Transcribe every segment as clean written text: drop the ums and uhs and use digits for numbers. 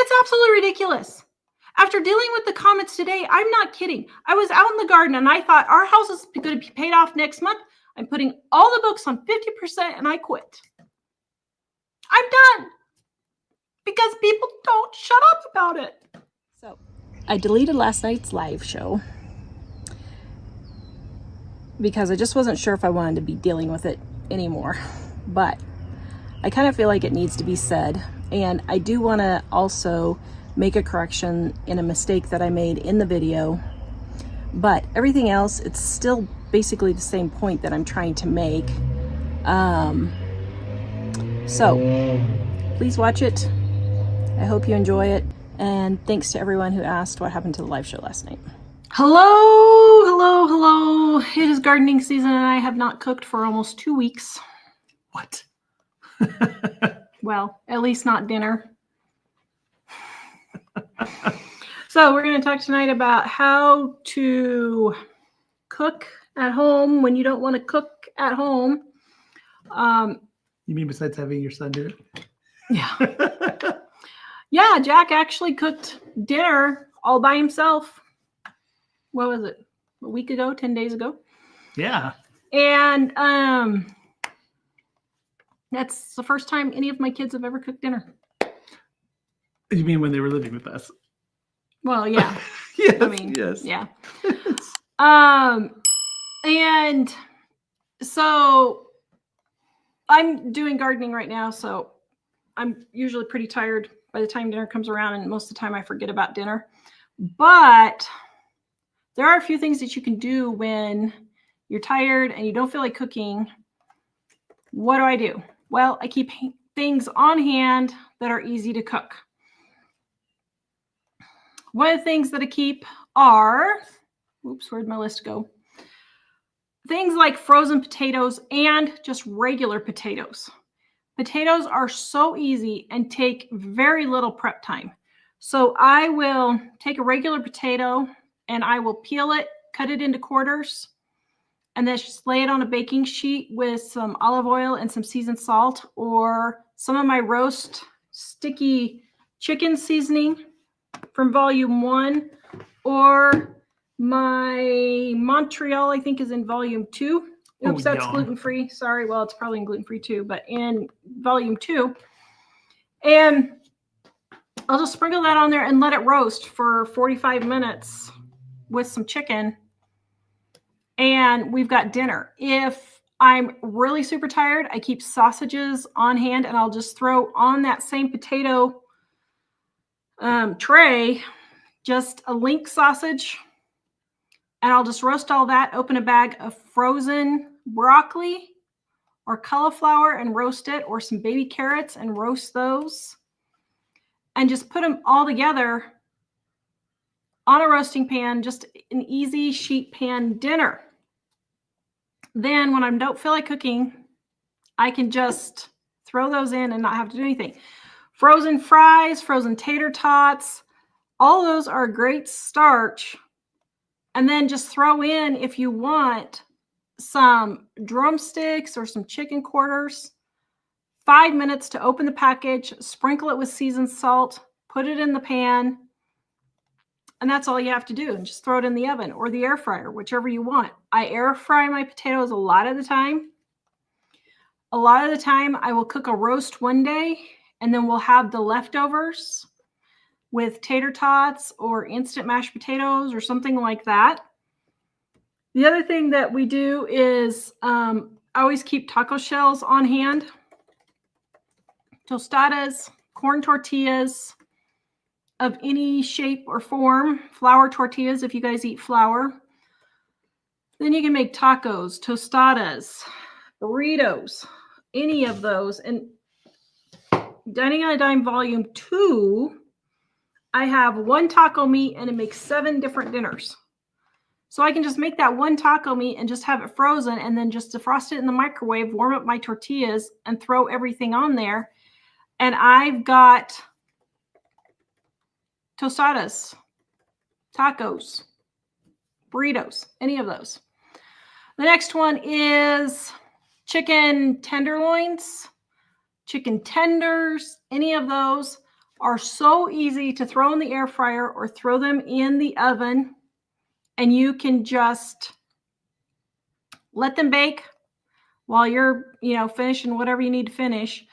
It's absolutely ridiculous. After dealing with the comments today, I'm not kidding. I was out in the garden and I thought our house is going to be paid off next month. I'm putting all the books on 50% and I quit. I'm done. Because people don't shut up about it. So I deleted last night's live show because I just wasn't sure if I wanted to be dealing with it anymore. But I kind of feel like it needs to be said. And I do want to also make a correction in a mistake that I made in the video. But everything else, it's still basically the same point that I'm trying to make. So please watch it. I hope you enjoy it. And thanks to everyone who asked what happened to the live show last night. Hello. It is gardening season and I have not cooked for almost 2 weeks. What? Well, at least not dinner. So we're going to talk tonight about how to cook at home when you don't want to cook at home. You mean besides having your son do it? Yeah. Yeah, Jack actually cooked dinner all by himself. What was it? A week ago, 10 days ago? Yeah. And that's the first time any of my kids have ever cooked dinner. You mean when they were living with us? Well, yeah. Yes, I mean, yes. Yeah. And so I'm doing gardening right now, so I'm usually pretty tired by the time dinner comes around, and most of the time I forget about dinner. But there are a few things that you can do when you're tired and you don't feel like cooking. What do? Well, I keep things on hand that are easy to cook. One of the things that I keep are, oops, where'd my list go? Things like frozen potatoes and just regular potatoes. Potatoes are so easy and take very little prep time. So I will take a regular potato and I will peel it, cut it into quarters, and then just lay it on a baking sheet with some olive oil and some seasoned salt, or some of my roast sticky chicken seasoning from volume 1, or my Montreal, I think, is in volume 2. Oops, that's gluten-free. Sorry. Well, it's probably in gluten-free too, but in volume 2. And I'll just sprinkle that on there and let it roast for 45 minutes with some chicken. And we've got dinner. If I'm really super tired, I keep sausages on hand and I'll just throw on that same potato tray just a link sausage, and I'll just roast all that, open a bag of frozen broccoli or cauliflower and roast it, or some baby carrots and roast those, and just put them all together on a roasting pan, just an easy sheet pan dinner. Then when I don't feel like cooking, I can just throw those in and not have to do anything. Frozen fries, frozen tater tots, all those are a great starch. And then just throw in, if you want, some drumsticks or some chicken quarters. 5 minutes to open the package, sprinkle it with seasoned salt, put it in the pan, and that's all you have to do. And just throw it in the oven or the air fryer, whichever you want. I air fry my potatoes a lot of the time. A lot of the time I will cook a roast one day and then we'll have the leftovers with tater tots or instant mashed potatoes or something like that. The other thing that we do is I always keep taco shells on hand. Tostadas, corn tortillas of any shape or form, flour tortillas if you guys eat flour. Then you can make tacos, tostadas, burritos, any of those. And Dining on a Dime Volume 2, I have one taco meat and it makes 7 different dinners. So I can just make that one taco meat and just have it frozen and then just defrost it in the microwave, warm up my tortillas, and throw everything on there. And I've got tostadas, tacos, burritos, any of those. The next one is chicken tenderloins, chicken tenders, any of those. are so easy to throw in the air fryer or throw them in the oven, and you can just let them bake while you're, finishing whatever you need to finish.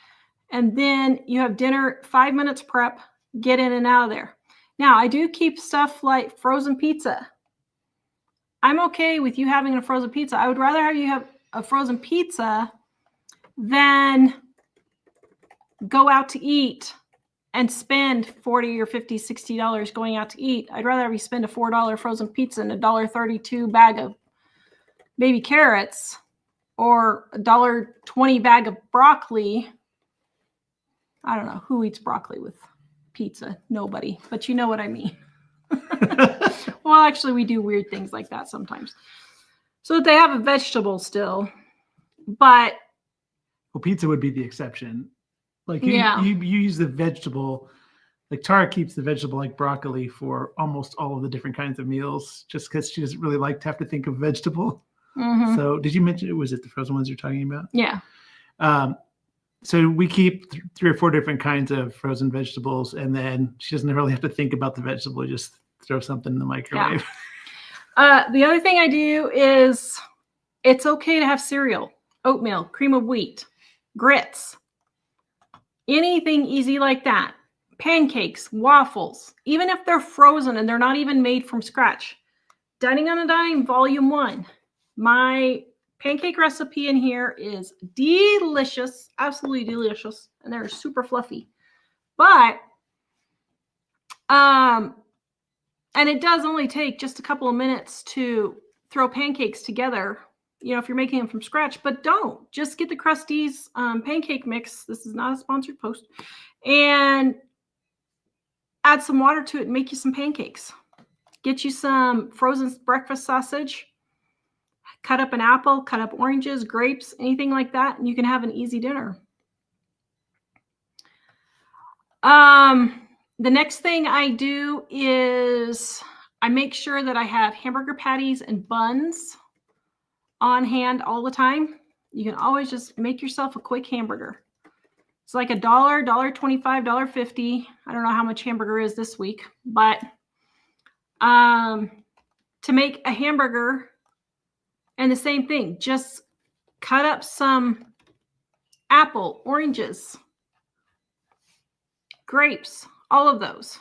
And then you have dinner, 5 minutes prep, get in and out of there. Now, I do keep stuff like frozen pizza. I'm okay with you having a frozen pizza. I would rather have you have a frozen pizza than go out to eat and spend $40 or $50, $60 going out to eat. I'd rather have you spend a $4 frozen pizza and a $1.32 bag of baby carrots or a $1.20 bag of broccoli. I don't know who eats broccoli with pizza. Nobody, but you know what I mean. Well, actually, we do weird things like that sometimes. So that they have a vegetable still, but well, pizza would be the exception. Like you use the vegetable. Like Tara keeps the vegetable like broccoli for almost all of the different kinds of meals, just because she doesn't really like to have to think of vegetable. Mm-hmm. So did you mention, was it the frozen ones you're talking about? Yeah. So we keep 3 or 4 different kinds of frozen vegetables, and then she doesn't really have to think about the vegetable. Just throw something in the microwave. Yeah. The other thing I do is it's okay to have cereal, oatmeal, cream of wheat, grits, anything easy like that. Pancakes, waffles, even if they're frozen and they're not even made from scratch. Dining on a Dime, Volume 1. My pancake recipe in here is delicious, absolutely delicious, and they're super fluffy. But, and it does only take just a couple of minutes to throw pancakes together, if you're making them from scratch, but don't. Just get the Krusteaz pancake mix. This is not a sponsored post. And add some water to it and make you some pancakes. Get you some frozen breakfast sausage. Cut up an apple, cut up oranges, grapes, anything like that, and you can have an easy dinner. The next thing I do is I make sure that I have hamburger patties and buns on hand all the time. You can always just make yourself a quick hamburger. It's like $1, $1.25, $1.50. I don't know how much hamburger is this week, but to make a hamburger, and the same thing, just cut up some apple, oranges, grapes, all of those.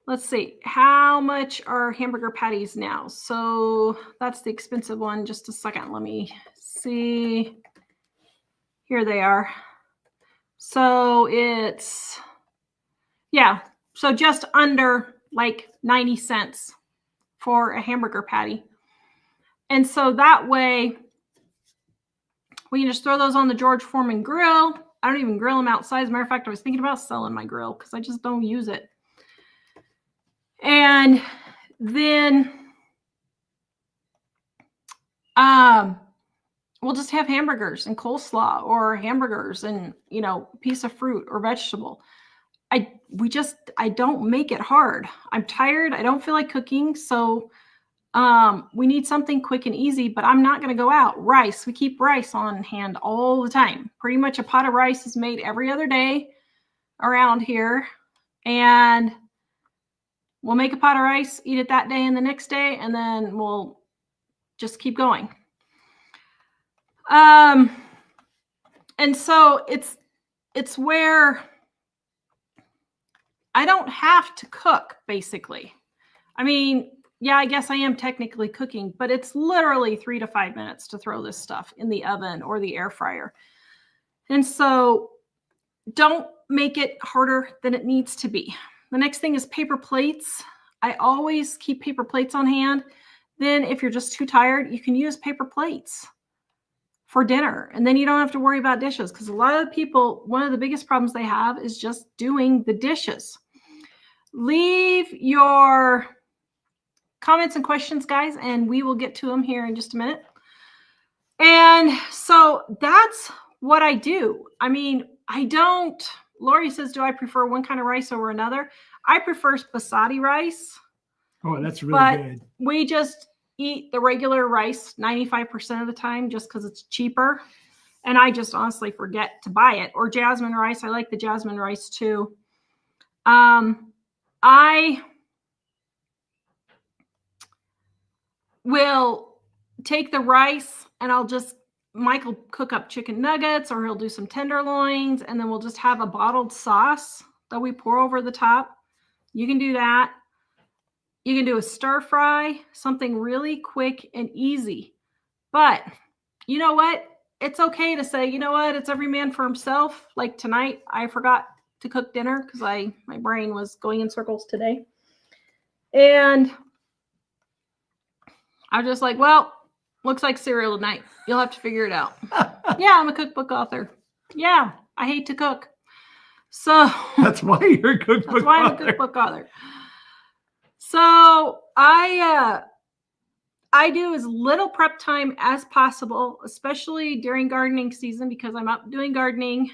Let's see, how much are hamburger patties now? So that's the expensive one. Just a second, let me see. Here they are. So it's, so just under like 90 cents for a hamburger patty. And so that way, we can just throw those on the George Foreman grill. I don't even grill them outside. As a matter of fact, I was thinking about selling my grill because I just don't use it. And then we'll just have hamburgers and coleslaw, or hamburgers and, a piece of fruit or vegetable. I don't make it hard. I'm tired. I don't feel like cooking. So we need something quick and easy, but I'm not going to go out. Rice. We keep rice on hand all the time. Pretty much a pot of rice is made every other day around here. And we'll make a pot of rice, eat it that day and the next day, and then we'll just keep going. And so it's where I don't have to cook, basically. I mean, yeah, I guess I am technically cooking, but it's literally 3 to 5 minutes to throw this stuff in the oven or the air fryer. And so don't make it harder than it needs to be. The next thing is paper plates. I always keep paper plates on hand. Then if you're just too tired, you can use paper plates for dinner. And then you don't have to worry about dishes, because a lot of people, one of the biggest problems they have is just doing the dishes. Leave your comments and questions, guys, and we will get to them here in just a minute. And so that's what I do. I mean, Lori says, do I prefer one kind of rice over another? I prefer basmati rice. Oh, that's really good. We just eat the regular rice 95% of the time just because it's cheaper. And I just honestly forget to buy it. Or jasmine rice. I like the jasmine rice too. I will take the rice and Mike will cook up chicken nuggets, or he'll do some tenderloins, and then we'll just have a bottled sauce that we pour over the top. You can do that. You can do a stir fry, something really quick and easy. But you know what? It's okay to say, you know what? It's every man for himself. Like tonight, I forgot to cook dinner because my brain was going in circles today. And I was just like, well, looks like cereal tonight. You'll have to figure it out. Yeah, I'm a cookbook author. Yeah, I hate to cook. So that's why you're a cookbook That's why I'm a cookbook author. So I do as little prep time as possible, especially during gardening season, because I'm up doing gardening.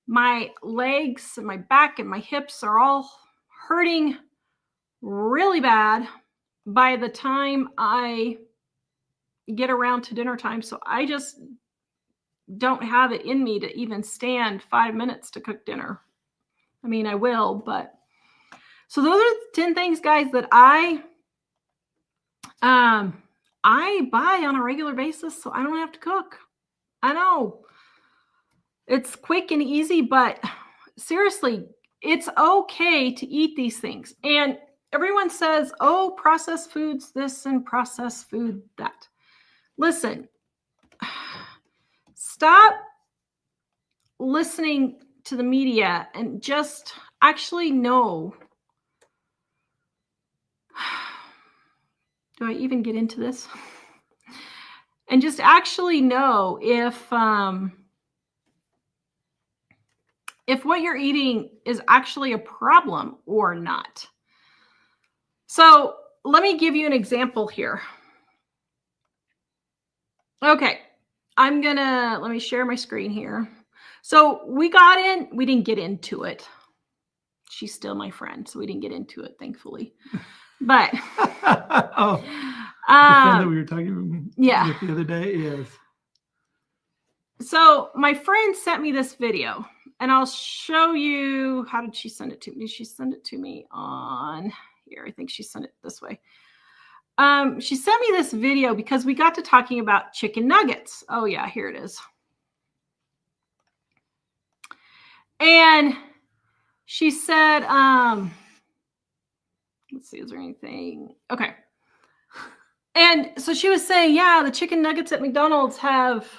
My legs and my back and my hips are all hurting really bad by the time I get around to dinner time. So I just don't have it in me to even stand 5 minutes to cook dinner. I mean, I will, but so those are 10 things, guys, that I buy on a regular basis so I don't have to cook. I know it's quick and easy, but seriously, it's okay to eat these things. And everyone says, oh, processed foods this and processed food that. Listen, stop listening to the media and just actually know. Do I even get into this? And just actually know if what you're eating is actually a problem or not. So let me give you an example here. Okay, let me share my screen here. So we didn't get into it. She's still my friend, so we didn't get into it, thankfully. But oh, the friend that we were talking with the other day, yes. So my friend sent me this video, and I'll show you. How did she send it to me? Did she send it to me on here? I think she sent it this way. She sent me this video because we got to talking about chicken nuggets. Oh yeah, here it is. And she said, let's see, is there anything? Okay. And so she was saying, yeah, the chicken nuggets at McDonald's have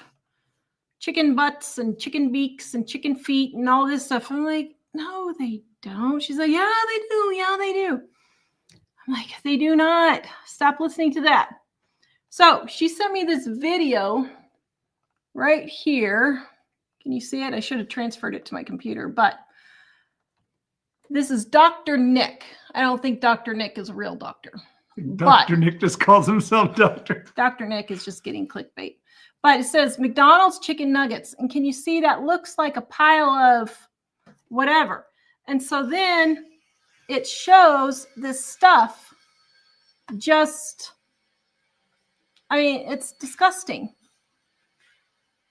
chicken butts and chicken beaks and chicken feet and all this stuff. I'm like, no, they don't. She's like, yeah, they do. Yeah, they do. I'm like, they do not. Stop listening to that. So she sent me this video right here. Can you see it? I should have transferred it to my computer, but this is Dr. Nick. I don't think Dr. Nick is a real doctor. Dr. Nick just calls himself doctor. Dr. Nick is just getting clickbait. But it says McDonald's chicken nuggets. And can you see that looks like a pile of whatever? And so then it shows this stuff just, I mean, it's disgusting.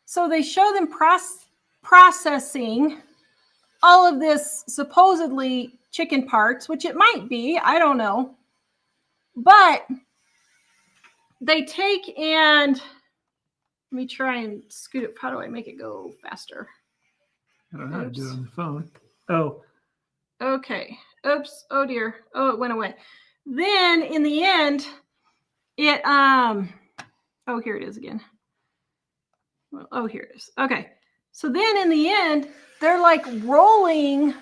So they show them processing all of this supposedly chicken parts, which it might be, I don't know. But they take and, let me try and scoot it. How do I make it go faster? I don't know how to do it on the phone. Oh. Okay. Oops. Oh dear. Oh, it went away. Then in the end, it, oh, here it is again. Well, oh, here it is. Okay. So then in the end, they're like rolling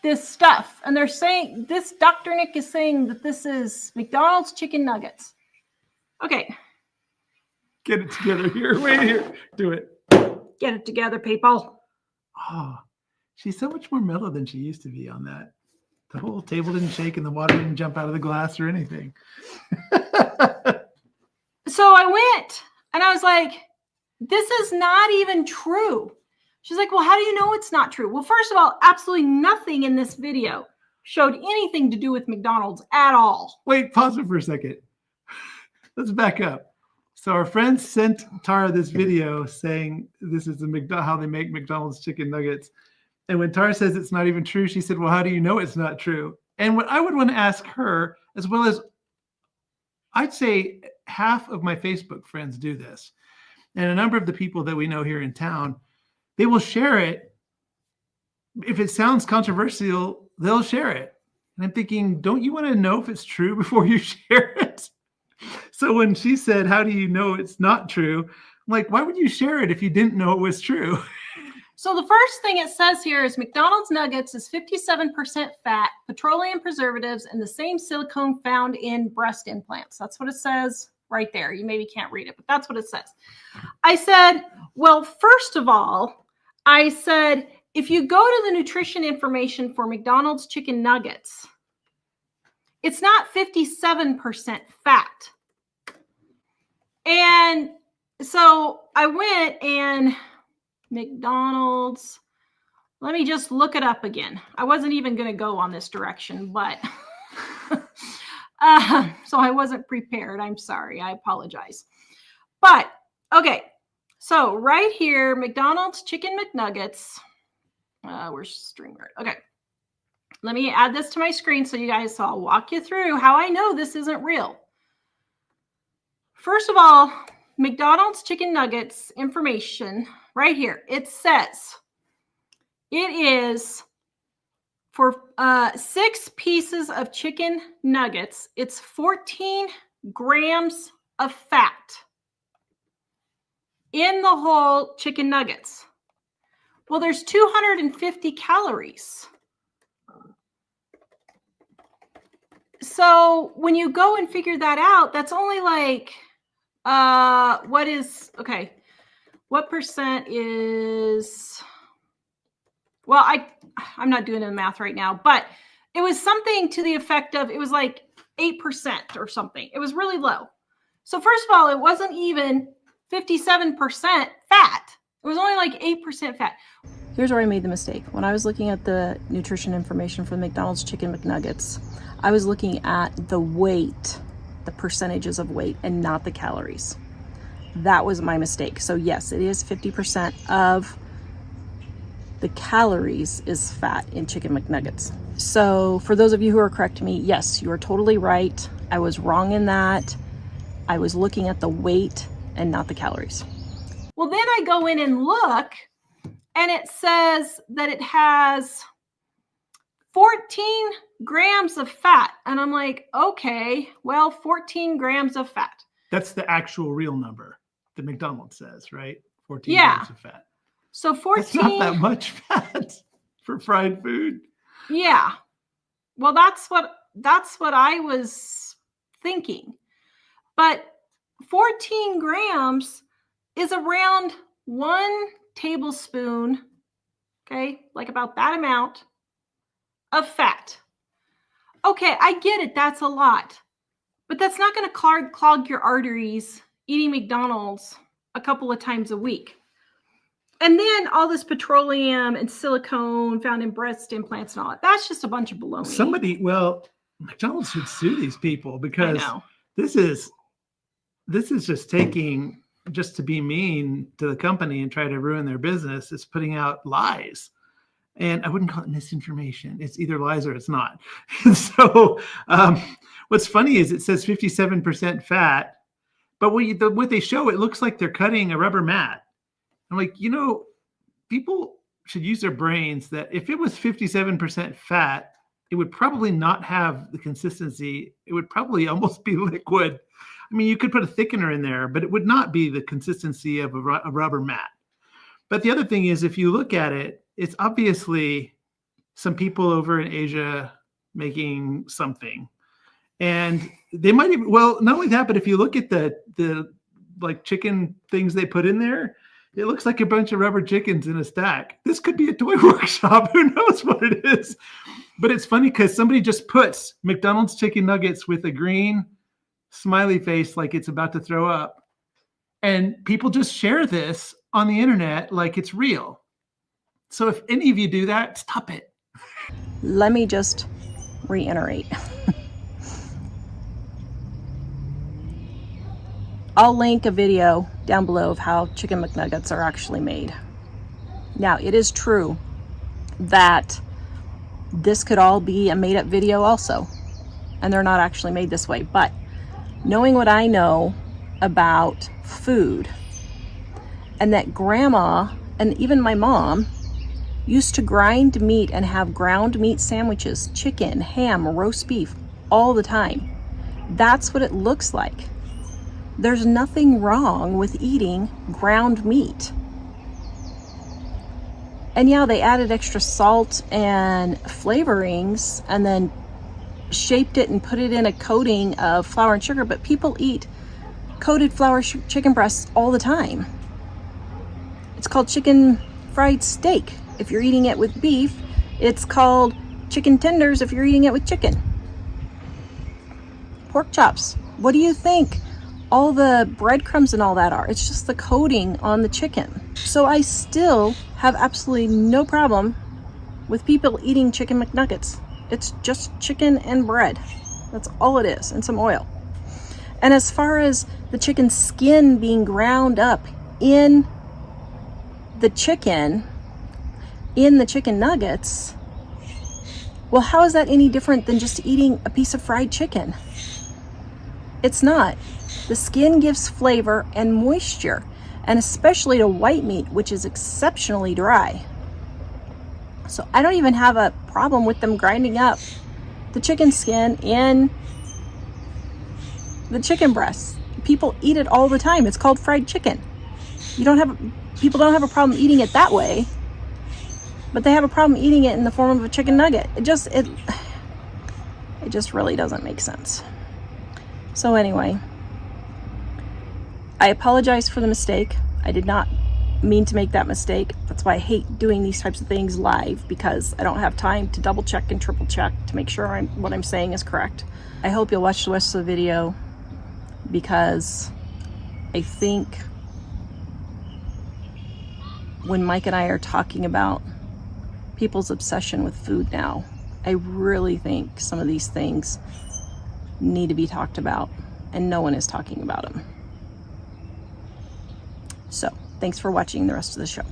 this stuff. And they're saying, this Dr. Nick is saying that this is McDonald's chicken nuggets. Okay. Get it together here. Wait here. Do it. Get it together, people. Oh, she's so much more mellow than she used to be on that. The whole table didn't shake and the water didn't jump out of the glass or anything. So I went and I was like, this is not even true. She's like, well, how do you know it's not true? Well, first of all, absolutely nothing in this video showed anything to do with McDonald's at all. Wait, pause it for a second. Let's back up. So our friend sent Tara this video saying this is how they make McDonald's chicken nuggets. And when Tara says it's not even true, she said, well, how do you know it's not true? And what I would want to ask her, as well as I'd say half of my Facebook friends do this. And a number of the people that we know here in town, they will share it. If it sounds controversial, they'll share it. And I'm thinking, don't you want to know if it's true before you share it? So when she said, how do you know it's not true? I'm like, why would you share it if you didn't know it was true? So the first thing it says here is McDonald's nuggets is 57% fat, petroleum preservatives, and the same silicone found in breast implants. That's what it says right there. You maybe can't read it, but that's what it says. I said, well, first of all, I said, if you go to the nutrition information for McDonald's chicken nuggets, it's not 57% fat. And so I went and McDonald's, let me just look it up again. I wasn't even going to go on this direction, but so I wasn't prepared. I'm sorry. I apologize. But okay. So right here, McDonald's chicken McNuggets. Where's StreamYard? Okay. Let me add this to my screen so you guys, so I'll walk you through how I know this isn't real. First of all, McDonald's chicken nuggets information right here. It says it is for 6 pieces of chicken nuggets. It's 14 grams of fat in the whole chicken nuggets. Well, there's 250 calories. So when you go and figure that out, that's only like, what percent is, well, I'm not doing the math right now, but it was something to the effect of, it was like 8% or something. It was really low. So first of all, it wasn't even 57% fat. It was only like 8% fat. Here's where I made the mistake. When I was looking at the nutrition information for the McDonald's chicken McNuggets, I was looking at the weight, the percentages of weight, and not the calories. That was my mistake. So yes, it is 50% of the calories is fat in chicken McNuggets. So for those of you who are correcting me, yes, you are totally right. I was wrong in that. I was looking at the weight and not the calories. Well, then I go in and look, and it says that it has 14 grams of fat. And I'm like, okay, well, 14 grams of fat. That's the actual real number that McDonald's says, right? 14 grams of fat. So 14. That's not that much fat for fried food. Yeah. Well, that's what I was thinking. But 14 grams is around 1 tablespoon, okay, like about that amount of fat. Okay, I get it. That's a lot. But that's not going to clog your arteries eating McDonald's a couple of times a week. And then all this petroleum and silicone found in breast implants and all that. That's just a bunch of baloney. McDonald's should sue these people because this is just taking, just to be mean to the company and try to ruin their business. It's putting out lies. And I wouldn't call it misinformation. It's either lies or it's not. And so what's funny is it says 57% fat, but what they show, it looks like they're cutting a rubber mat. I'm like, people should use their brains that if it was 57% fat, it would probably not have the consistency. It would probably almost be liquid. I mean, you could put a thickener in there, but it would not be the consistency of a rubber mat. But the other thing is, if you look at it, it's obviously some people over in Asia making something. And they might even, well, not only that, but if you look at the like chicken things they put in there, it looks like a bunch of rubber chickens in a stack. This could be a toy workshop. Who knows what it is? But it's funny because somebody just puts McDonald's chicken nuggets with a green smiley face like it's about to throw up. And people just share this on the internet like it's real. So if any of you do that, stop it. Let me just reiterate. I'll link a video down below of how chicken McNuggets are actually made. Now, it is true that this could all be a made up video also, and they're not actually made this way. But knowing what I know about food, and that grandma and even my mom used to grind meat and have ground meat sandwiches, chicken, ham, roast beef, all the time. That's what it looks like. There's nothing wrong with eating ground meat. And yeah, they added extra salt and flavorings and then shaped it and put it in a coating of flour and sugar, but people eat coated flour chicken breasts all the time. It's called chicken fried steak if you're eating it with beef. It's called chicken tenders if you're eating it with chicken. Pork chops. What do you think all the breadcrumbs and all that are? It's just the coating on the chicken. So I still have absolutely no problem with people eating chicken McNuggets. It's just chicken and bread. That's all it is, and some oil. And as far as the chicken skin being ground up in the chicken nuggets, well, how is that any different than just eating a piece of fried chicken? It's not. The skin gives flavor and moisture, and especially to white meat, which is exceptionally dry. So I don't even have a problem with them grinding up the chicken skin in the chicken breasts. People eat it all the time. It's called fried chicken. People don't have a problem eating it that way, but they have a problem eating it in the form of a chicken nugget. It just really doesn't make sense. So anyway, I apologize for the mistake. I did not mean to make that mistake. That's why I hate doing these types of things live, because I don't have time to double check and triple check to make sure what I'm saying is correct. I hope you'll watch the rest of the video, because I think when Mike and I are talking about people's obsession with food now, I really think some of these things need to be talked about, and no one is talking about them. So thanks for watching the rest of the show.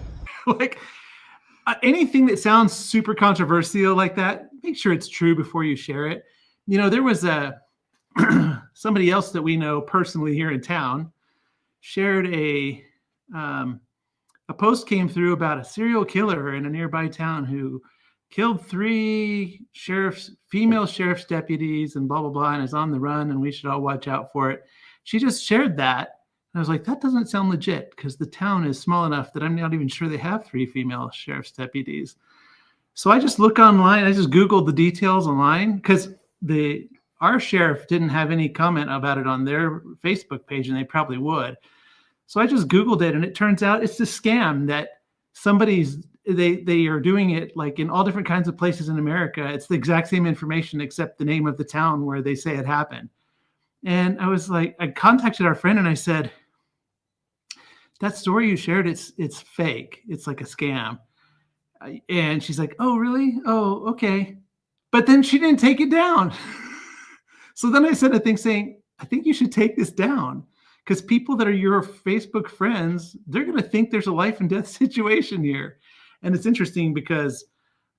Like anything that sounds super controversial like that, make sure it's true before you share it. You know, there was somebody else that we know personally here in town shared a post came through about a serial killer in a nearby town who killed 3 female sheriff's deputies and blah, blah, blah, and is on the run, and we should all watch out for it. She just shared that. And I was like, that doesn't sound legit, because the town is small enough that I'm not even sure they have 3 female sheriff's deputies. So I just look online. I just Googled the details online, because our sheriff didn't have any comment about it on their Facebook page, and they probably would. So I just Googled it, and it turns out it's a scam that they are doing it like in all different kinds of places in America. It's the exact same information except the name of the town where they say it happened. And I was like, I contacted our friend and I said, that story you shared, it's fake. It's like a scam. And she's like, oh, really? Oh, okay. But then she didn't take it down. So then I said a thing saying, I think you should take this down, because people that are your Facebook friends, they're going to think there's a life and death situation here. And it's interesting because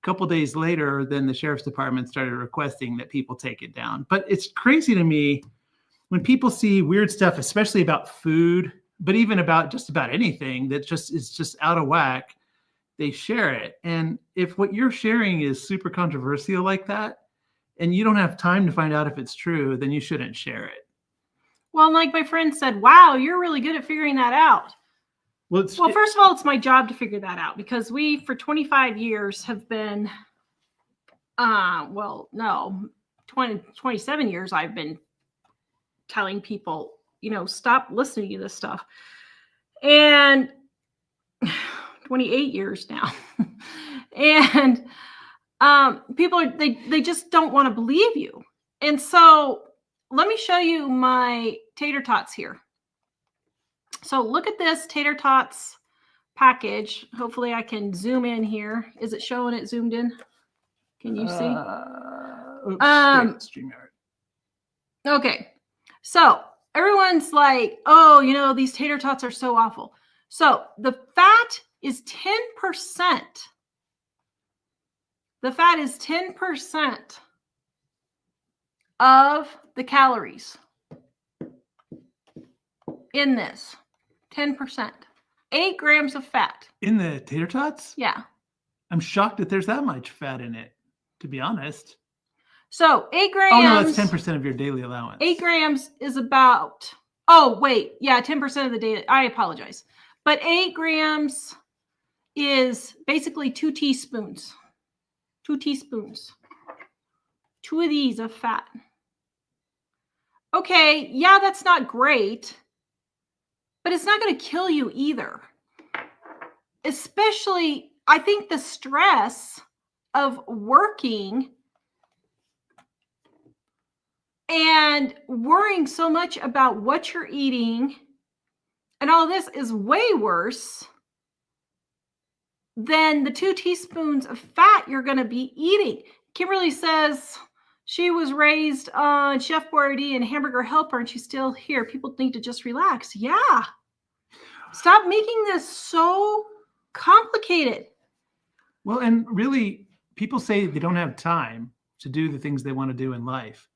a couple of days later, then the sheriff's department started requesting that people take it down. But it's crazy to me when people see weird stuff, especially about food, but even about just about anything that is just out of whack, they share it. And if what you're sharing is super controversial like that, and you don't have time to find out if it's true, then you shouldn't share it. Well, like my friend said, wow, you're really good at figuring that out. Well, first of all, it's my job to figure that out, because we, for 25 years, have been, 27 years, I've been telling people, stop listening to this stuff. And 28 years now. And people they just don't want to believe you. And so let me show you my tater tots here. So look at this tater tots package. Hopefully I can zoom in here. Is it showing it zoomed in? Can you see? StreamYard. Okay. So everyone's like, oh, these tater tots are so awful. So the fat is 10%. The fat is 10% of the calories in this. 10%. 8 grams of fat. In the tater tots? Yeah. I'm shocked that there's that much fat in it, to be honest. So 8 grams. Oh, no, that's 10% of your daily allowance. 8 grams is about, oh, wait. Yeah, 10% of the daily. I apologize. But 8 grams is basically 2 teaspoons. 2 teaspoons. 2 of these of fat. Okay, yeah, that's not great, but it's not going to kill you either. Especially, I think the stress of working and worrying so much about what you're eating and all this is way worse than the 2 teaspoons of fat you're going to be eating. Kimberly says she was raised on Chef Boyardee and Hamburger Helper, and she's still here. People need to just relax. Yeah. Stop making this so complicated. Well, and really, people say they don't have time to do the things they want to do in life.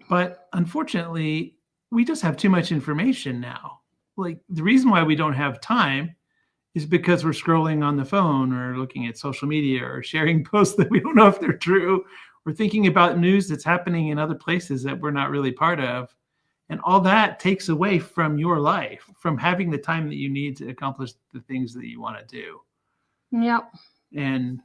But unfortunately, we just have too much information now. Like, the reason why we don't have time is because we're scrolling on the phone or looking at social media or sharing posts that we don't know if they're true. We're thinking about news that's happening in other places that we're not really part of. And all that takes away from your life, from having the time that you need to accomplish the things that you want to do. Yep. And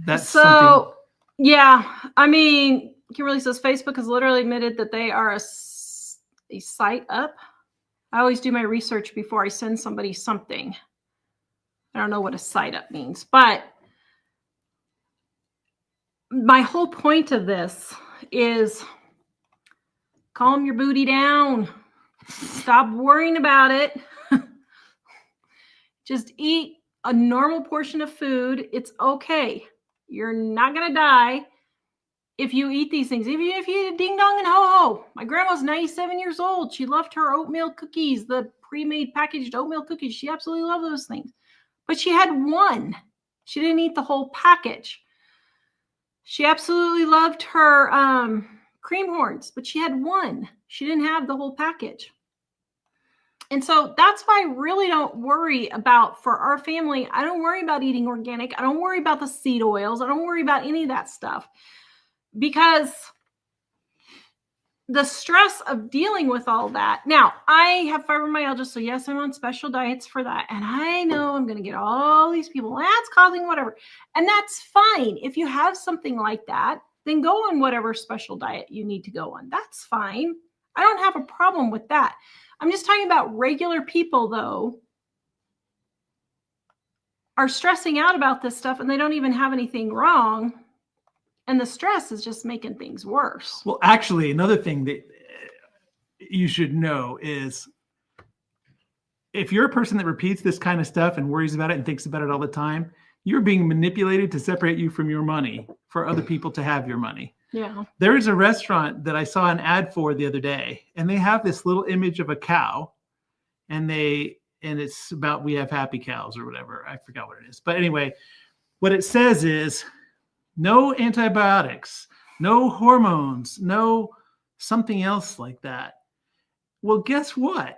that's so, yeah. I mean, Kimberly says Facebook has literally admitted that they are a site up. I always do my research before I send somebody something. I don't know what a site up means, but my whole point of this is calm your booty down. Stop worrying about it. Just eat a normal portion of food. It's okay. You're not going to die if you eat these things. Even if you eat a ding dong and ho-ho. My grandma's 97 years old. She loved her oatmeal cookies, the pre-made packaged oatmeal cookies. She absolutely loved those things. But she had one. She didn't eat the whole package. She absolutely loved her cream horns, but she had one. She didn't have the whole package. And so that's why I really don't worry about, for our family, I don't worry about eating organic. I don't worry about the seed oils. I don't worry about any of that stuff. Because the stress of dealing with all that. Now, I have fibromyalgia, so yes, I'm on special diets for that. And I know I'm going to get all these people, that's causing whatever. And that's fine. If you have something like that, then go on whatever special diet you need to go on. That's fine. I don't have a problem with that. I'm just talking about regular people, though, are stressing out about this stuff and they don't even have anything wrong. And the stress is just making things worse. Well, actually, another thing that you should know is if you're a person that repeats this kind of stuff and worries about it and thinks about it all the time, you're being manipulated to separate you from your money for other people to have your money. Yeah. There is a restaurant that I saw an ad for the other day, and they have this little image of a cow, and it's about we have happy cows or whatever. I forgot what it is. But anyway, what it says is no antibiotics, no hormones, no something else like that. Well, guess what?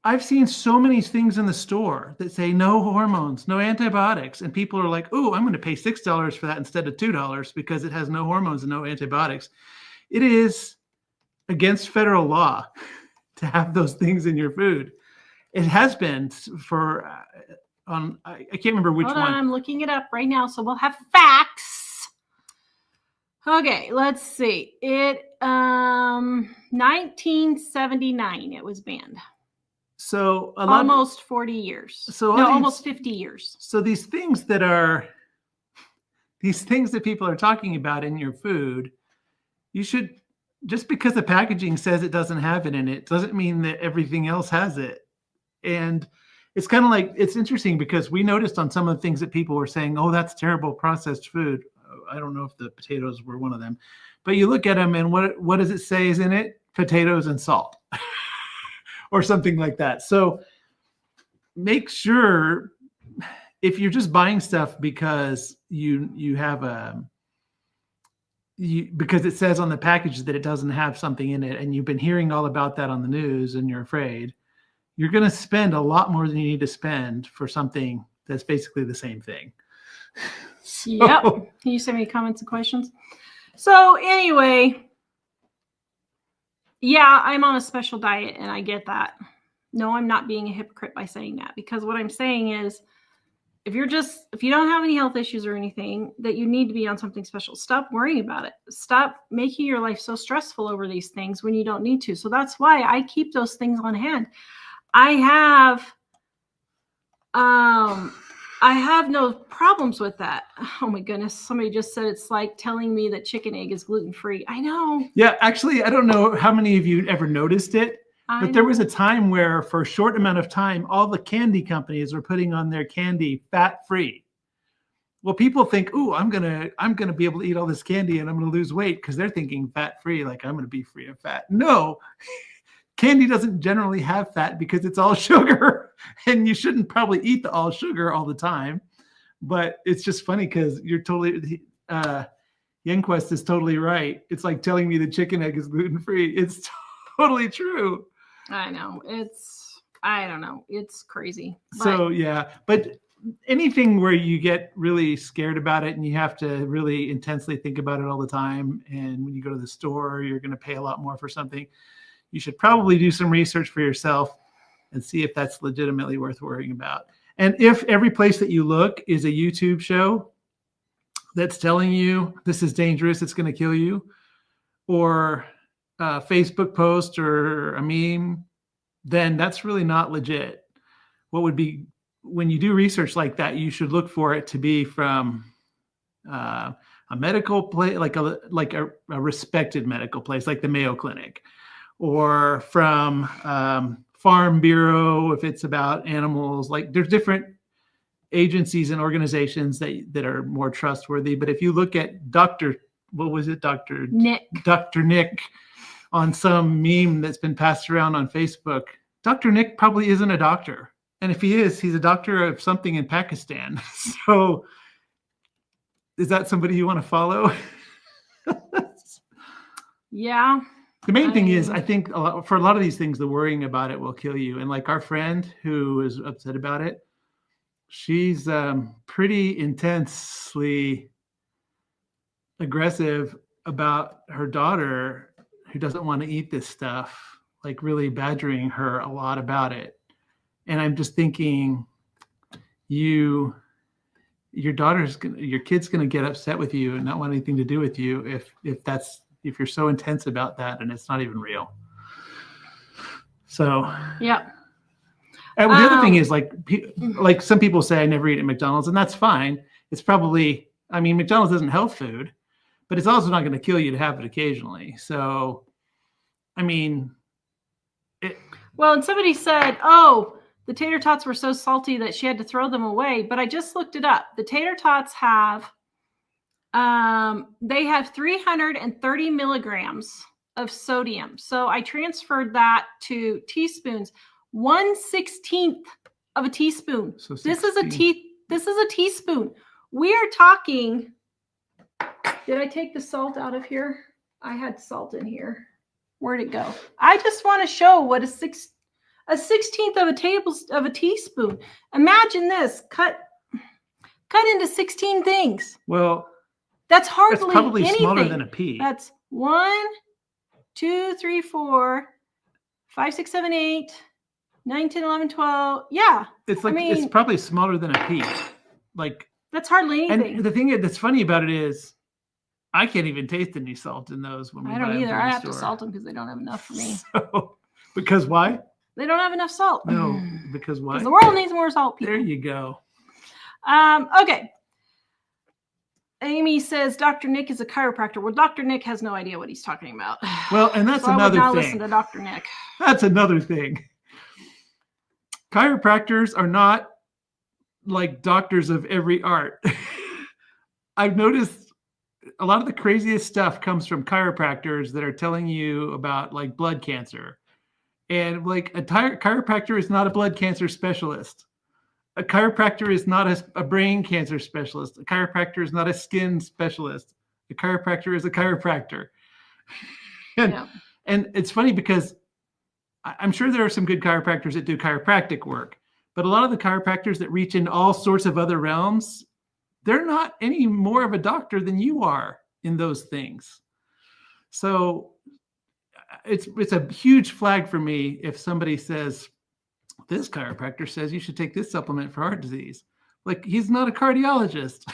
I've seen so many things in the store that say no hormones, no antibiotics. And people are like, oh, I'm going to pay $6 for that instead of $2 because it has no hormones and no antibiotics. It is against federal law to have those things in your food. It has been for, I can't remember which one. I'm looking it up right now, so we'll have facts. Okay, let's see. 1979, it was banned. So almost 40 years. Almost 50 years. So these things that people are talking about in your food, you should, just because the packaging says it doesn't have it in it, doesn't mean that everything else has it. And it's kind of like, it's interesting because we noticed on some of the things that people were saying, oh, that's terrible processed food. I don't know if the potatoes were one of them, but you look at them and what does it say is in it? Potatoes and salt. Or something like that. So make sure if you're just buying stuff because you have because it says on the package that it doesn't have something in it, and you've been hearing all about that on the news and you're afraid, you're going to spend a lot more than you need to spend for something that's basically the same thing. So, yep. Can you send me comments and questions? So anyway, yeah, I'm on a special diet and I get that. No, I'm not being a hypocrite by saying that, because what I'm saying is, if you don't have any health issues or anything that you need to be on something special, stop worrying about it. Stop making your life so stressful over these things when you don't need to. So that's why I keep those things on hand. I have no problems with that. Oh my goodness. Somebody just said it's like telling me that chicken egg is gluten-free. I know. Yeah, actually, I don't know how many of you ever noticed it, but there was a time where for a short amount of time, all the candy companies were putting on their candy fat-free. Well, people think, "Ooh, I'm gonna be able to eat all this candy and I'm gonna lose weight," because they're thinking fat-free, like I'm gonna be free of fat. No, candy doesn't generally have fat because it's all sugar, and you shouldn't probably eat the all sugar all the time. But it's just funny because you're totally, Yenquest is totally right. It's like telling me the chicken egg is gluten-free. It's totally true. I know. I don't know. It's crazy. So yeah, but anything where you get really scared about it and you have to really intensely think about it all the time, and when you go to the store, you're going to pay a lot more for something, you should probably do some research for yourself and see if that's legitimately worth worrying about. And if every place that you look is a YouTube show that's telling you this is dangerous, it's going to kill you, or a Facebook post or a meme, then that's really not legit. What would be, when you do research like that, you should look for it to be from a medical place, like a respected medical place, like the Mayo Clinic, or from Farm Bureau if it's about animals. Like there's different agencies and organizations that are more trustworthy. But if you look at Dr. Nick on some meme that's been passed around on Facebook, Dr. Nick probably isn't a doctor. And if he is, he's a doctor of something in Pakistan. So is that somebody you want to follow? Yeah. The main thing is, I think for a lot of these things, the worrying about it will kill you. And like our friend who is upset about it, she's pretty intensely aggressive about her daughter who doesn't want to eat this stuff, like really badgering her a lot about it. And I'm just thinking, your kid's gonna get upset with you and not want anything to do with you if you're so intense about that and it's not even real. So yeah. And the other thing is, like some people say, I never eat at McDonald's, and that's fine. It's probably, I mean, McDonald's isn't health food, but it's also not going to kill you to have it occasionally. So, I mean, well, and somebody said, oh, the tater tots were so salty that she had to throw them away. But I just looked it up. The tater tots have, they have 330 milligrams of sodium. So I transferred that to teaspoons. 1/16 of a teaspoon. So this is a teaspoon. We are talking. Did I take the salt out of here? I had salt in here. Where'd it go? I just want to show what a 16th of a teaspoon. Imagine this cut into 16 things. Well, that's hardly probably anything. Smaller than a pea. That's 1, 2, 3, 4, 5, 6, 7, 8, 9, 10, 11, 12. Yeah. It's like, it's probably smaller than a pea. Like, that's hardly anything. And the thing that's funny about it is I can't even taste any salt in those when we buy them. I don't either. I have to salt them because they don't have enough for me. So, because why? They don't have enough salt. No, because why? Because the world needs more salt, people. There you go. Okay. Amy says Dr. Nick is a chiropractor. Well, Dr. Nick has no idea what he's talking about. Well, and that's another thing. I would not listen to Dr. Nick. That's another thing. Chiropractors are not like doctors of every art. I've noticed a lot of the craziest stuff comes from chiropractors that are telling you about like blood cancer. And like a chiropractor is not a blood cancer specialist. A chiropractor is not a brain cancer specialist. A chiropractor is not a skin specialist. A chiropractor is a chiropractor. And it's funny because I'm sure there are some good chiropractors that do chiropractic work, but a lot of the chiropractors that reach in all sorts of other realms, they're not any more of a doctor than you are in those things. So it's a huge flag for me if somebody says, this chiropractor says you should take this supplement for heart disease. Like, he's not a cardiologist.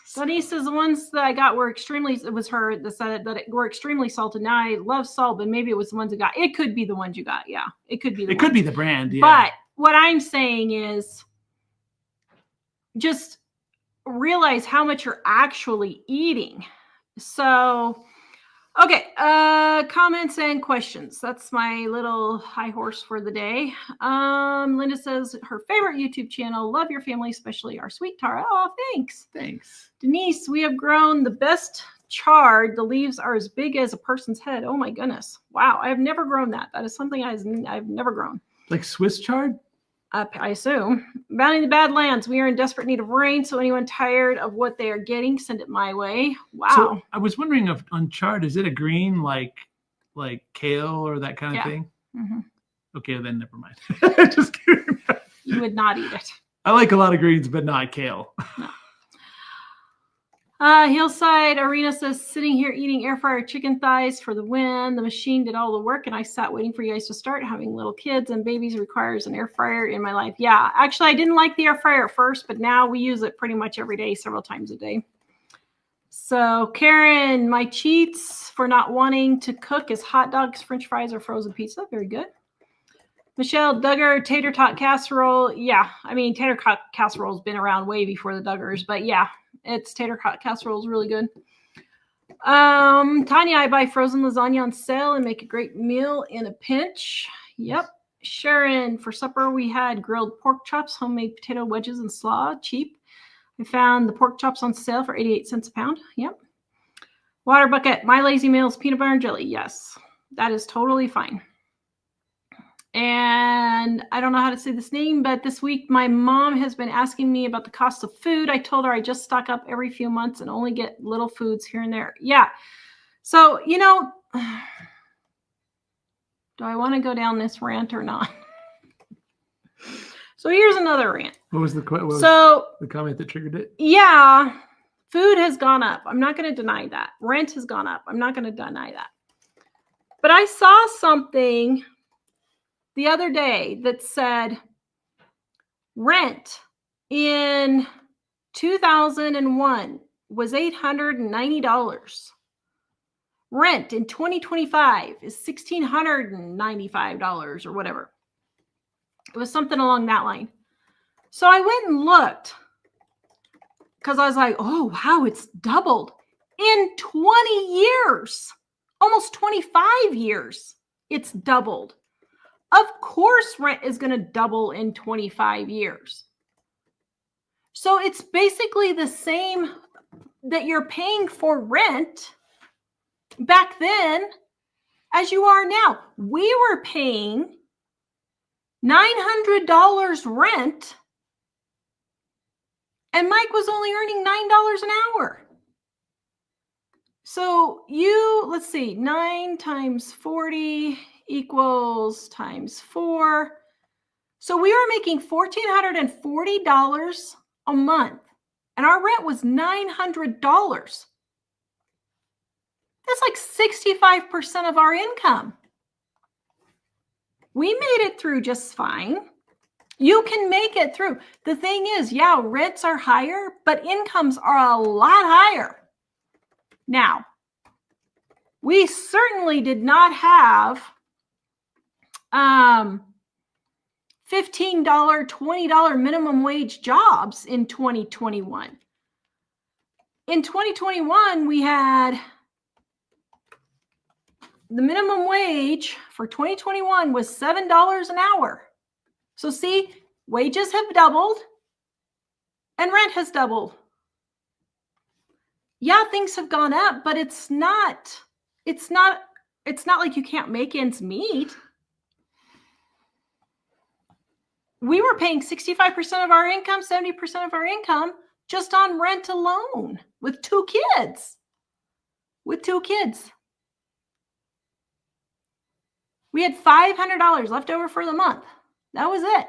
Sunny says the ones that I got were extremely, it was her that said that were extremely salted. Now I love salt, but maybe it was the ones that got, it could be the ones you got. Yeah, it could be the It could be the brand, yeah. But what I'm saying is just realize how much you're actually eating. So, okay, comments and questions. That's my little high horse for the day. Linda says her favorite YouTube channel, love your family, especially our sweet Tara. Oh, thanks. Thanks. Denise, we have grown the best chard. The leaves are as big as a person's head. Oh my goodness. Wow, I have never grown that. That is something I've never grown. Like Swiss chard? I assume. Bounding the Badlands. We are in desperate need of rain, so anyone tired of what they are getting, send it my way. Wow. So I was wondering if on chard, is it a green like kale or that kind of thing? Mm-hmm. Okay, then never mind. Just kidding. You would not eat it. I like a lot of greens, but not kale. No. Hillside Arena says, sitting here eating air fryer chicken thighs for the win. The machine did all the work, and I sat waiting for you guys to start. Having little kids and babies requires an air fryer in my life. Yeah, actually, I didn't like the air fryer at first, but now we use it pretty much every day, several times a day. So, Karen, my cheats for not wanting to cook is hot dogs, French fries, or frozen pizza. Very good. Michelle Duggar, tater tot casserole. Yeah, I mean, tater tot casserole has been around way before the Duggars, but yeah, it's tater tot casserole is really good. Tanya, I buy frozen lasagna on sale and make a great meal in a pinch. Yep. Sharon, for supper we had grilled pork chops, homemade potato wedges, and slaw, cheap. I found the pork chops on sale for 88 cents a pound. Yep. Water bucket, my lazy meals, peanut butter and jelly. Yes, that is totally fine. And I don't know how to say this name, but this week my mom has been asking me about the cost of food. I told her I just stock up every few months and only get little foods here and there. Yeah. So, you know, do I want to go down this rant or not? So here's another rant. What was the comment that triggered it? Yeah, food has gone up. I'm not going to deny that. Rent has gone up. I'm not going to deny that. But I saw something the other day that said rent in 2001 was $890. Rent in 2025 is $1,695 or whatever. It was something along that line. So I went and looked because I was like, oh, wow, it's doubled in 20 years, almost 25 years. It's doubled. Of course, rent is going to double in 25 years. So it's basically the same that you're paying for rent back then as you are now. We were paying $900 rent, and Mike was only earning $9 an hour. So let's see, 9 times 40 equals times 4. So we were making $1,440 a month, and our rent was $900. That's like 65% of our income. We made it through just fine. You can make it through. The thing is, yeah, rents are higher, but incomes are a lot higher. Now, we certainly did not have $15, $20 minimum wage jobs in 2021. In 2021, we had the minimum wage for 2021 was $7 an hour. So see, wages have doubled and rent has doubled. Yeah, things have gone up, but it's not like you can't make ends meet. we were paying 65% of our income, 70% of our income just on rent alone with 2 kids. With 2 kids. We had $500 left over for the month. That was it.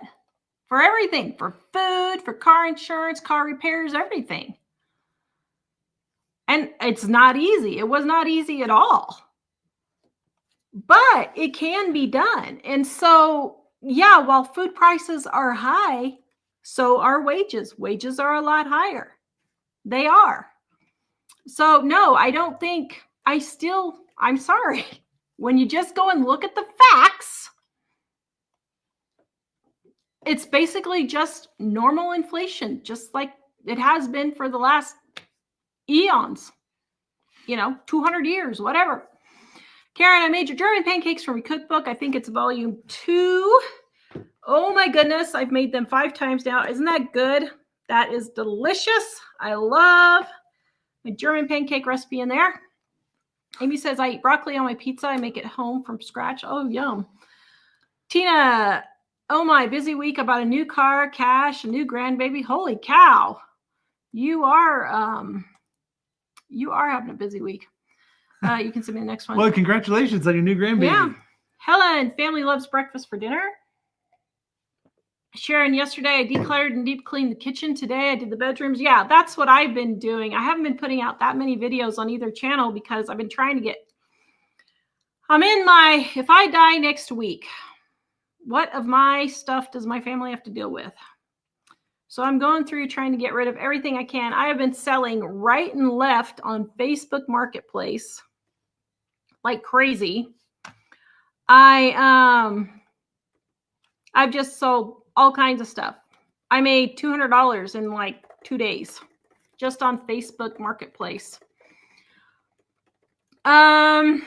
For everything, for food, for car insurance, car repairs, everything. And it's not easy. It was not easy at all. But it can be done. And so, yeah, while food prices are high, so are wages. Wages are a lot higher. They are. So, no, I don't think, I'm sorry. When you just go and look at the facts, it's basically just normal inflation, just like it has been for the last eons, 200 years, whatever. Karen, I made your German pancakes from your cookbook. I think it's volume 2. Oh my goodness, I've made them 5 times now. Isn't that good? That is delicious. I love my German pancake recipe in there. Amy says, I eat broccoli on my pizza. I make it home from scratch. Oh, yum. Tina, oh my, busy week. I bought a new car, cash, a new grandbaby. Holy cow. You are having a busy week. You can send me the next one. Well, congratulations on your new grandbaby. Yeah. Helen, family loves breakfast for dinner. Sharon, yesterday I decluttered and deep cleaned the kitchen. Today I did the bedrooms. Yeah, that's what I've been doing. I haven't been putting out that many videos on either channel because I've been trying to if I die next week, what of my stuff does my family have to deal with? So I'm going through trying to get rid of everything I can. I have been selling right and left on Facebook Marketplace like crazy. I've just sold all kinds of stuff. I made $200 in like 2 days just on Facebook Marketplace. Bounty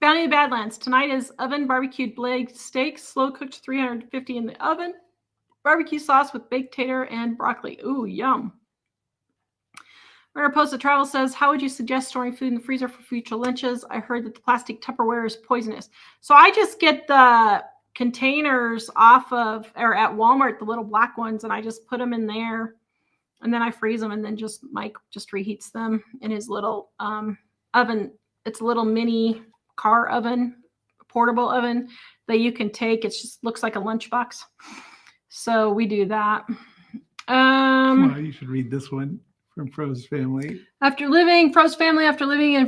of the Badlands. Tonight is oven barbecued blade steak, slow cooked 350 in the oven. Barbecue sauce with baked tater and broccoli. Ooh, yum. Mariposa Travel says, how would you suggest storing food in the freezer for future lunches? I heard that the plastic Tupperware is poisonous. So I just get the containers at Walmart, the little black ones, and I just put them in there, and then I freeze them, and then Mike just reheats them in his little oven. It's a little mini car oven, portable oven that you can take. It just looks like a lunchbox. So we do that. Well, you should read this one from Fro's family. After living in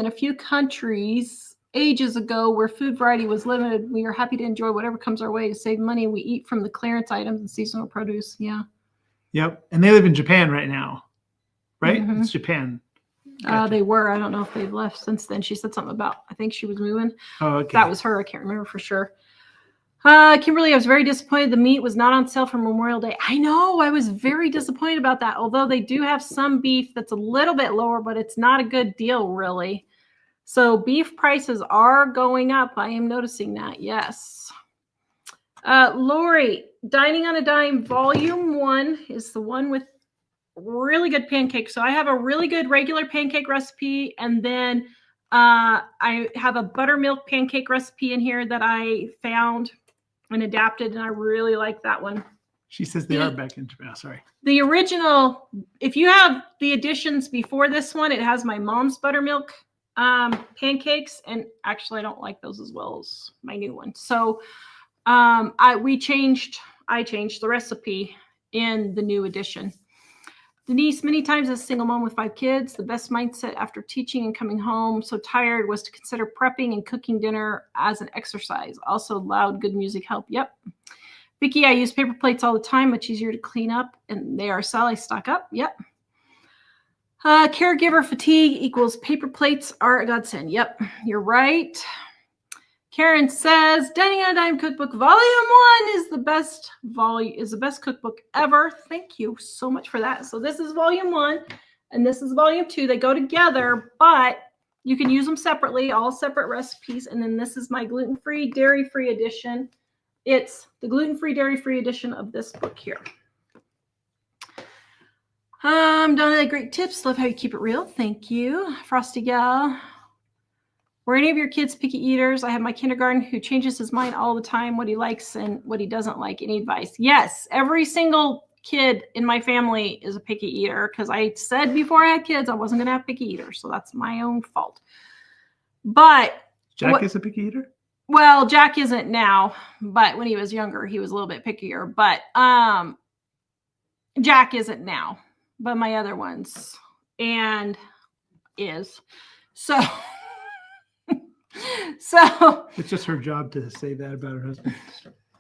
a few countries ages ago where food variety was limited, we are happy to enjoy whatever comes our way to save money. We eat from the clearance items and seasonal produce. Yeah. Yep. And they live in Japan right now, right? Mm-hmm. It's Japan. Gotcha. They were. I don't know if they've left since then. She said something about, I think she was moving. Oh, okay. That was her. I can't remember for sure. Kimberly, I was very disappointed the meat was not on sale for Memorial Day. I know. I was very disappointed about that. Although they do have some beef that's a little bit lower, but it's not a good deal, really. So beef prices are going up. I am noticing that. Yes. Lori, Dining on a Dime, Volume 1 is the one with really good pancakes. So I have a really good regular pancake recipe, and then I have a buttermilk pancake recipe in here that I found and adapted, and I really like that one. She says they are back in Japan. Sorry. The original, if you have the additions before this one, it has my mom's buttermilk pancakes, and actually I don't like those as well as my new one. So I changed the recipe in the new edition. Denise, many times as a single mom with 5 kids, the best mindset after teaching and coming home so tired was to consider prepping and cooking dinner as an exercise. Also, loud, good music help. Yep. Vicki, I use paper plates all the time, much easier to clean up, and they are solid. I stock up. Yep. Caregiver fatigue equals paper plates are a godsend. Yep, you're right. Karen says, Dining on a Dime Cookbook Volume 1 is the best cookbook ever. Thank you so much for that. So this is Volume 1 and this is Volume 2. They go together, but you can use them separately, all separate recipes. And then this is my gluten-free, dairy-free edition. It's the gluten-free, dairy-free edition of this book here. Donna, great tips. Love how you keep it real. Thank you. Frosty Gal. Were any of your kids picky eaters? I have my kindergarten who changes his mind all the time, what he likes and what he doesn't like. Any advice? Yes, every single kid in my family is a picky eater because I said before I had kids I wasn't going to have picky eaters, so that's my own fault. But Jack is a picky eater? Well, Jack isn't now, but when he was younger, he was a little bit pickier. But Jack isn't now, but my other ones and is. So it's just her job to say that about her husband.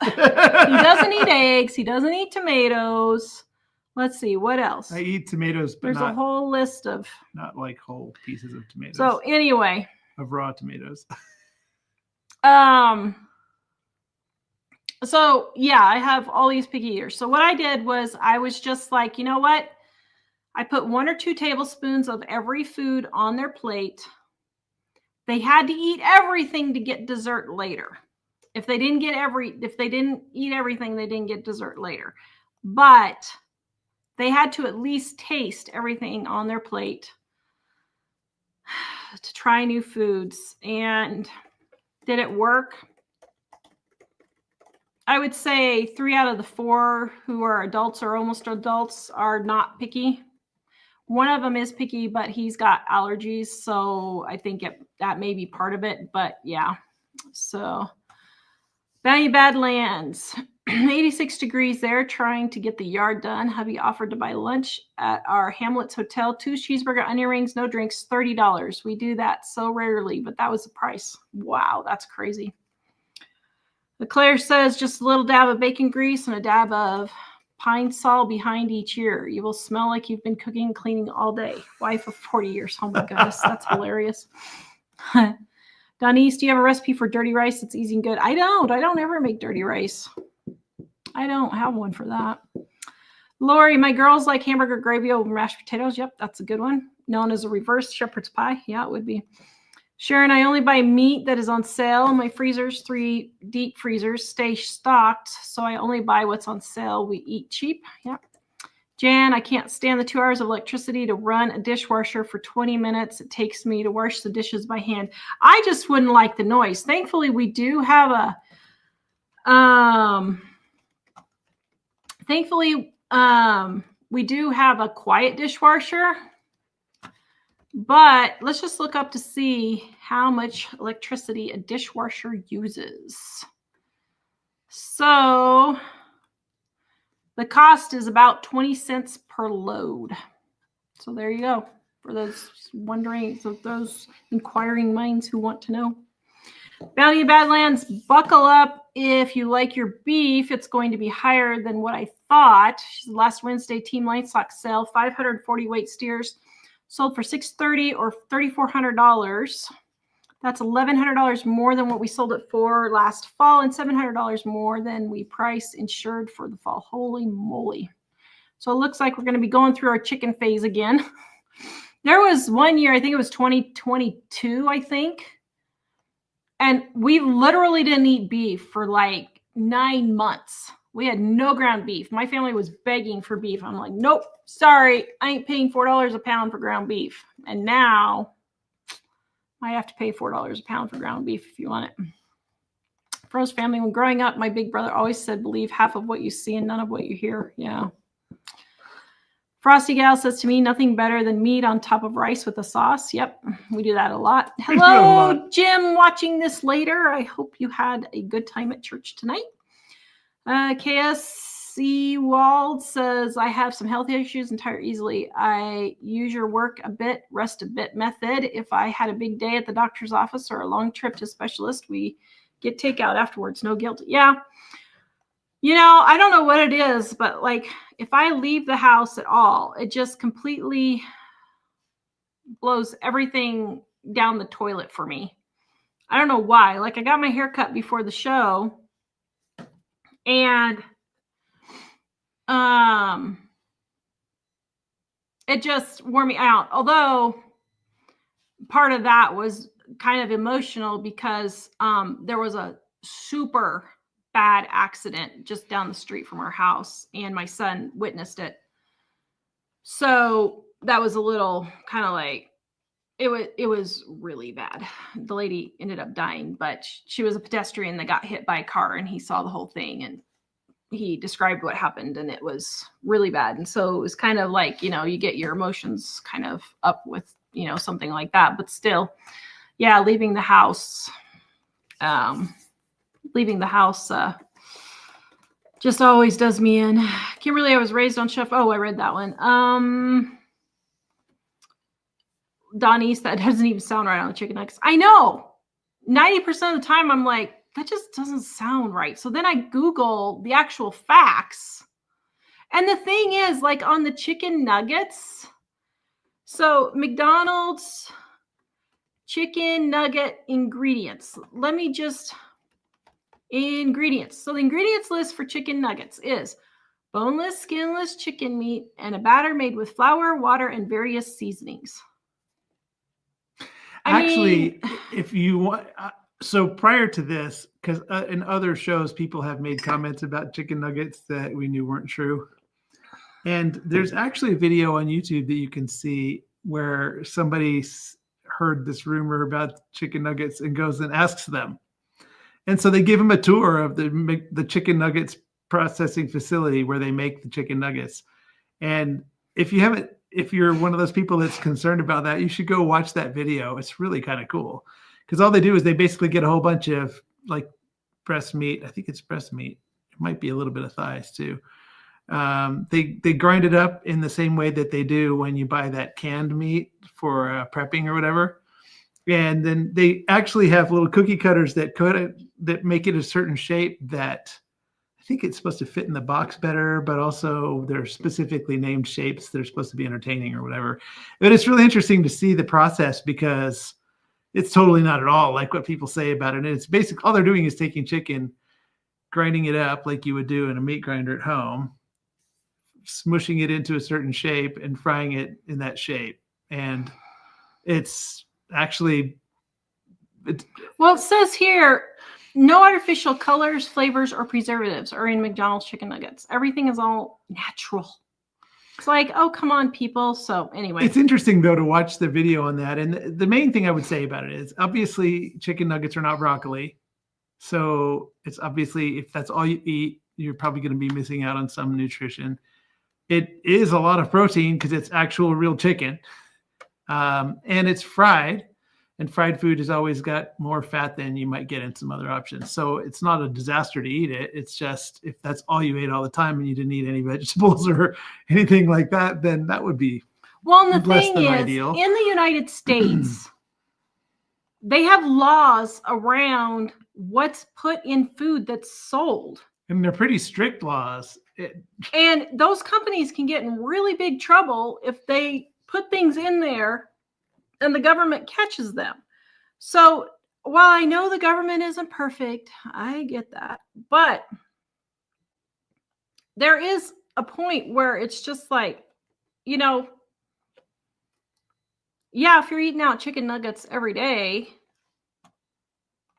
He doesn't eat eggs. He doesn't eat tomatoes. Let's see, what else? I eat tomatoes, but there's a whole list of not like whole pieces of tomatoes. So anyway, of raw tomatoes. So yeah, I have all these picky eaters. So what I did was I was just like, you know what? I put 1 or 2 tablespoons of every food on their plate. They had to eat everything to get dessert later. If they didn't eat everything, they didn't get dessert later. But they had to at least taste everything on their plate to try new foods. And did it work? I would say 3 out of the 4 who are adults or almost adults are not picky. One of them is picky, but he's got allergies. So I think that may be part of it. But yeah, so Value Badlands, 86 degrees there, trying to get the yard done. Hubby offered to buy lunch at our Hamlet's Hotel, 2 cheeseburger, onion rings, no drinks, $30. We do that so rarely, but that was the price. Wow, that's crazy. Claire says just a little dab of bacon grease and a dab of pine sol behind each ear. You will smell like you've been cooking and cleaning all day. Wife of 40 years. Oh my goodness, that's hilarious. Donise, do you have a recipe for dirty rice that's easy and good? I don't ever make dirty rice. I don't have one for that. Lori, my girls like hamburger gravy over mashed potatoes. Yep, that's a good one. Known as a reverse shepherd's pie. Yeah, it would be. Sharon, I only buy meat that is on sale. My freezers, 3 deep freezers, stay stocked, so I only buy what's on sale. We eat cheap. Yep. Jan, I can't stand the 2 hours of electricity to run a dishwasher for 20 minutes. It takes me to wash the dishes by hand. I just wouldn't like the noise. Thankfully, we do have a quiet dishwasher. But let's just look up to see how much electricity a dishwasher uses. So the cost is about 20 cents per load. So there you go. For those wondering, so those inquiring minds who want to know. Value Badlands, buckle up. If you like your beef, it's going to be higher than what I thought. Last Wednesday, Team Livestock sale, 540 weight steers. Sold for $630 or $3,400. That's $1,100 more than what we sold it for last fall and $700 more than we price insured for the fall. Holy moly. So it looks like we're going to be going through our chicken phase again. There was one year, I think it was 2022, I think. And we literally didn't eat beef for like 9 months. We had no ground beef. My family was begging for beef. I'm like, nope, sorry. I ain't paying $4 a pound for ground beef. And now I have to pay $4 a pound for ground beef if you want it. Fro's family, when growing up, my big brother always said, believe half of what you see and none of what you hear. Yeah. Frosty Gal says to me, nothing better than meat on top of rice with a sauce. Yep, we do that a lot. Hello, Jim, watching this later. I hope you had a good time at church tonight. KSC Wald says, I have some health issues and tire easily. I use your work a bit, rest a bit method. If I had a big day at the doctor's office or a long trip to a specialist, we get takeout afterwards. No guilt. Yeah. You know, I don't know what it is, but like if I leave the house at all, it just completely blows everything down the toilet for me. I don't know why. Like I got my hair cut before the show. And it just wore me out. Although part of that was kind of emotional because there was a super bad accident just down the street from our house and my son witnessed it. So that was a little kind of like, it was really bad. The lady ended up dying, but she was a pedestrian that got hit by a car, and he saw the whole thing, and he described what happened, and it was really bad. And so it was kind of like, you get your emotions kind of up with, something like that. But still, yeah, leaving the house just always does me in. Kimberly, I was raised on chef. Oh, I read that one. Don East, that doesn't even sound right on the chicken nuggets. I know. 90% of the time I'm like, that just doesn't sound right. So then I Google the actual facts. And the thing is, like on the chicken nuggets, so McDonald's chicken nugget ingredients. Let me just, ingredients. So the ingredients list for chicken nuggets is boneless, skinless chicken meat and a batter made with flour, water, and various seasonings. Actually, if you want, so prior to this, because in other shows, people have made comments about chicken nuggets that we knew weren't true. And there's actually a video on YouTube that you can see where somebody heard this rumor about chicken nuggets and goes and asks them. And so they give him a tour of the chicken nuggets processing facility where they make the chicken nuggets. And if you're one of those people that's concerned about that, you should go watch that video. It's really kind of cool because all they do is they basically get a whole bunch of like breast meat. I think it's breast meat. It might be a little bit of thighs too. They grind it up in the same way that they do when you buy that canned meat for prepping or whatever. And then they actually have little cookie cutters that make it a certain shape that I think it's supposed to fit in the box better, but also they're specifically named shapes that are supposed to be entertaining or whatever. But it's really interesting to see the process because it's totally not at all like what people say about it. And it's basically all they're doing is taking chicken, grinding it up like you would do in a meat grinder at home, smushing it into a certain shape and frying it in that shape. And it's actually, well, it says here, no artificial colors, flavors, or preservatives are in McDonald's chicken nuggets. Everything is all natural. It's like, oh, come on, people. So anyway. It's interesting, though, to watch the video on that. And the main thing I would say about it is, obviously, chicken nuggets are not broccoli. So it's obviously, if that's all you eat, you're probably going to be missing out on some nutrition. It is a lot of protein because it's actual real chicken. And it's fried. And fried food has always got more fat than you might get in some other options. So it's not a disaster to eat it. It's just if that's all you ate all the time and you didn't eat any vegetables or anything like that, then that would be well. And the less thing than is, ideal. In the United States, they have laws around what's put in food that's sold. And they're pretty strict laws. And those companies can get in really big trouble if they put things in there and the government catches them. So while I know the government isn't perfect, I get that. But there is a point where it's just like, yeah, if you're eating out chicken nuggets every day,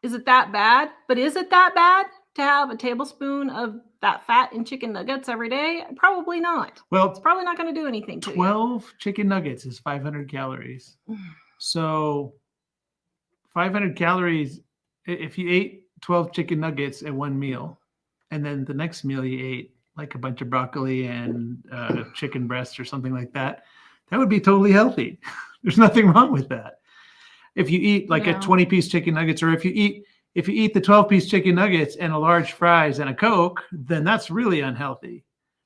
is it that bad? But is it that bad to have a tablespoon of that fat in chicken nuggets every day? Probably not. Well, it's probably not going to do anything to 12 chicken nuggets is 500 calories. So 500 calories, if you ate 12 chicken nuggets at one meal, and then the next meal you ate like a bunch of broccoli and chicken breast or something like that, that would be totally healthy. There's nothing wrong with that. If you eat like a 20-piece chicken nuggets, or if you eat the 12-piece chicken nuggets and a large fries and a Coke, then that's really unhealthy.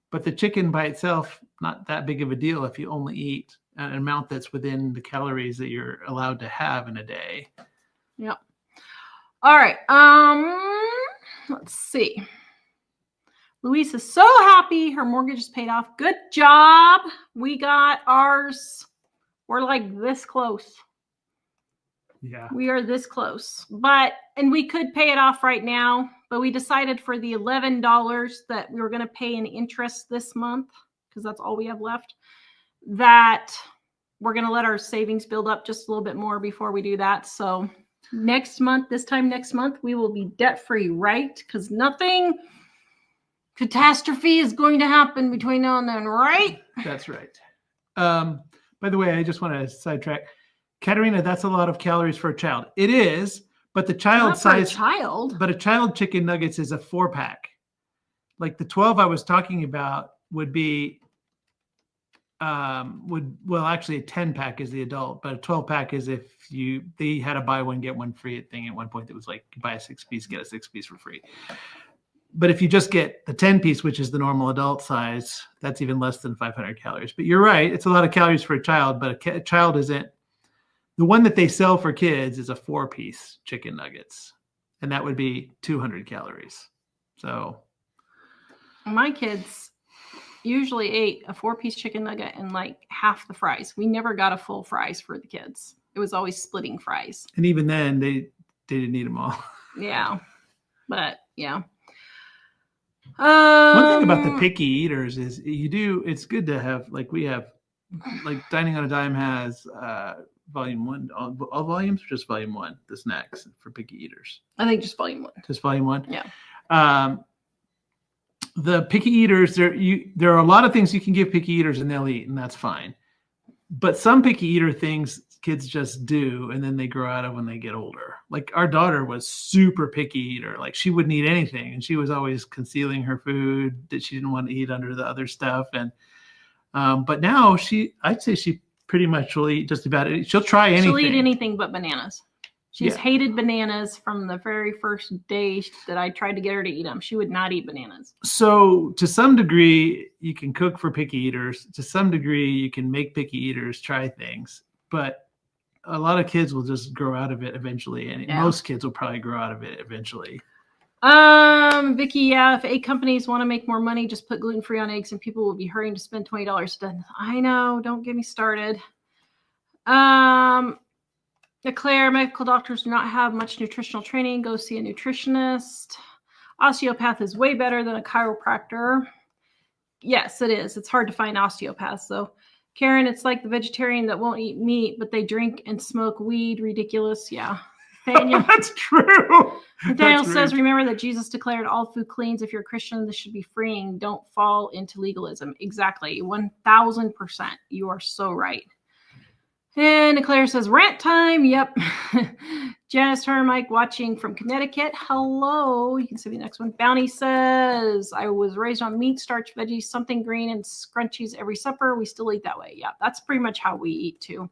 But the chicken by itself, not that big of a deal if you only eat an amount that's within the calories that you're allowed to have in a day. Yep. All right. Let's see. Louise is so happy her mortgage is paid off. Good job. We got ours. We're like this close. Yeah. We are this close. And we could pay it off right now, but we decided for the $11 that we were going to pay in interest this month, because that's all we have left, that we're going to let our savings build up just a little bit more before we do that. So this time next month, we will be debt-free, right? Because nothing catastrophe is going to happen between now and then, right? That's right. By the way, I just want to sidetrack. Katerina, that's a lot of calories for a child. It is, but the child Not size, for a child. but a child chicken nuggets is a 4-pack. Like the 12 I was talking about would be, actually a 10-pack is the adult, but a 12-pack is if they had a buy one, get one free thing at one point that was like, you buy a 6-piece, get a 6-piece for free. But if you just get the 10-piece, which is the normal adult size, that's even less than 500 calories. But you're right. It's a lot of calories for a child, but a child isn't. The one that they sell for kids is a 4-piece chicken nuggets, and that would be 200 calories. So my kids usually ate a 4-piece chicken nugget and like half the fries. We never got a full fries for the kids. It was always splitting fries. And even then, they didn't eat them all. Yeah. But yeah. One thing about the picky eaters is it's good to have, like we have, like Dining on a Dime has volume 1, all volumes, or just volume 1, the snacks for picky eaters? I think just volume 1. Just volume 1? Yeah. The picky eaters, there are a lot of things you can give picky eaters and they'll eat, and that's fine. But some picky eater things kids just do, and then they grow out of when they get older. Like our daughter was super picky eater. Like she wouldn't eat anything, and she was always concealing her food that she didn't want to eat under the other stuff. And but now I'd say she pretty much will eat just about it. She'll try anything. She'll eat anything but bananas. She's hated bananas from the very first day that I tried to get her to eat them. She would not eat bananas. So to some degree, you can cook for picky eaters. To some degree, you can make picky eaters try things. But a lot of kids will just grow out of it eventually. And most kids will probably grow out of it eventually. Vicky, if egg companies want to make more money, just put gluten-free on eggs and people will be hurrying to spend $20 a ton. I know. Don't get me started. Claire, medical doctors do not have much nutritional training. Go see a nutritionist. Osteopath is way better than a chiropractor. Yes, it is. It's hard to find osteopaths, though. Karen, it's like the vegetarian that won't eat meat, but they drink and smoke weed. Ridiculous. Yeah. Nathaniel, That's true. Nathaniel says, remember that Jesus declared all food cleans. If you're a Christian, this should be freeing. Don't fall into legalism. Exactly. 1000%. You are so right. And Claire says, rant time. Yep. Janice Hermike watching from Connecticut. Hello. You can see the next one. Bounty says, I was raised on meat, starch, veggies, something green, and scrunchies every supper. We still eat that way. Yeah, that's pretty much how we eat too.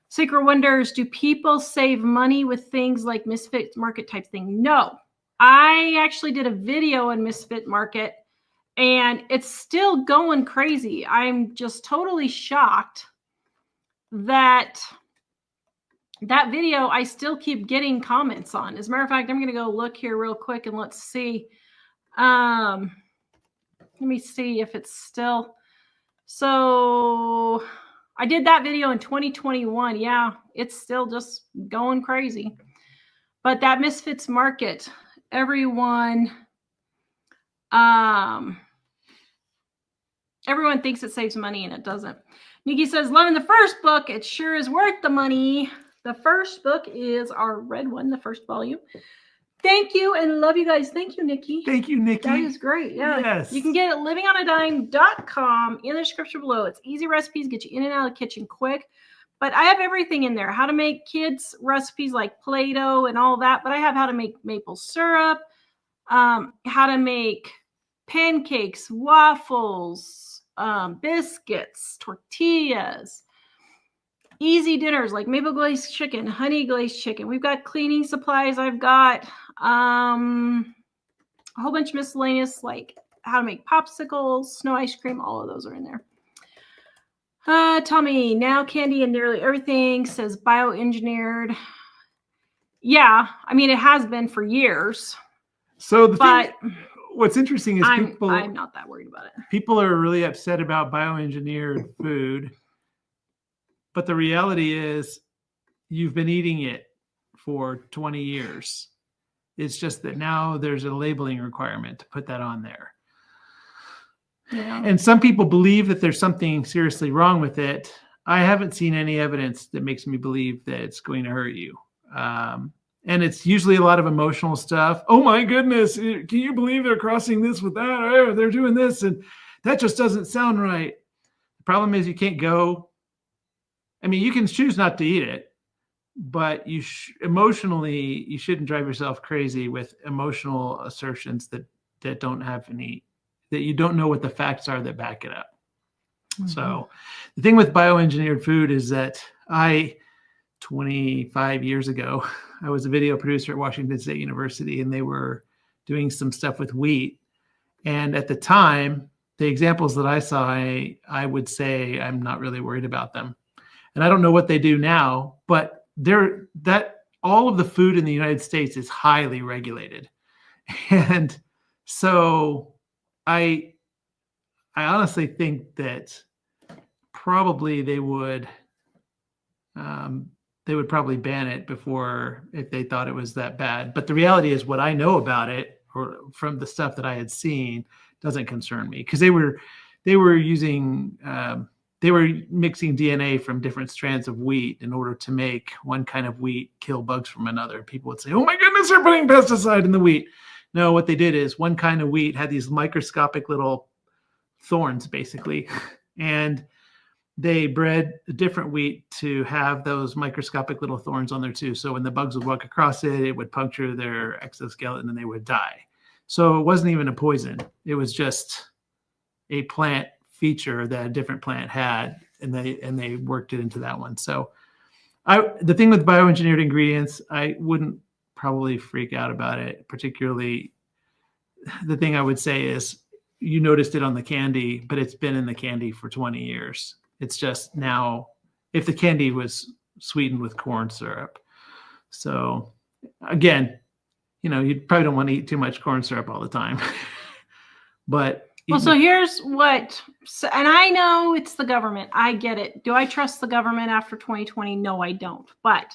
Secret wonders, do people save money with things like Misfit Market type thing? No. I actually did a video on Misfit Market, and it's still going crazy. I'm just totally shocked that video I still keep getting comments on. As a matter of fact, I'm going to go look here real quick and let's see. Let me see if it's still. So I did that video in 2021. Yeah, it's still just going crazy. But that Misfits Market, everyone thinks it saves money and it doesn't. Nikki says, loving the first book. It sure is worth the money. The first book is our red one, the first volume. Thank you and love you guys. Thank you, Nikki. Thank you, Nikki. That is great. Yeah. Yes. You can get it at livingonadime.com in the description below. It's easy recipes, get you in and out of the kitchen quick. But I have everything in there. How to make kids recipes like Play-Doh and all that. But I have how to make maple syrup, how to make pancakes, waffles, biscuits, tortillas, easy dinners like maple glazed chicken, honey glazed chicken. We've got cleaning supplies. I've got a whole bunch of miscellaneous, like how to make popsicles, snow ice cream. All of those are in there. Tommy, now candy and nearly everything says bioengineered. Yeah, I mean, it has been for years. So what's interesting is I'm not that worried about it. People are really upset about bioengineered food. But the reality is you've been eating it for 20 years. It's just that now there's a labeling requirement to put that on there. Yeah. And some people believe that there's something seriously wrong with it. I haven't seen any evidence that makes me believe that it's going to hurt you. And it's usually a lot of emotional stuff. Oh my goodness, can you believe they're crossing this with that? Oh, they're doing this, and that just doesn't sound right. The problem is you can't go. I mean, you can choose not to eat it, but emotionally, you shouldn't drive yourself crazy with emotional assertions that don't have any, that you don't know what the facts are that back it up. Mm-hmm. So the thing with bioengineered food is that 25 years ago, I was a video producer at Washington State University, and they were doing some stuff with wheat. And at the time, the examples that I saw, I would say I'm not really worried about them. And I don't know what they do now, but all of the food in the United States is highly regulated. And so I honestly think that probably they would probably ban it before, if they thought it was that bad. But the reality is, what I know about it, or from the stuff that I had seen, doesn't concern me, because they were using they were mixing DNA from different strands of wheat in order to make one kind of wheat kill bugs from another. People would say, "Oh my goodness, they're putting pesticide in the wheat." No, what they did is, one kind of wheat had these microscopic little thorns, basically, and they bred a different wheat to have those microscopic little thorns on there too. So when the bugs would walk across it, it would puncture their exoskeleton and they would die. So it wasn't even a poison. It was just a plant feature that a different plant had, and they worked it into that one. So the thing with bioengineered ingredients, I wouldn't probably freak out about it. Particularly, the thing I would say is, you noticed it on the candy, but it's been in the candy for 20 years. It's just now, if the candy was sweetened with corn syrup. So again, you probably don't want to eat too much corn syrup all the time. But well, so here's what, and I know it's the government. I get it. Do I trust the government after 2020? No, I don't. But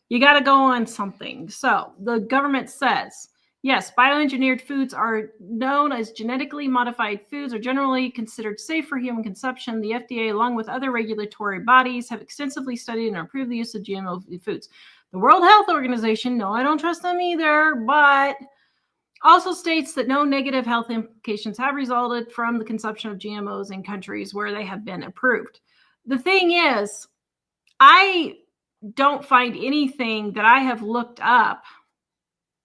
you got to go on something. So the government says, yes, bioengineered foods are known as genetically modified foods, are generally considered safe for human consumption. The FDA, along with other regulatory bodies, have extensively studied and approved the use of GMO foods. The World Health Organization, no, I don't trust them either, but also states that no negative health implications have resulted from the consumption of GMOs in countries where they have been approved. The thing is, I don't find anything that I have looked up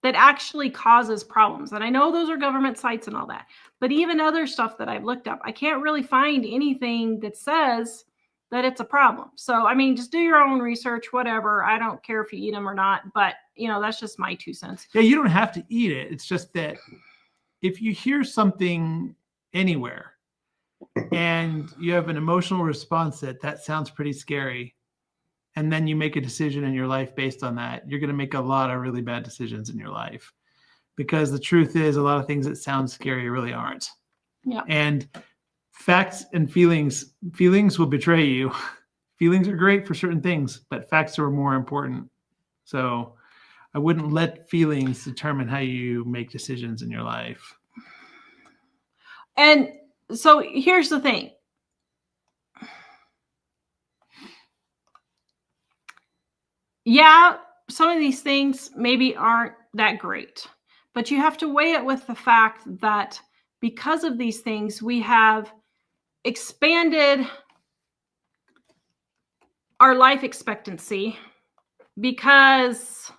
that actually causes problems. And I know those are government sites and all that, but even other stuff that I've looked up, I can't really find anything that says that it's a problem. So, I mean, just do your own research, whatever. I don't care if you eat them or not, but that's just my 2 cents. Yeah, you don't have to eat it. It's just that if you hear something anywhere and you have an emotional response that sounds pretty scary, and then you make a decision in your life based on that, you're going to make a lot of really bad decisions in your life. Because the truth is, a lot of things that sound scary really aren't. Yeah. And facts and feelings will betray you. Feelings are great for certain things, but facts are more important. So I wouldn't let feelings determine how you make decisions in your life. And so here's the thing. Yeah, some of these things maybe aren't that great, but you have to weigh it with the fact that because of these things, we have expanded our life expectancy, because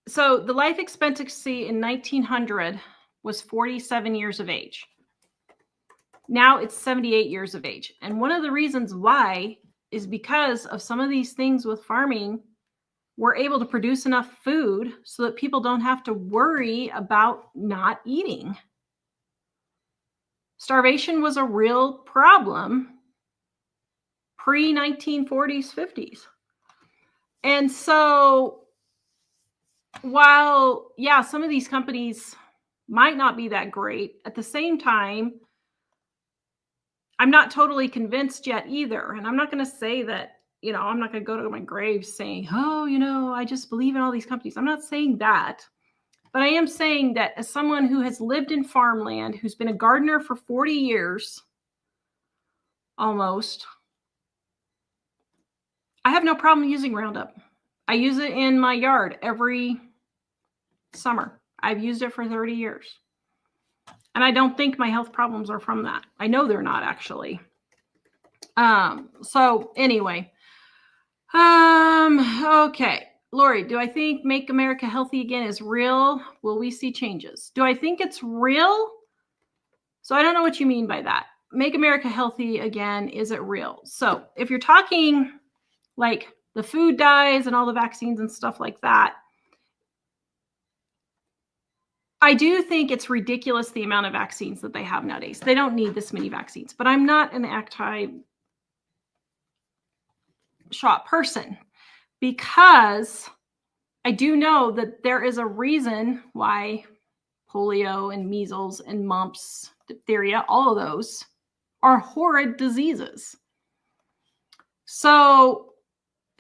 so the life expectancy in 1900 was 47 years of age. Now it's 78 years of age. And one of the reasons why is because of some of these things with farming, we're able to produce enough food so that people don't have to worry about not eating. Starvation was a real problem pre-1940s, 50s. And so while, yeah, some of these companies might not be that great, at the same time, I'm not totally convinced yet either. And I'm not going to say that, I'm not going to go to my grave saying, oh, I just believe in all these companies. I'm not saying that. But I am saying that as someone who has lived in farmland, who's been a gardener for 40 years, almost, I have no problem using Roundup. I use it in my yard every summer. I've used it for 30 years. And I don't think my health problems are from that. I know they're not, actually. So anyway, okay. Lori, do I think Make America Healthy Again is real? Will we see changes? Do I think it's real? So I don't know what you mean by that. Make America Healthy Again, is it real? So if you're talking like the food dyes and all the vaccines and stuff like that, I do think it's ridiculous the amount of vaccines that they have nowadays. They don't need this many vaccines, but I'm not an anti-shot person because I do know that there is a reason why polio and measles and mumps, diphtheria, all of those are horrid diseases. So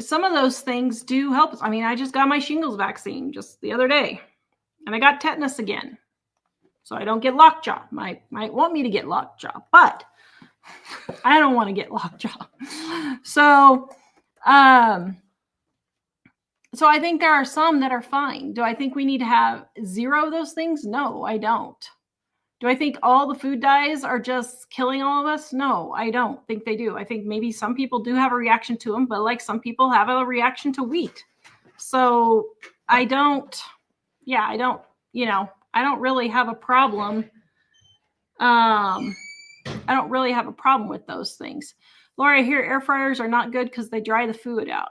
some of those things do help us. I mean, I just got my shingles vaccine just the other day. And I got tetanus again. So I don't get lockjaw. Might want me to get lockjaw, but I don't want to get lockjaw. So so I think there are some that are fine. Do I think we need to have zero of those things? No, I don't. Do I think all the food dyes are just killing all of us? No, I don't think they do. I think maybe some people do have a reaction to them, but like some people have a reaction to wheat. So I don't really have a problem. I don't really have a problem with those things. Laura, I hear air fryers are not good because they dry the food out.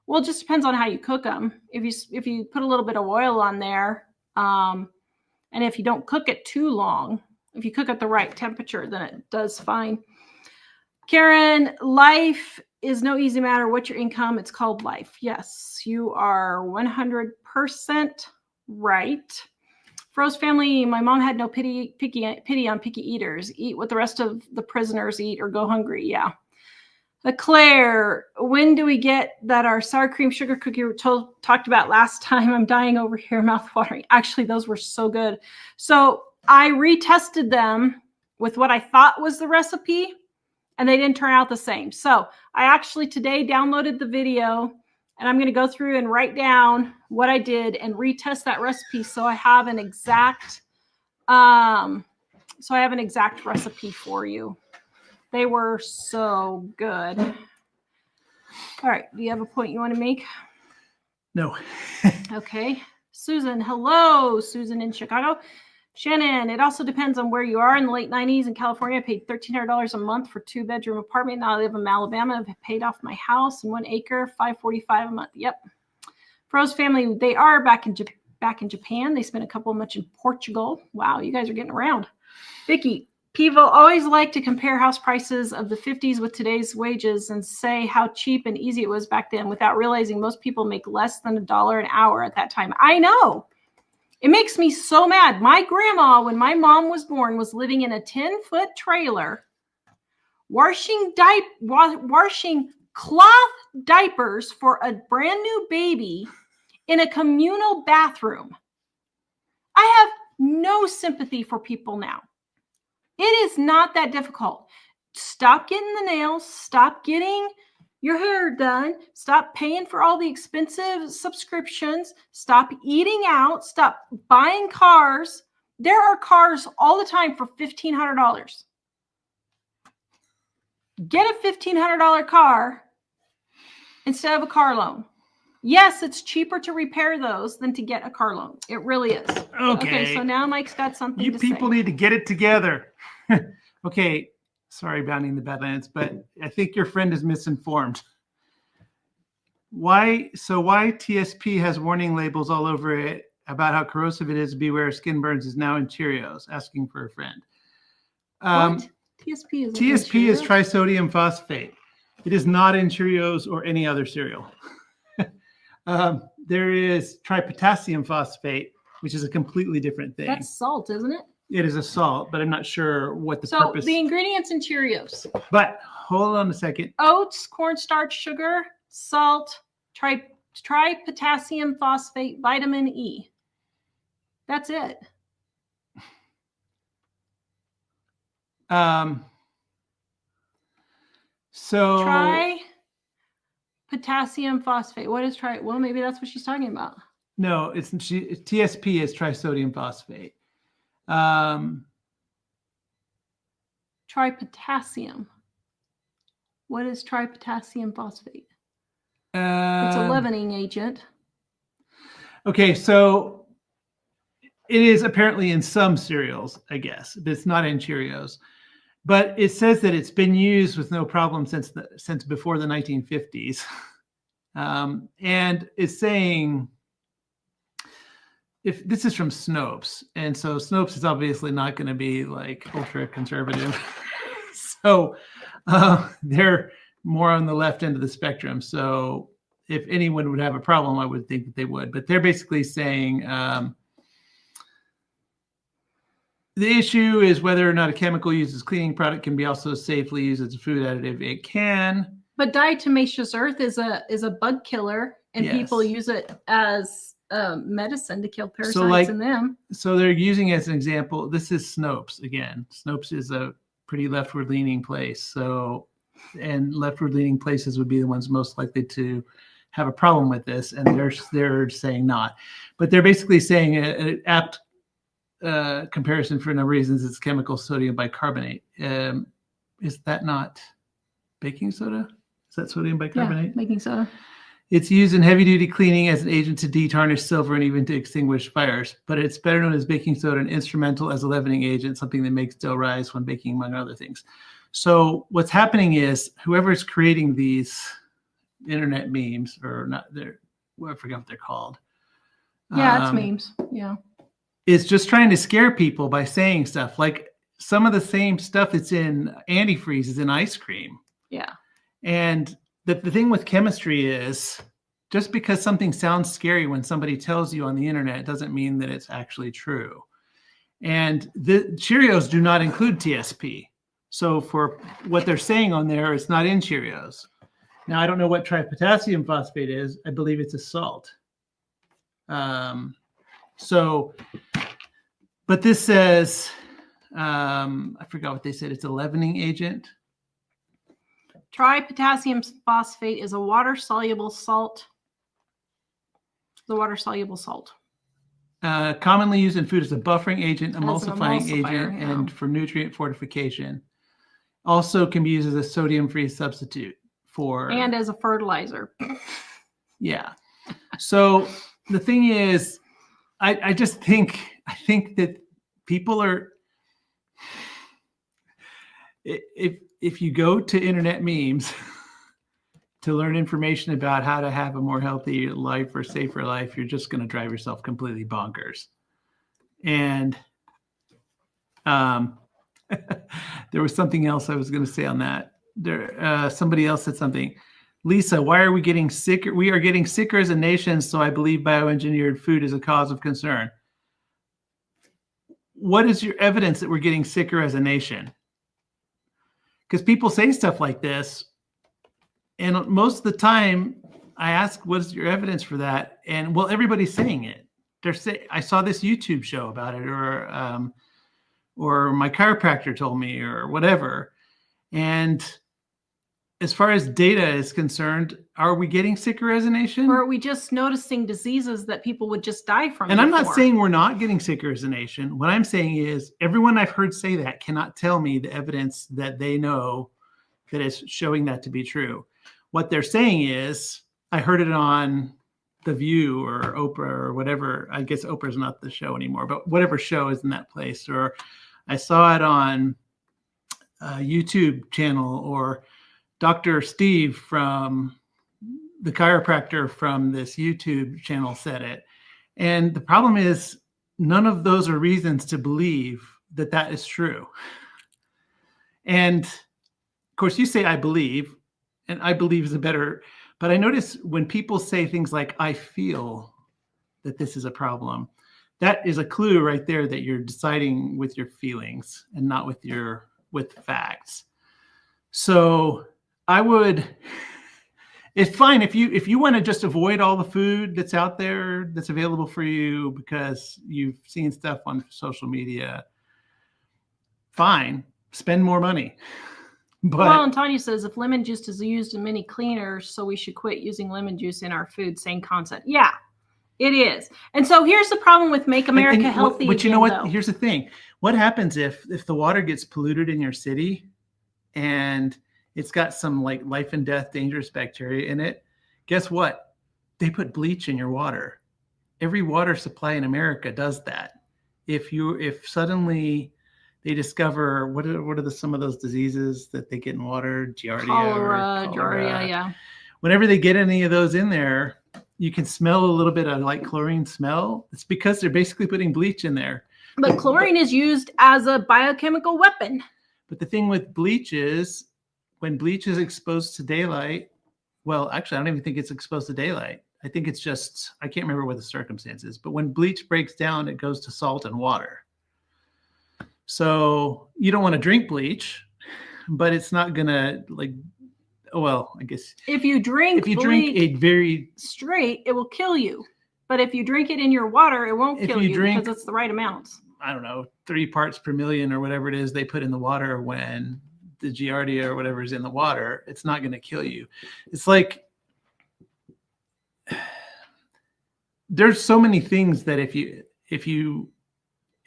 Well, it just depends on how you cook them. If you put a little bit of oil on there, and if you don't cook it too long, if you cook at the right temperature, then it does fine. Karen, life is no easy matter. What's your income? It's called life. Yes, you are 100% right. Froze family, my mom had no pity on picky eaters. Eat what the rest of the prisoners eat or go hungry. Yeah. Claire, when do we get that our sour cream sugar cookie talked about last time? I'm dying over here, mouth watering. Actually, those were so good. So I retested them with what I thought was the recipe, and they didn't turn out the same. So I actually today downloaded the video, and I'm going to go through and write down what I did and retest that recipe so I have an exact recipe for you. They were so good. All right. Do you have a point you want to make? No. Okay. Susan. Hello, Susan in Chicago. Shannon, it also depends on where you are. In the late 90s in California, I paid $1,300 a month for 2-bedroom apartment. Now I live in Alabama. I've paid off my house in 1 acre, $545 a month. Yep. Froze family, they are back in Japan. They spent a couple of months in Portugal. Wow, you guys are getting around. Vicky, people always like to compare house prices of the 50s with today's wages and say how cheap and easy it was back then without realizing most people make less than $1 an hour at that time. I know. It makes me so mad. My grandma, when my mom was born, was living in a 10-foot trailer, washing cloth diapers for a brand new baby in a communal bathroom. I have no sympathy for people now. It is not that difficult. Stop getting the nails. Stop getting your hair done. Stop paying for all the expensive subscriptions. Stop eating out. Stop buying cars. There are cars all the time for $1,500. Get a $1,500 car instead of a car loan. Yes, it's cheaper to repair those than to get a car loan. It really is. Okay, so now Mike's got something to say. You people need to get it together. Okay, sorry, Bounty in the Badlands, but I think your friend is misinformed. Why TSP has warning labels all over it about how corrosive it is? Beware, skin burns is now in Cheerios. Asking for a friend. What? TSP is trisodium phosphate. It is not in Cheerios or any other cereal. There is tripotassium phosphate, which is a completely different thing. That's salt, isn't it? It is a salt, but I'm not sure what the purpose. So the ingredients in Cheerios. But hold on a second. Oats, cornstarch, sugar, salt, tripotassium phosphate, vitamin E. That's it. Potassium phosphate. What is Well, maybe that's what she's talking about. No, TSP is trisodium phosphate. Tripotassium. What is tripotassium phosphate? It's a leavening agent. Okay, so it is apparently in some cereals, I guess, but it's not in Cheerios. But it says that it's been used with no problem since before the 1950s. And it's saying, if this is from Snopes, and so Snopes is obviously not going to be like ultra conservative. So they're more on the left end of the spectrum. So if anyone would have a problem, I would think that they would. But they're basically saying the issue is whether or not a chemical used as cleaning product can be also safely used as a food additive. It can. But diatomaceous earth is a bug killer, and people use it as medicine to kill parasites in them. So they're using as an example. This is Snopes again. Snopes is a pretty leftward leaning place. So, and leftward leaning places would be the ones most likely to have a problem with this, and they're saying not. But they're basically saying an apt comparison for a number of reasons is chemical sodium bicarbonate. Is that not baking soda? Is that sodium bicarbonate? Yeah, baking soda. It's used in heavy-duty cleaning as an agent to detarnish silver and even to extinguish fires. But it's better known as baking soda and instrumental as a leavening agent, something that makes dough rise when baking, among other things. So what's happening is whoever's creating these internet memes, or not, I forget what they're called. Yeah, it's memes. Yeah. Is just trying to scare people by saying stuff like some of the same stuff that's in antifreeze is in ice cream. Yeah. And the thing with chemistry is just because something sounds scary when somebody tells you on the internet doesn't mean that it's actually true. And the Cheerios do not include TSP. So for what they're saying on there, it's not in Cheerios. Now, I don't know what tripotassium phosphate is. I believe it's a salt. But this says, I forgot what they said. It's a leavening agent. Tripotassium phosphate is a water-soluble salt. The water-soluble salt. Commonly used in food as a buffering agent, emulsifying agent, yeah. and for nutrient fortification. Also can be used as a sodium-free substitute for... And as a fertilizer. Yeah. So the thing is, I think that people are... If you go to internet memes to learn information about how to have a more healthy life or safer life, you're just going to drive yourself completely bonkers. And there was something else I was going to say on that. Somebody else said something. Lisa, why are we getting sicker? We are getting sicker as a nation, so I believe bioengineered food is a cause of concern. What is your evidence that we're getting sicker as a nation? Because people say stuff like this, and most of the time I ask, what is your evidence for that? And well, everybody's saying it. I saw this YouTube show about it, or my chiropractor told me, or whatever. And as far as data is concerned, are we getting sicker as a nation? Or are we just noticing diseases that people would just die from? And I'm not saying we're not getting sicker as a nation. What I'm saying is everyone I've heard say that cannot tell me the evidence that they know that is showing that to be true. What they're saying is, I heard it on The View or Oprah or whatever. I guess Oprah's not the show anymore, but whatever show is in that place. Or I saw it on a YouTube channel, or Dr. Steve from the chiropractor from this YouTube channel said it. And the problem is none of those are reasons to believe that that is true. And of course you say, I believe, and I believe is a better, but I notice when people say things like, I feel that this is a problem, that is a clue right there that you're deciding with your feelings and not with facts. So I would, it's fine if you want to just avoid all the food that's out there that's available for you because you've seen stuff on social media. Fine, spend more money. But well, and Tanya says if lemon juice is used in many cleaners, so we should quit using lemon juice in our food. Same concept. Yeah, it is. And so here's the problem with Make America Healthy. But you know what? Here's the thing. What happens if the water gets polluted in your city and It's got some like life and death dangerous bacteria in it. Guess what? They put bleach in your water. Every water supply in America does that. If suddenly they discover what are some of those diseases that they get in water, cholera, yeah. Whenever they get any of those in there, you can smell a little bit of like chlorine smell. It's because they're basically putting bleach in there. But chlorine is used as a biochemical weapon. But the thing with bleach is when bleach is exposed to daylight, well, actually, I don't even think it's exposed to daylight. I think it's just, I can't remember what the circumstance is, but when bleach breaks down, it goes to salt and water. So you don't want to drink bleach, but it's not going to like, well, I guess. If you drink a very straight, it will kill you. But if you drink it in your water, it won't kill you because it's the right amounts. I don't know, 3 parts per million or whatever it is they put in the water when the Giardia or whatever is in the water, it's not going to kill you. It's like, there's so many things that if you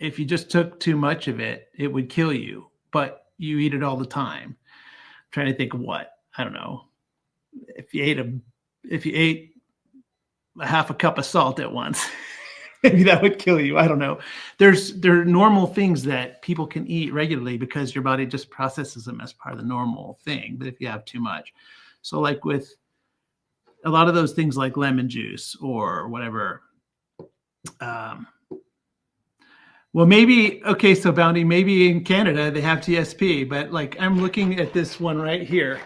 just took too much of it, it would kill you, but you eat it all the time. I'm trying to think of what, I don't know. If you ate a half a cup of salt at once, maybe that would kill you. I don't know. There are normal things that people can eat regularly because your body just processes them as part of the normal thing. But if you have too much, so like with a lot of those things like lemon juice or whatever. Well, maybe, okay, so Bounty, maybe in Canada they have TSP, but like I'm looking at this one right here.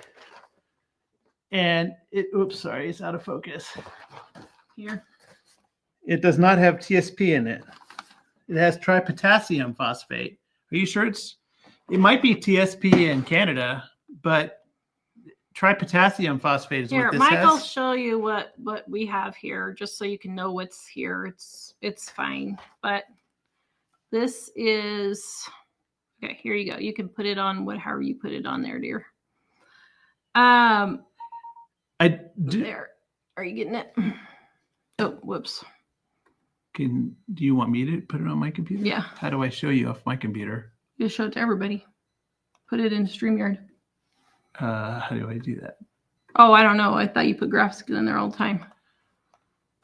And oops, sorry, it's out of focus. Here. It does not have TSP in it. It has tripotassium phosphate. Are you sure it might be TSP in Canada, but tripotassium phosphate is here, what this Mike, has. I'll show you what we have here, just so you can know what's here. It's fine, but this is okay. Here you go. You can put it on however you put it on there, dear. There. Are you getting it? Oh, whoops. Do you want me to put it on my computer? Yeah. How do I show you off my computer? You show it to everybody. Put it in StreamYard. How do I do that? Oh, I don't know. I thought you put graphics in there all the time.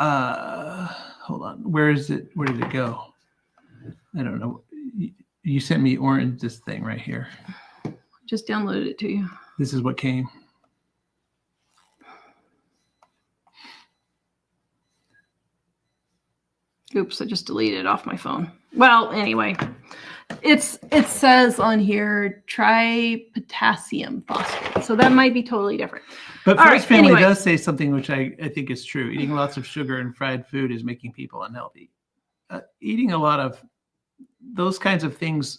Hold on. Where is it? Where did it go? I don't know. You sent me this thing right here. Just downloaded it to you. This is what came. Oops, I just deleted it off my phone. Well, anyway, it says on here tripotassium phosphate. So that might be totally different. But First Family does say something which I think is true. Eating lots of sugar and fried food is making people unhealthy. Eating a lot of those kinds of things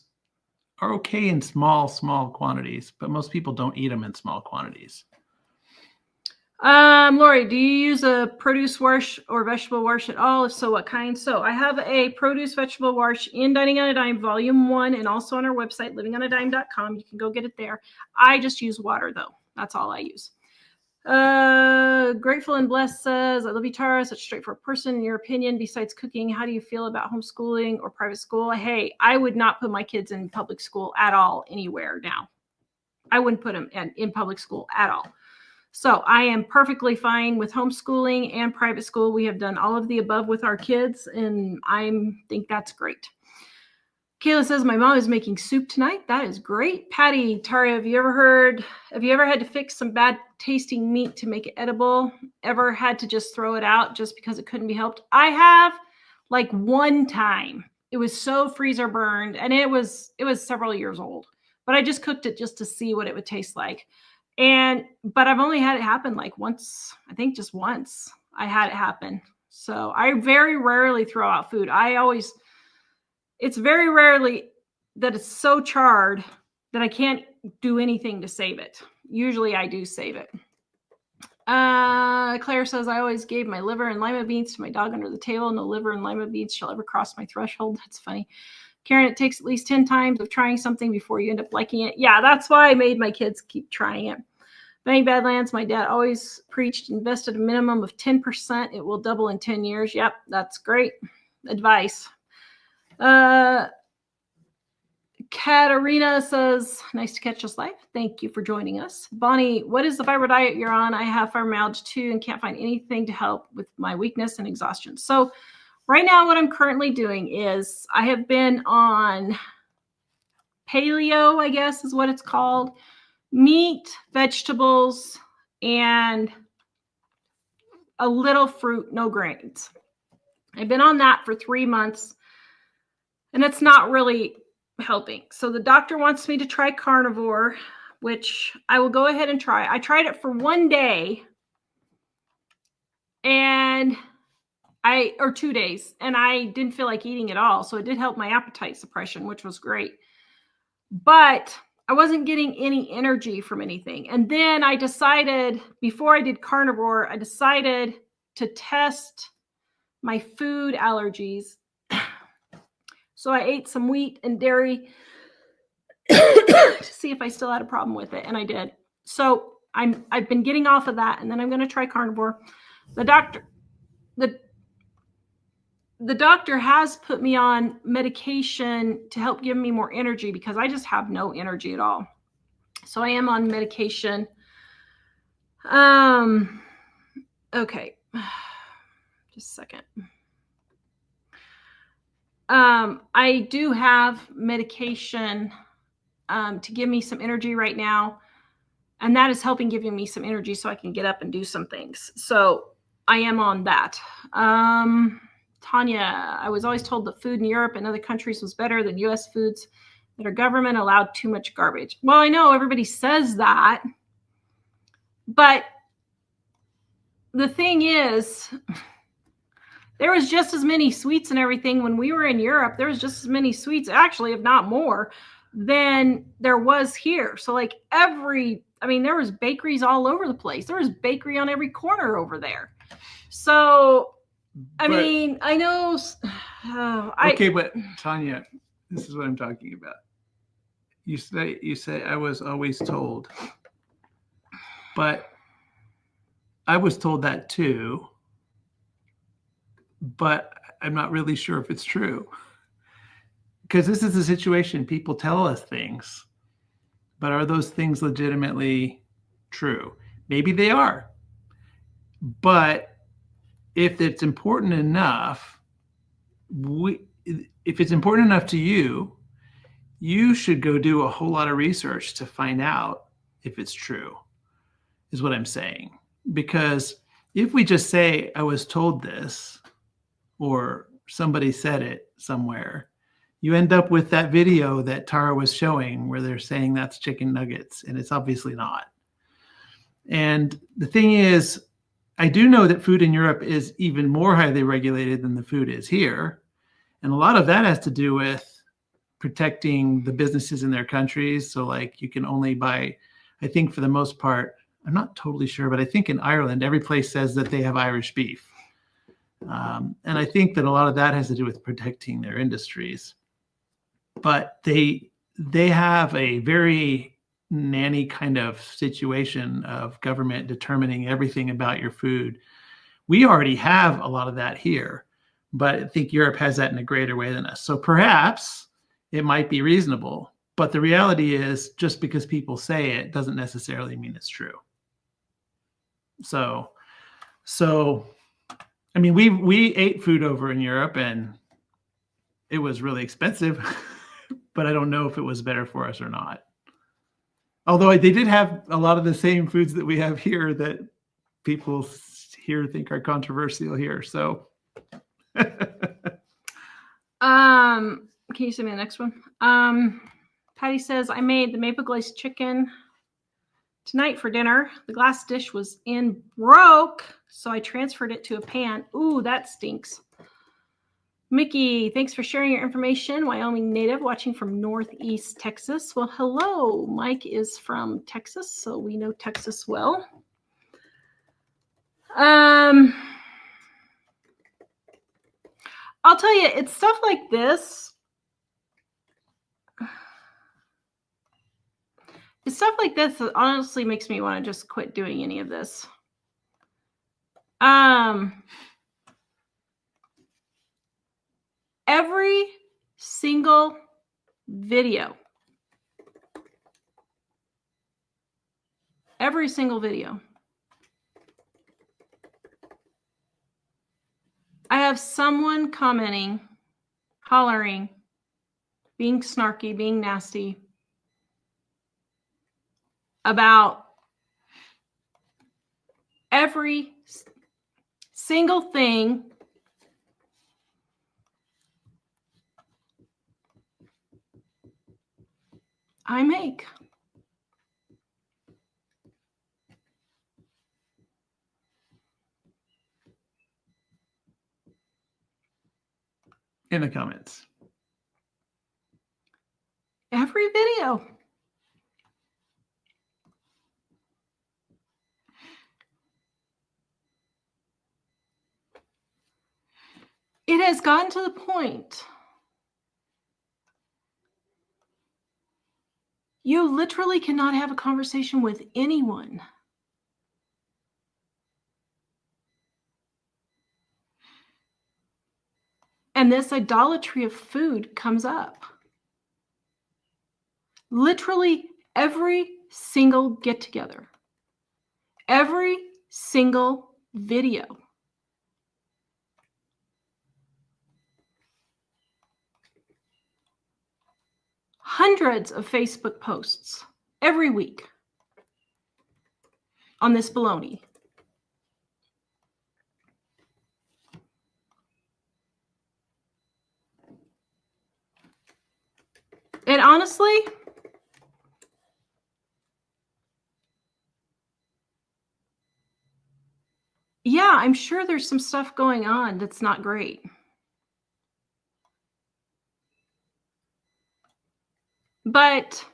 are okay in small quantities, but most people don't eat them in small quantities. Lori, do you use a produce wash or vegetable wash at all? If so, what kind? So I have a produce vegetable wash in Dining on a Dime Volume 1 and also on our website, livingonadime.com. You can go get it there. I just use water, though. That's all I use. Grateful and Blessed says, I love you, Tara, such a straightforward person. In your opinion, besides cooking, how do you feel about homeschooling or private school? Hey, I would not put my kids in public school at all anywhere now. I wouldn't put them in public school at all. So I am perfectly fine with homeschooling and private school. We have done all of the above with our kids, and I think that's great. Kayla says, my mom is making soup tonight. That is great. Patty, Tara, have you ever had to fix some bad tasting meat to make it edible? Ever had to just throw it out just because it couldn't be helped? I have, like one time. It was so freezer burned, and it was several years old, but I just cooked it just to see what it would taste like. But I've only had it happen like once, I think just once I had it happen. So I very rarely throw out food. It's very rarely that it's so charred that I can't do anything to save it. Usually I do save it. Claire says, I always gave my liver and lima beans to my dog under the table. No liver and lima beans shall ever cross my threshold. That's funny. Karen, it takes at least 10 times of trying something before you end up liking it. Yeah, that's why I made my kids keep trying it. Banning Badlands, my dad always preached, invested a minimum of 10%. It will double in 10 years. Yep, that's great advice. Katarina says, nice to catch us live. Thank you for joining us. Bonnie, what is the fiber diet you're on? I have fibromyalgia too and can't find anything to help with my weakness and exhaustion. So right now what I'm currently doing is I have been on paleo, I guess is what it's called. Meat, vegetables, and a little fruit, no grains. I've been on that for 3 months and it's not really helping. So the doctor wants me to try carnivore, which I will go ahead and try. I tried it for 1 day or 2 days, and I didn't feel like eating at all. So it did help my appetite suppression, which was great. But I wasn't getting any energy from anything. And then I decided, before I did carnivore, I decided to test my food allergies. So I ate some wheat and dairy to see if I still had a problem with it, and I did. So I've been getting off of that, and then I'm going to try carnivore. The doctor has put me on medication to help give me more energy because I just have no energy at all. So I am on medication. Okay. Just a second. I do have medication to give me some energy right now. And that is helping giving me some energy so I can get up and do some things. So I am on that. Tanya, I was always told that food in Europe and other countries was better than US foods, that our government allowed too much garbage. Well, I know everybody says that, but the thing is, there was just as many sweets and everything when we were in Europe. There was just as many sweets, actually, if not more, than there was here. So like there was bakeries all over the place. There was bakery on every corner over there. So, I know. Okay, but Tanya, this is what I'm talking about. You say I was always told, but I was told that too, but I'm not really sure if it's true. Because this is a situation, people tell us things, but are those things legitimately true? Maybe they are. But if it's important enough, if it's important enough to you, you should go do a whole lot of research to find out if it's true, is what I'm saying. Because if we just say, I was told this, or somebody said it somewhere, you end up with that video that Tara was showing where they're saying that's chicken nuggets, and it's obviously not. And the thing is, I do know that food in Europe is even more highly regulated than the food is here. And a lot of that has to do with protecting the businesses in their countries. So like you can only buy, I think for the most part, I'm not totally sure, but I think in Ireland, every place says that they have Irish beef. And I think that a lot of that has to do with protecting their industries. But they have a very nanny kind of situation of government determining everything about your food. We already have a lot of that here, but I think Europe has that in a greater way than us. So perhaps it might be reasonable, but the reality is just because people say it doesn't necessarily mean it's true. So I mean, we ate food over in Europe and it was really expensive, but I don't know if it was better for us or not. Although they did have a lot of the same foods that we have here that people here think are controversial here. So, can you send me the next one? Patty says, I made the maple glazed chicken tonight for dinner. The glass dish was broke, so I transferred it to a pan. Ooh, that stinks. Mickey, thanks for sharing your information. Wyoming native watching from Northeast Texas. Well, hello. Mike is from Texas, so we know Texas well. I'll tell you, it's stuff like this. It's stuff like this that honestly makes me want to just quit doing any of this. Every single video. Every single video. I have someone commenting, hollering, being snarky, being nasty about every single thing I make. In the comments. Every video. It has gotten to the point you literally cannot have a conversation with anyone. And this idolatry of food comes up. Literally every single get-together, every single video. Hundreds of Facebook posts every week on this baloney. And honestly, yeah, I'm sure there's some stuff going on that's not great. But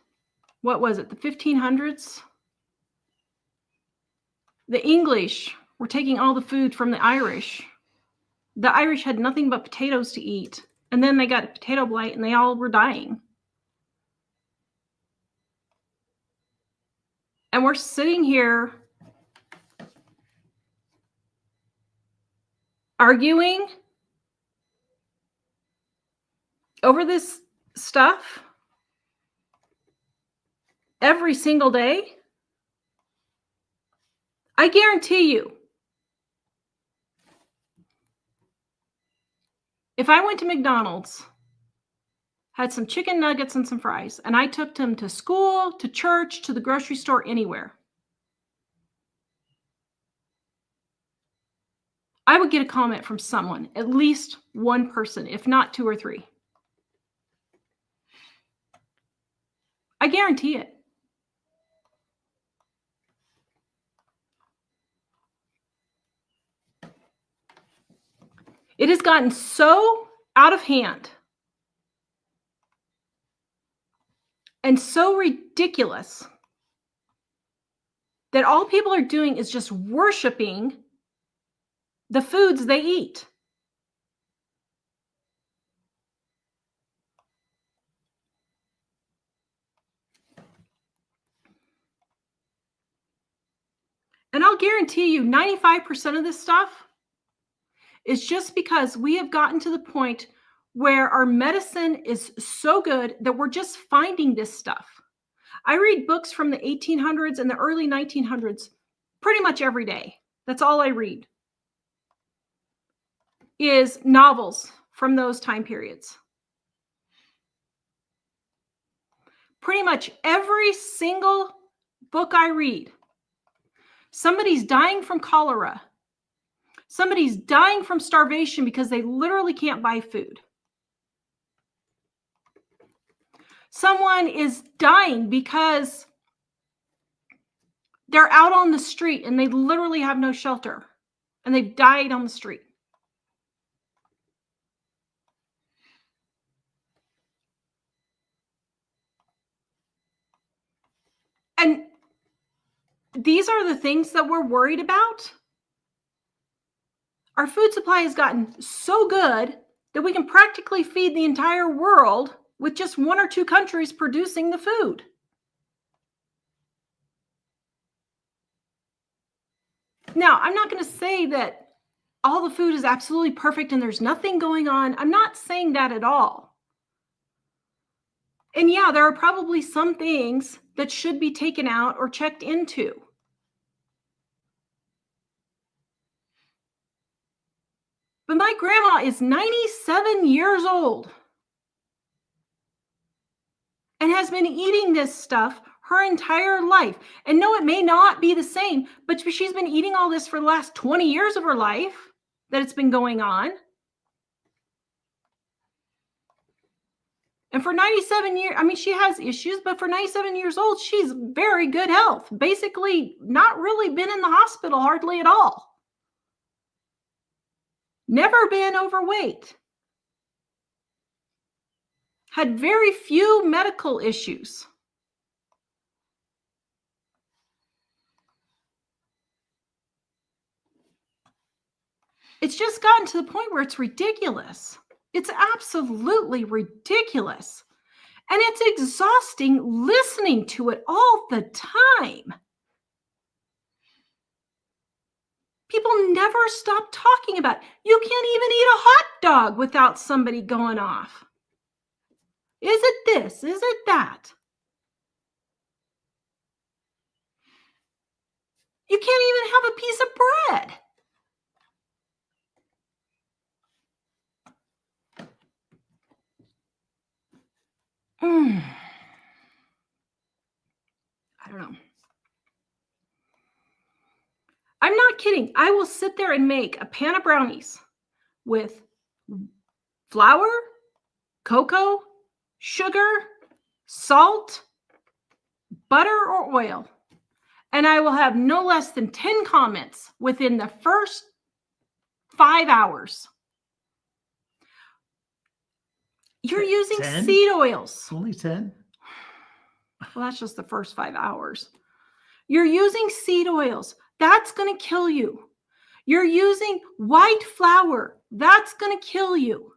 what was it, the 1500s? The English were taking all the food from the Irish. The Irish had nothing but potatoes to eat. And then they got potato blight and they all were dying. And we're sitting here arguing over this stuff every single day. I guarantee you, if I went to McDonald's, had some chicken nuggets and some fries, and I took them to school, to church, to the grocery store, anywhere, I would get a comment from someone, at least one person, if not two or three. I guarantee it. It has gotten so out of hand and so ridiculous that all people are doing is just worshiping the foods they eat. And I'll guarantee you 95% of this stuff is just because we have gotten to the point where our medicine is so good that we're just finding this stuff. I read books from the 1800s and the early 1900s pretty much every day. That's all I read, is novels from those time periods. Pretty much every single book I read, somebody's dying from cholera. Somebody's dying from starvation because they literally can't buy food. Someone is dying because they're out on the street and they literally have no shelter and they've died on the street. And these are the things that we're worried about. Our food supply has gotten so good that we can practically feed the entire world with just one or two countries producing the food. Now, I'm not going to say that all the food is absolutely perfect and there's nothing going on. I'm not saying that at all. And yeah, there are probably some things that should be taken out or checked into. But my grandma is 97 years old and has been eating this stuff her entire life. And no, it may not be the same, but she's been eating all this for the last 20 years of her life that it's been going on. And for 97 years, I mean, she has issues, but for 97 years old, she's very good health. Basically, not really been in the hospital hardly at all. Never been overweight. Had very few medical issues. It's just gotten to the point where it's ridiculous. It's absolutely ridiculous. And it's exhausting listening to it all the time. People never stop talking about it. You can't even eat a hot dog without somebody going off. Is it this? Is it that? You can't even have a piece of bread. I don't know. I'm not kidding. I will sit there and make a pan of brownies with flour, cocoa, sugar, salt, butter, or oil. And I will have no less than 10 comments within the first 5 hours. You're using 10? seed oils. Only 10? Well, that's just the first 5 hours. You're using seed oils. That's going to kill you. You're using white flour. That's going to kill you.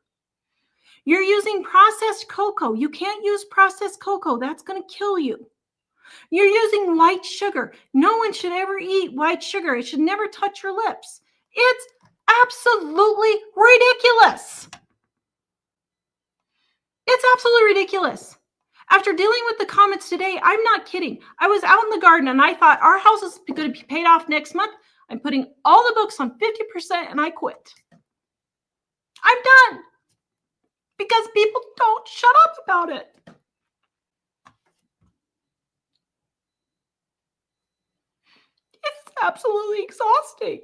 You're using processed cocoa. You can't use processed cocoa. That's going to kill you. You're using white sugar. No one should ever eat white sugar. It should never touch your lips. It's absolutely ridiculous. It's absolutely ridiculous. After dealing with the comments today, I'm not kidding. I was out in the garden and I thought our house is going to be paid off next month. I'm putting all the books on 50% and I quit. I'm done. Because people don't shut up about it. It's absolutely exhausting.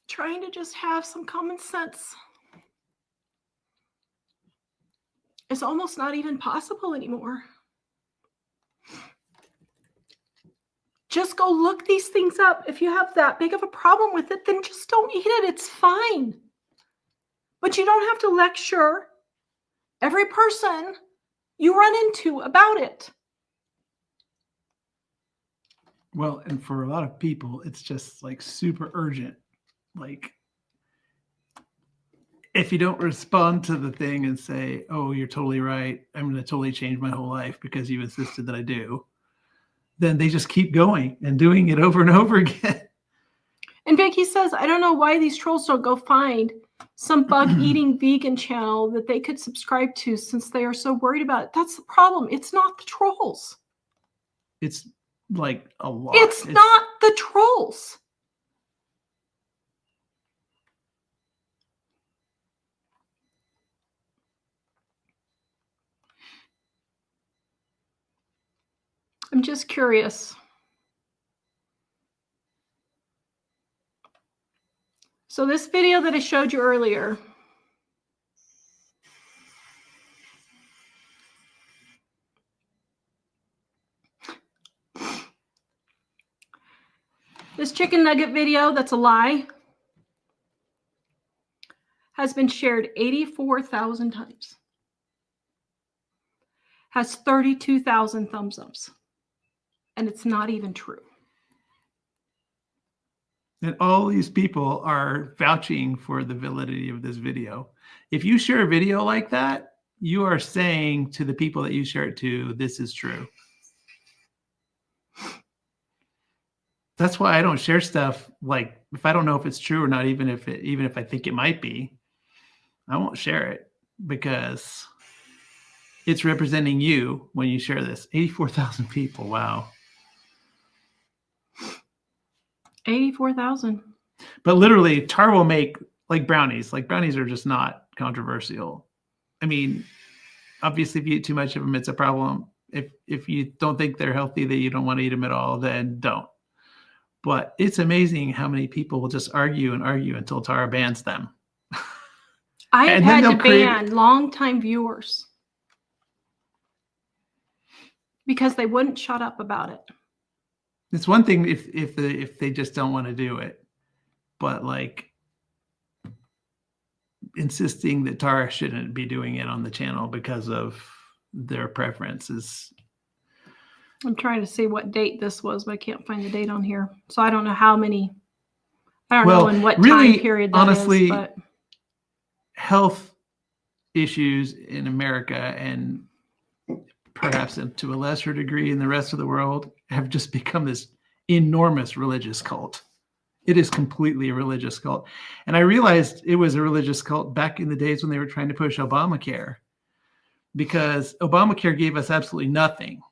Trying to just have some common sense is almost not even possible anymore. Just go look these things up. If you have that big of a problem with it, then just don't eat it. It's fine. But you don't have to lecture every person you run into about it. Well, and for a lot of people, it's just like super urgent. Like, if you don't respond to the thing and say, oh, you're totally right, I'm going to totally change my whole life because you insisted that I do, then they just keep going and doing it over and over again. And Becky says, I don't know why these trolls don't go find some bug-eating vegan channel that they could subscribe to since they are so worried about it. That's the problem. It's not the trolls. It's like a lot. It's not the trolls. I'm just curious. So this video that I showed you earlier, this chicken nugget video that's a lie has been shared 84,000 times. Has 32,000 thumbs ups. And it's not even true. And all these people are vouching for the validity of this video. If you share a video like that, you are saying to the people that you share it to, this is true. That's why I don't share stuff like if I don't know if it's true or not, even if I think it might be, I won't share it because it's representing you when you share this. 84,000 people. Wow. 84,000. But literally, tar will make like brownies. Like brownies are just not controversial. I mean, obviously, if you eat too much of them, it's a problem. If you don't think they're healthy, that you don't want to eat them at all, then don't. But it's amazing how many people will just argue and argue until Tara bans them. I've had to ban longtime viewers because they wouldn't shut up about it. It's one thing if they just don't want to do it, but like insisting that Tara shouldn't be doing it on the channel because of their preferences. I'm trying to see what date this was, but I can't find the date on here. So I don't know how many. I don't know in what time period that honestly, is. But health issues in America and perhaps to a lesser degree in the rest of the world have just become this enormous religious cult. It is completely a religious cult. And I realized it was a religious cult back in the days when they were trying to push Obamacare, because Obamacare gave us absolutely nothing.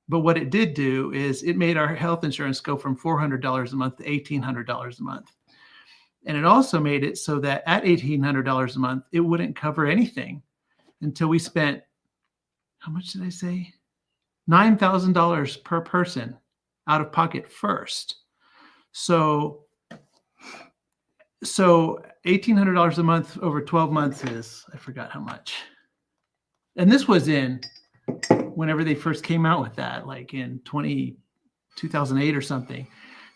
But what it did do is it made our health insurance go from $400 a month to $1,800 a month. And it also made it so that at $1,800 a month, it wouldn't cover anything until we spent, how much did I say? $9,000 per person out of pocket first. So $1,800 a month over 12 months is, I forgot how much. And this was in whenever they first came out with that, like in 2008 or something.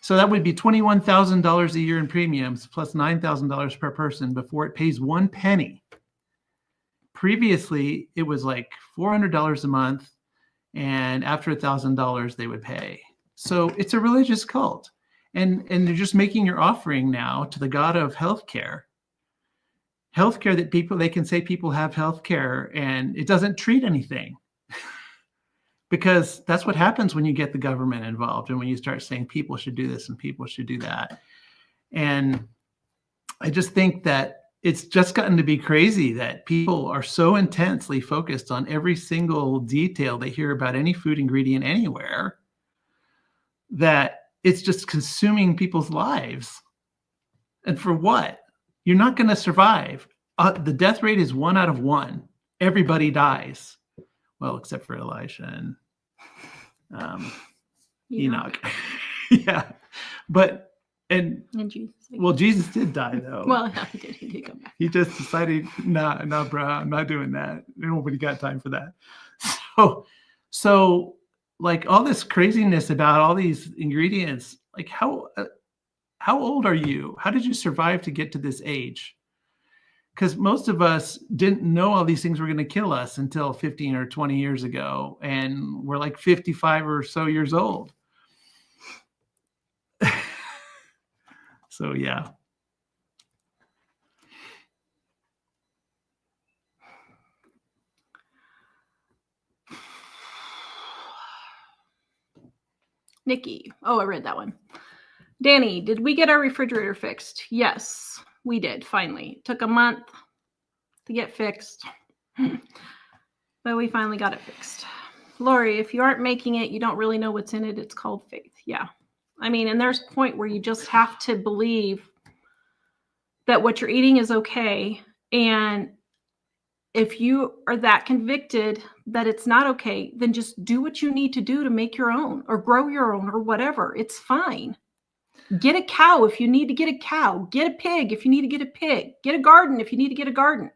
So that would be $21,000 a year in premiums plus $9,000 per person before it pays 1 penny. Previously, it was like $400 a month, and after $1,000 they would pay. So it's a religious cult, and they're just making your offering now to the God of healthcare. Healthcare that they can say people have healthcare and it doesn't treat anything. Because that's what happens when you get the government involved and when you start saying people should do this and people should do that. And I just think that it's just gotten to be crazy that people are so intensely focused on every single detail they hear about any food ingredient anywhere that it's just consuming people's lives. And for what? You're not going to survive. The death rate is 1 out of 1. Everybody dies. Well, except for Elisha and Enoch. Yeah. But, and Jesus. Well, Jesus did die though. Well, yeah, he did come back. He just decided, nah, bro, I'm not doing that. Nobody got time for that. So like all this craziness about all these ingredients, like how old are you? How did you survive to get to this age? Because most of us didn't know all these things were going to kill us until 15 or 20 years ago. And we're like 55 or so years old. So, yeah. Nikki. Oh, I read that one. Danny, did we get our refrigerator fixed? Yes, we did. Finally. It took a month to get fixed, but we finally got it fixed. Lori, if you aren't making it, you don't really know what's in it. It's called faith. Yeah. I mean, and there's a point where you just have to believe that what you're eating is okay. And if you are that convicted that it's not okay, then just do what you need to do to make your own or grow your own or whatever. It's fine. Get a cow if you need to get a cow. Get a pig if you need to get a pig. Get a garden if you need to get a garden.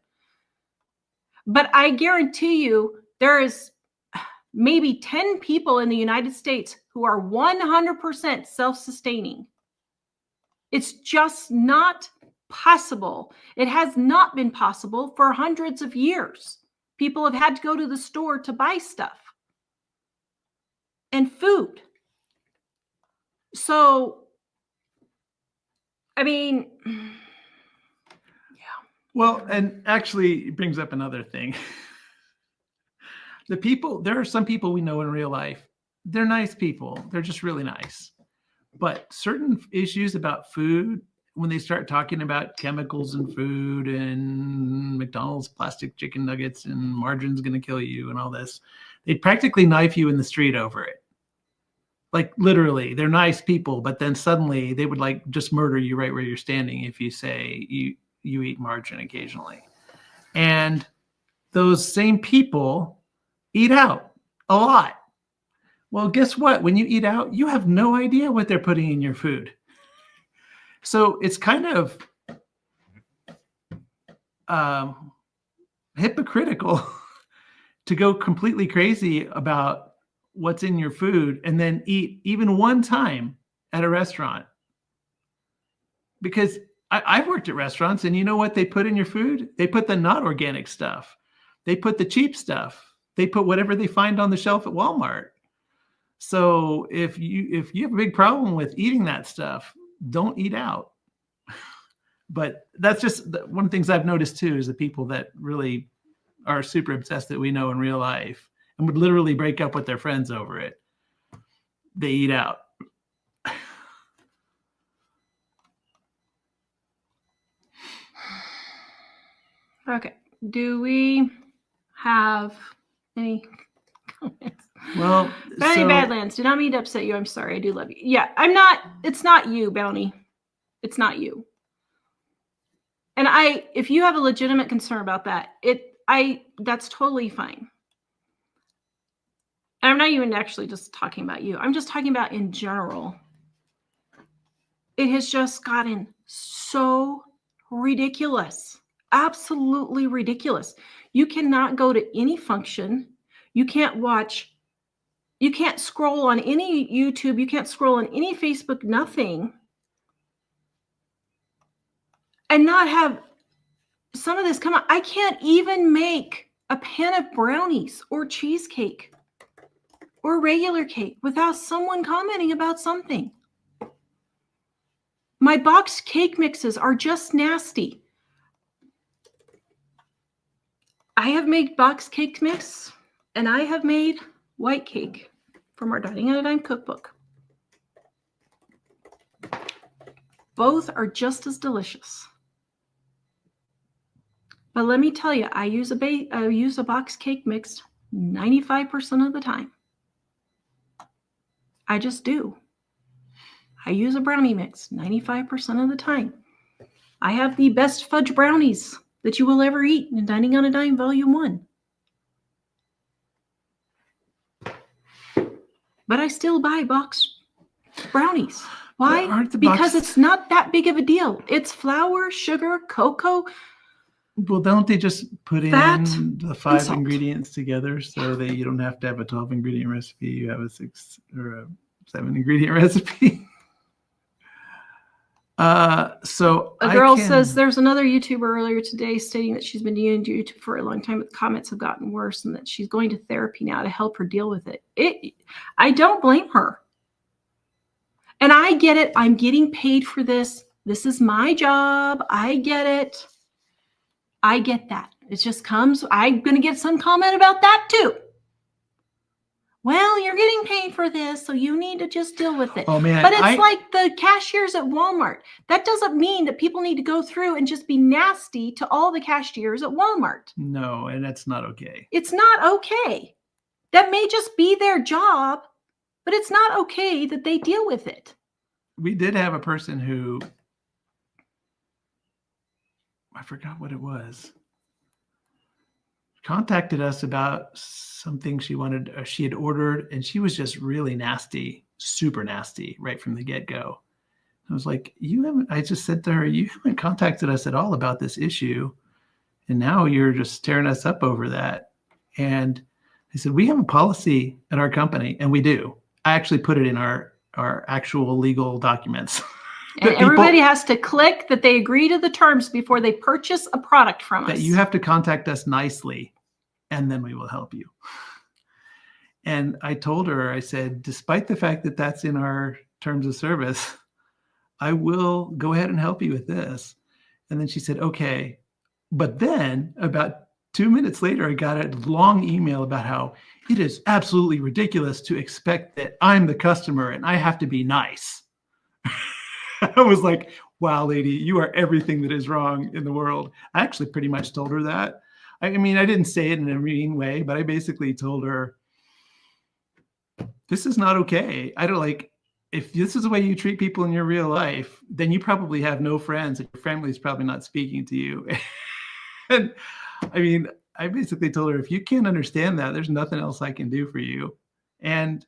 But I guarantee you there is maybe 10 people in the United States who are 100% self-sustaining. It's just not possible. It has not been possible for hundreds of years. People have had to go to the store to buy stuff and food. So I mean, Well, and actually it brings up another thing. There are some people we know in real life. They're nice people. They're just really nice. But certain issues about food, when they start talking about chemicals in food and McDonald's plastic chicken nuggets and margarine's going to kill you and all this, they'd practically knife you in the street over it. Like literally, they're nice people, but then suddenly they would like just murder you right where you're standing if you say you eat margarine occasionally. And those same people eat out a lot. Well, guess what? When you eat out, you have no idea what they're putting in your food. So it's kind of hypocritical to go completely crazy about what's in your food and then eat even one time at a restaurant. Because I've worked at restaurants, and you know what they put in your food? They put the not organic stuff. They put the cheap stuff. They put whatever they find on the shelf at Walmart. So if you have a big problem with eating that stuff, don't eat out. But that's just one of the things I've noticed too, is the people that really are super obsessed that we know in real life and would literally break up with their friends over it. They eat out. Okay. Do we have any comments? Well, Bounty Badlands, did not mean to upset you. I'm sorry. I do love you. Yeah, I'm not. It's not you, Bounty. It's not you. And if you have a legitimate concern about that, that's totally fine. And I'm not even actually just talking about you. I'm just talking about in general. It has just gotten so ridiculous. Absolutely ridiculous. You cannot go to any function. You can't scroll on any YouTube. You can't scroll on any Facebook, nothing. And not have some of this come out. I can't even make a pan of brownies or cheesecake or regular cake without someone commenting about something. My boxed cake mixes are just nasty. I have made boxed cake mix, and I have made white cake from our Dining on a Dime cookbook. Both are just as delicious. But let me tell you, I use a box cake mix 95% of the time. I just do. I use a brownie mix 95% of the time. I have the best fudge brownies that you will ever eat in Dining on a Dime Volume 1. But I still buy boxed brownies. Why? Because it's not that big of a deal. It's flour, sugar, cocoa. Well, don't they just put fat, in the 5 ingredients together so that you don't have to have a 12 ingredient recipe? You have a 6 or a 7 ingredient recipe. So a girl says there's another YouTuber earlier today stating that she's been doing YouTube for a long time, but the comments have gotten worse and that she's going to therapy now to help her deal with it. I don't blame her. And I get it. I'm getting paid for this. This is my job. I get it. I get that. It just comes. I'm going to get some comment about that too. Well, you're getting paid for this, so you need to just deal with it. Oh, man. But it's like the cashiers at Walmart. That doesn't mean that people need to go through and just be nasty to all the cashiers at Walmart. No, and that's not okay. It's not okay. That may just be their job, but it's not okay that they deal with it. We did have a person who, I forgot what it was, contacted us about something she had ordered, and she was just really nasty, super nasty right from the get-go. I was like, I just said to her, you haven't contacted us at all about this issue, and now you're just tearing us up over that. And I said, we have a policy at our company, and we do. I actually put it in our actual legal documents. And everybody has to click that they agree to the terms before they purchase a product from us. That you have to contact us nicely, and then we will help you. And I told her, I said, despite the fact that that's in our terms of service, I will go ahead and help you with this. And then she said, okay. But then about 2 minutes later, I got a long email about how it is absolutely ridiculous to expect that I'm the customer and I have to be nice. I was like, wow, lady, you are everything that is wrong in the world. I actually pretty much told her that. I mean, I didn't say it in a mean way, but I basically told her, this is not okay. I don't like, if this is the way you treat people in your real life, then you probably have no friends and your family is probably not speaking to you. And I mean, I basically told her, if you can't understand that, there's nothing else I can do for you. And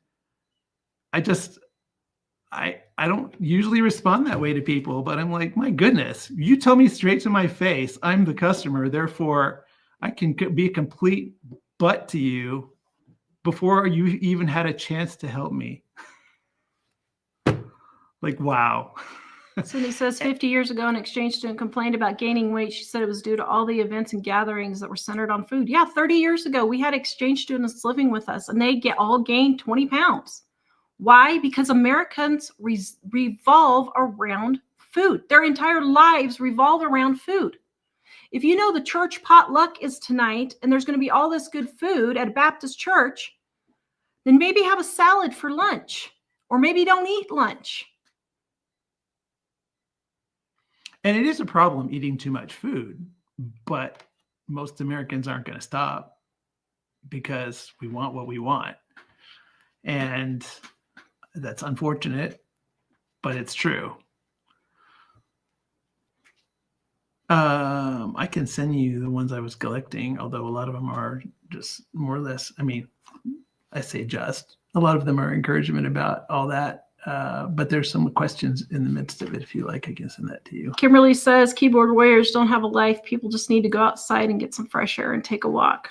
I don't usually respond that way to people, but I'm like, my goodness, you tell me straight to my face, I'm the customer, therefore I can be a complete butt to you before you even had a chance to help me. Like, wow. Cindy says 50 years ago, an exchange student complained about gaining weight. She said it was due to all the events and gatherings that were centered on food. Yeah, 30 years ago, we had exchange students living with us, and they all gained 20 pounds. Why? Because Americans revolve around food. Their entire lives revolve around food. If you know the church potluck is tonight, and there's going to be all this good food at a Baptist church, then maybe have a salad for lunch, or maybe don't eat lunch. And it is a problem eating too much food, but most Americans aren't going to stop because we want what we want. And that's unfortunate, but it's true. I can send you the ones I was collecting, although a lot of them are just more or less, I mean, I say just, a lot of them are encouragement about all that. But there's some questions in the midst of it. If you like, I can send that to you. Kimberly says keyboard warriors don't have a life. People just need to go outside and get some fresh air and take a walk.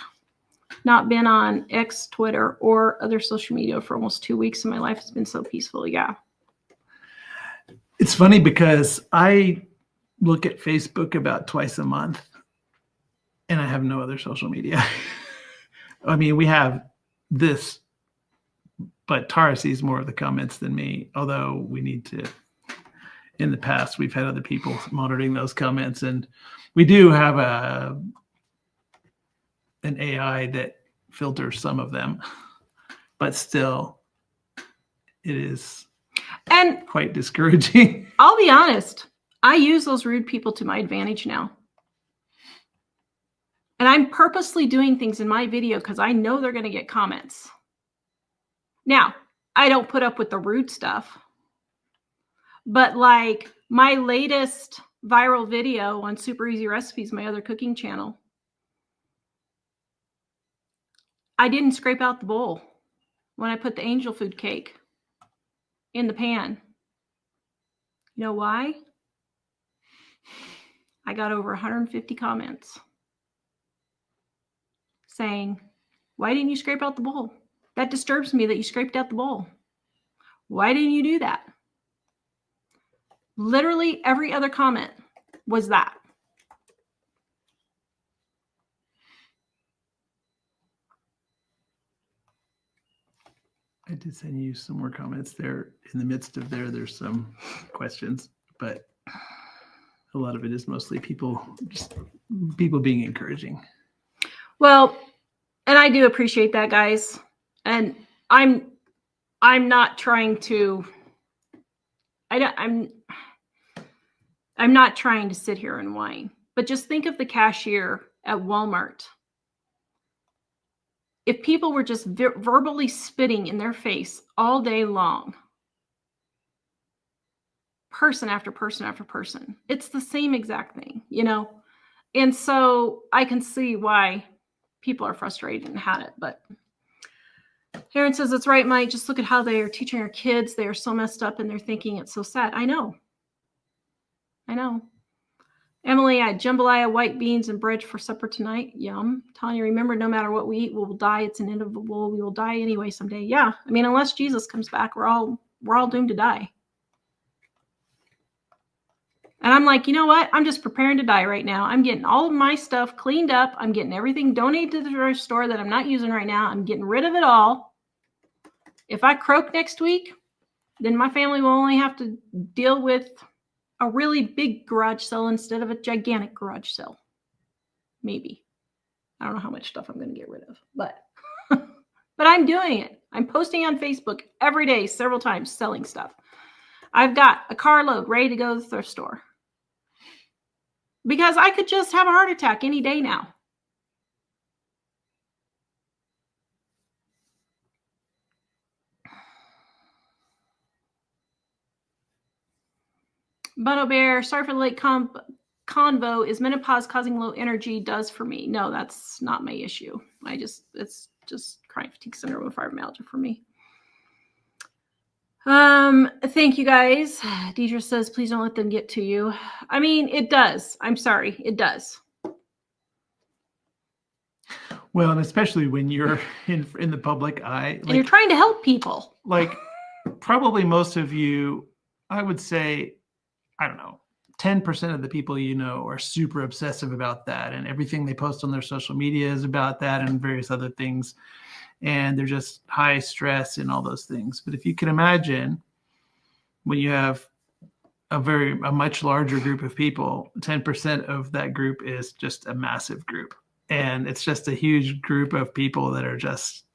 Not been on X, Twitter, or other social media for almost 2 weeks, and my life has been so peaceful. Yeah. It's funny because I look at Facebook about twice a month, and I have no other social media. I mean, we have this, but Tara sees more of the comments than me, although we need to, in the past, we've had other people monitoring those comments, and we do have an AI that filters some of them, but still it is quite discouraging. I'll be honest, I use those rude people to my advantage now. And I'm purposely doing things in my video because I know they're going to get comments. Now, I don't put up with the rude stuff, but like my latest viral video on Super Easy Recipes, my other cooking channel, I didn't scrape out the bowl when I put the angel food cake in the pan. You know why? I got over 150 comments saying, why didn't you scrape out the bowl? That disturbs me that you scraped out the bowl. Why didn't you do that? Literally every other comment was that. I did send you some more comments there. In the midst of there's some questions, but a lot of it is mostly people being encouraging. Well, and I do appreciate that, guys. And I'm not trying to, I'm not trying to sit here and whine, but just think of the cashier at Walmart. If people were just verbally spitting in their face all day long, person after person after person, it's the same exact thing, you know? And so I can see why people are frustrated and had it. But Aaron says, that's right, Mike. Just look at how they are teaching our kids. They are so messed up and they're thinking it's so sad. I know. Emily, I had jambalaya, white beans, and bread for supper tonight. Yum. Tanya, remember, no matter what we eat, we will die. It's inevitable. We will die anyway someday. Yeah. I mean, unless Jesus comes back, we're all doomed to die. And I'm like, you know what? I'm just preparing to die right now. I'm getting all of my stuff cleaned up. I'm getting everything donated to the grocery store that I'm not using right now. I'm getting rid of it all. If I croak next week, then my family will only have to deal with a really big garage sale instead of a gigantic garage sale. Maybe. I don't know how much stuff I'm going to get rid of, but but I'm doing it. I'm posting on Facebook every day, several times, selling stuff. I've got a carload ready to go to the thrift store because I could just have a heart attack any day now. Buno Bear, sorry for the late convo. Is menopause causing low energy? Does for me. No, that's not my issue. It's just chronic fatigue syndrome with fibromyalgia for me. Thank you guys. Deidre says, please don't let them get to you. I mean, it does. I'm sorry. It does. Well, and especially when you're in the public eye. And you're trying to help people. Like, probably most of you, I would say, I don't know, 10% of the people you know are super obsessive about that. And everything they post on their social media is about that and various other things. And they're just high stress and all those things. But if you can imagine when you have a much larger group of people, 10% of that group is just a massive group. And it's just a huge group of people that are just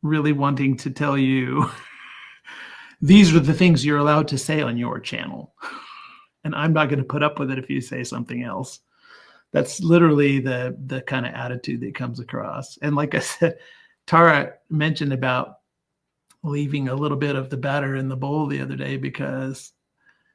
really wanting to tell you, these are the things you're allowed to say on your channel. And I'm not going to put up with it if you say something else. That's literally the kind of attitude that comes across. And like I said, Tara mentioned about leaving a little bit of the batter in the bowl the other day because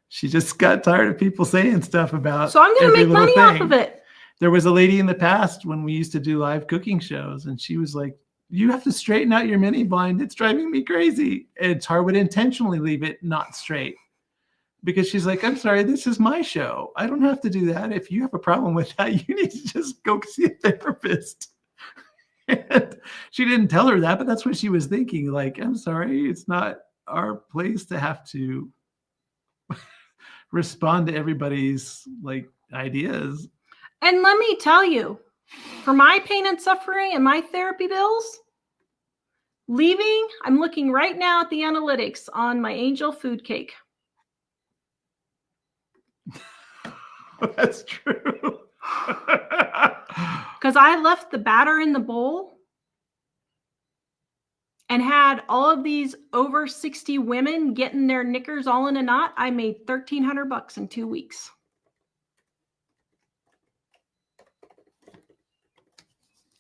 she just got tired of people saying stuff about. So I'm going to make money off of it. There was a lady in the past when we used to do live cooking shows, and she was like, you have to straighten out your mini blind. It's driving me crazy. And Tara would intentionally leave it not straight because she's like, I'm sorry, this is my show. I don't have to do that. If you have a problem with that, you need to just go see a therapist. And she didn't tell her that, but that's what she was thinking. Like, I'm sorry, it's not our place to have to respond to everybody's like ideas. And let me tell you, for my pain and suffering and my therapy bills, I'm looking right now at the analytics on my Angel food cake. That's true. Because I left the batter in the bowl and had all of these over 60 women getting their knickers all in a knot. I made $1,300 in 2 weeks.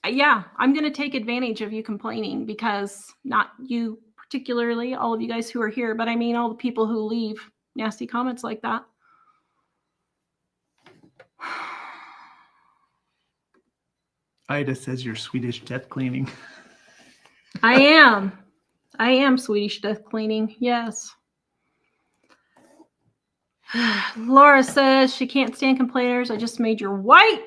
Yeah, I'm going to take advantage of you complaining because not you particularly, all of you guys who are here, but I mean all the people who leave nasty comments like that. Ida says you're Swedish death cleaning. I am Swedish death cleaning. Yes. Laura says she can't stand complainers. I just made your white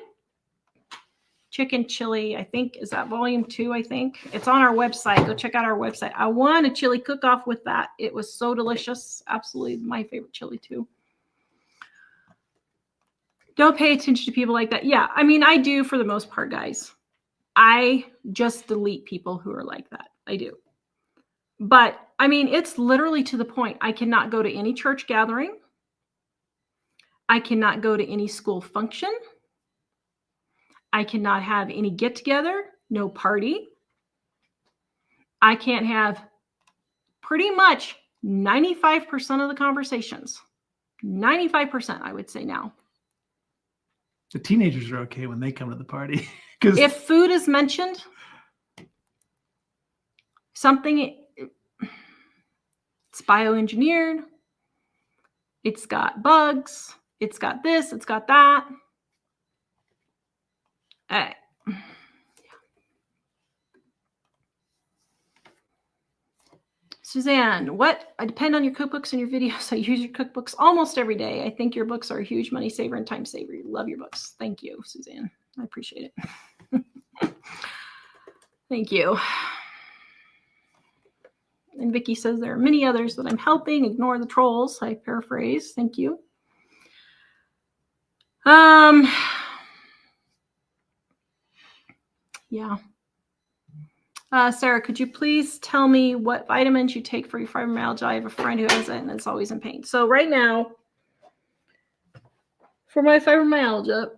chicken chili. I think, is that volume 2? I think it's on our website. Go check out our website. I won a chili cook-off with that. It was so delicious. Absolutely my favorite chili too. Don't pay attention to people like that. Yeah, I mean, I do for the most part, guys. I just delete people who are like that. I do. But I mean, it's literally to the point. I cannot go to any church gathering. I cannot go to any school function. I cannot have any get together, no party. I can't have pretty much 95% of the conversations. 95%, I would say now. The teenagers are okay when they come to the party. If food is mentioned, something, it's bioengineered, it's got bugs, it's got this, it's got that. Suzanne, I depend on your cookbooks and your videos. I use your cookbooks almost every day. I think your books are a huge money saver and time saver. Love your books. Thank you, Suzanne. I appreciate it. Thank you. And Vicky says there are many others that I'm helping. Ignore the trolls. I paraphrase. Thank you. Yeah. Sarah, could you please tell me what vitamins you take for your fibromyalgia? I have a friend who has it and is always in pain. So right now, for my fibromyalgia,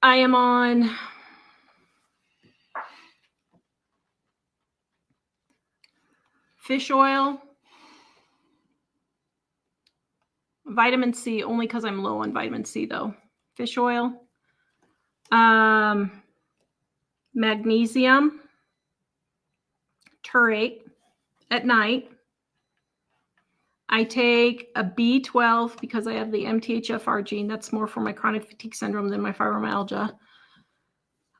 I am on fish oil, vitamin C, only because I'm low on vitamin C though. Fish oil, magnesium, taurate at night. I take a B12 because I have the MTHFR gene. That's more for my chronic fatigue syndrome than my fibromyalgia.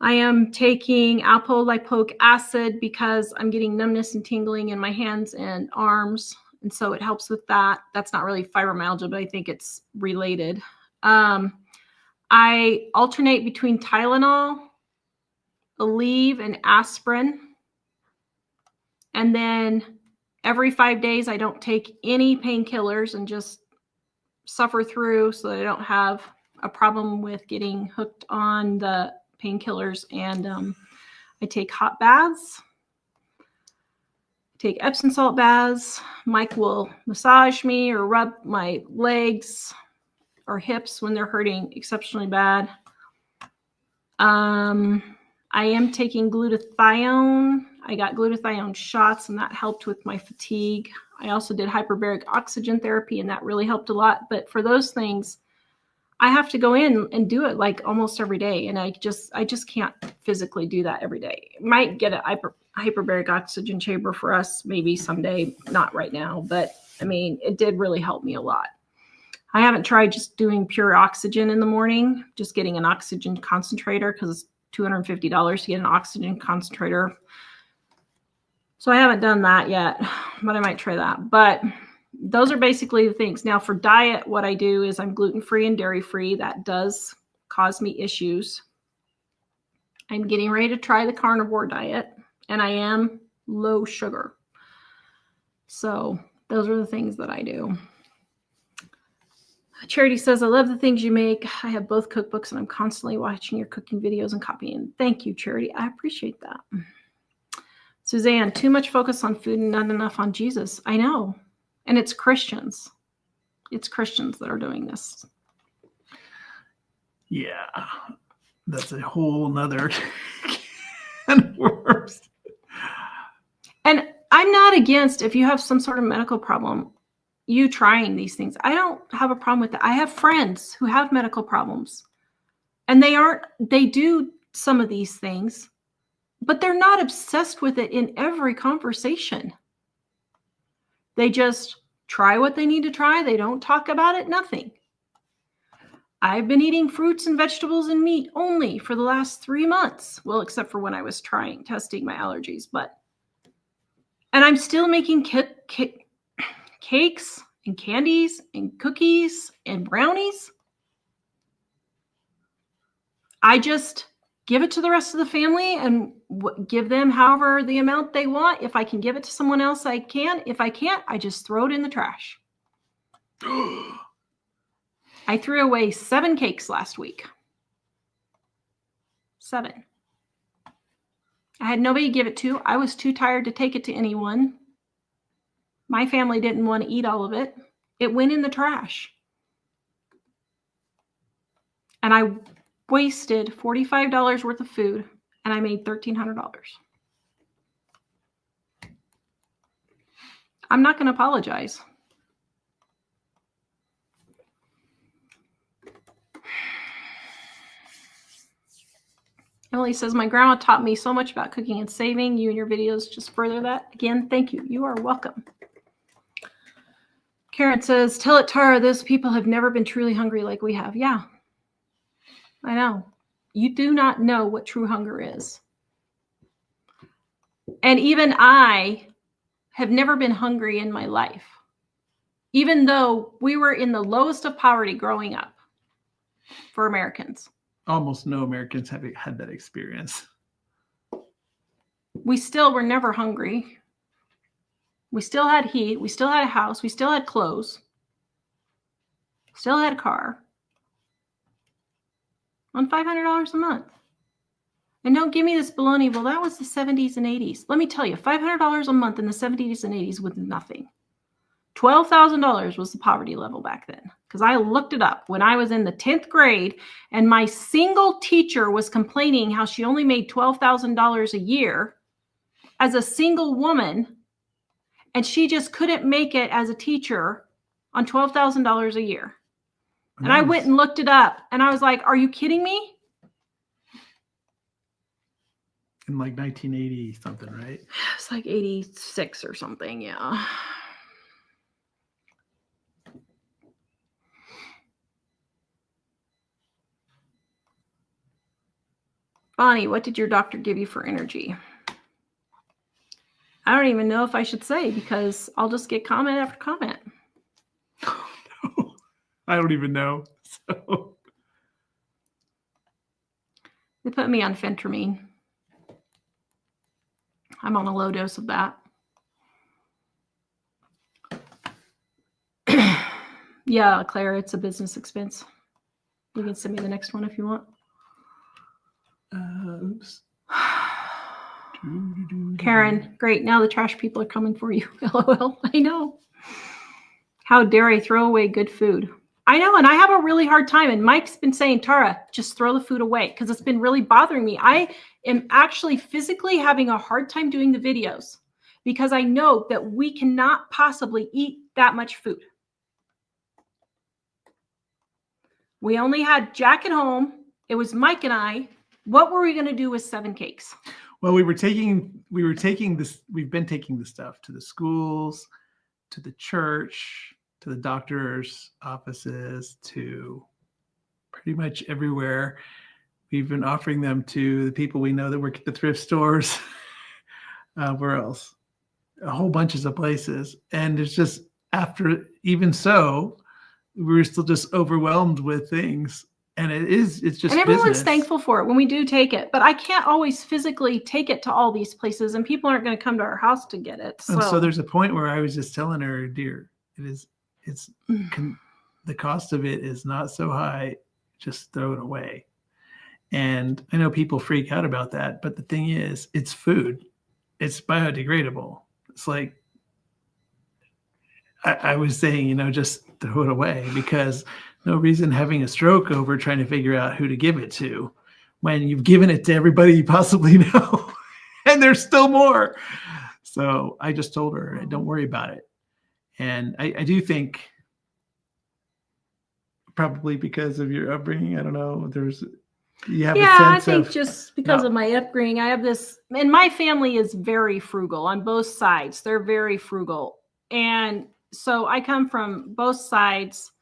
I am taking alpha-lipoic acid because I'm getting numbness and tingling in my hands and arms. And so it helps with that. That's not really fibromyalgia, but I think it's related. I alternate between Tylenol, Aleve, and aspirin. And then every 5 days, I don't take any painkillers and just suffer through so that I don't have a problem with getting hooked on the painkillers. And I take hot baths, take Epsom salt baths. Mike will massage me or rub my legs or hips when they're hurting exceptionally bad. I am taking glutathione. I got glutathione shots and that helped with my fatigue. I also did hyperbaric oxygen therapy and that really helped a lot. But for those things, I have to go in and do it like almost every day. And I just can't physically do that every day. Might get a hyperbaric oxygen chamber for us maybe someday, not right now. But I mean, it did really help me a lot. I haven't tried just doing pure oxygen in the morning, just getting an oxygen concentrator because it's $250 to get an oxygen concentrator. So I haven't done that yet, but I might try that. But those are basically the things. Now for diet, what I do is I'm gluten-free and dairy-free. That does cause me issues. I'm getting ready to try the carnivore diet, and I am low sugar. So those are the things that I do. Charity says, I love the things you make. I have both cookbooks and I'm constantly watching your cooking videos and copying. Thank you, Charity. I appreciate that. Suzanne, too much focus on food and not enough on Jesus. I know. And it's Christians. It's Christians that are doing this. Yeah. That's a whole nother can of worms. And I'm not against if you have some sort of medical problem, you trying these things. I don't have a problem with that. I have friends who have medical problems and they do some of these things, but they're not obsessed with it in every conversation. They just try what they need to try. They don't talk about it, nothing. I've been eating fruits and vegetables and meat only for the last 3 months. Well, except for when I was testing my allergies, and I'm still making cakes and candies and cookies and brownies. I just give it to the rest of the family and give them however the amount they want. If I can give it to someone else, I can. If I can't, I just throw it in the trash. I threw away 7 cakes last week. 7. I had nobody to give it to. I was too tired to take it to anyone. My family didn't want to eat all of it. It went in the trash. And I wasted $45 worth of food and I made $1,300. I'm not going to apologize. Emily says, my grandma taught me so much about cooking and saving. You and your videos just further that. Again, thank you. You are welcome. Karen says, tell it, Tara, those people have never been truly hungry like we have. Yeah, I know. You do not know what true hunger is. And even I have never been hungry in my life, even though we were in the lowest of poverty growing up for Americans. Almost no Americans have had that experience. We still were never hungry. We still had heat. We still had a house. We still had clothes. Still had a car. On $500 a month. And don't give me this baloney. Well, that was the 70s and 80s. Let me tell you, $500 a month in the 70s and 80s was nothing. $12,000 was the poverty level back then. Because I looked it up when I was in the 10th grade, and my single teacher was complaining how she only made $12,000 a year as a single woman, and she just couldn't make it as a teacher on $12,000 a year. And I went and looked it up, and I was like, are you kidding me? In like 1980 something, right? It's like 86 or something, yeah. Bonnie, what did your doctor give you for energy? I don't even know if I should say, because I'll just get comment after comment. No, I don't even know. So they put me on phentermine. I'm on a low dose of that. Yeah, Claire, it's a business expense. You can send me the next one if you want. Oops. Karen, great. Now the trash people are coming for you. LOL. I know. How dare I throw away good food? I know, and I have a really hard time. And Mike's been saying, Tara, just throw the food away, because it's been really bothering me. I am actually physically having a hard time doing the videos because I know that we cannot possibly eat that much food. We only had Jack at home. It was Mike and I. What were we going to do with 7 cakes? Well, we've been taking the stuff to the schools, to the church, to the doctor's offices, to pretty much everywhere. We've been offering them to the people we know that work at the thrift stores. Where else? A whole bunches of places. And it's just, even so, we were still just overwhelmed with things. And it's just, and everyone's business. Thankful for it when we do take it, but I can't always physically take it to all these places, and people aren't going to come to our house to get it. And so there's a point where I was just telling her, dear, the cost of it is not so high. Just throw it away. And I know people freak out about that, but the thing is, it's food. It's biodegradable. It's like, I was saying, just throw it away, because no reason having a stroke over trying to figure out who to give it to when you've given it to everybody you possibly know, and there's still more. So I just told her, don't worry about it. And I do think, probably because of your upbringing, I don't know, you have a sense I think of, just because of my upbringing, I have this, and my family is very frugal on both sides. They're very frugal. And so I come from both sides.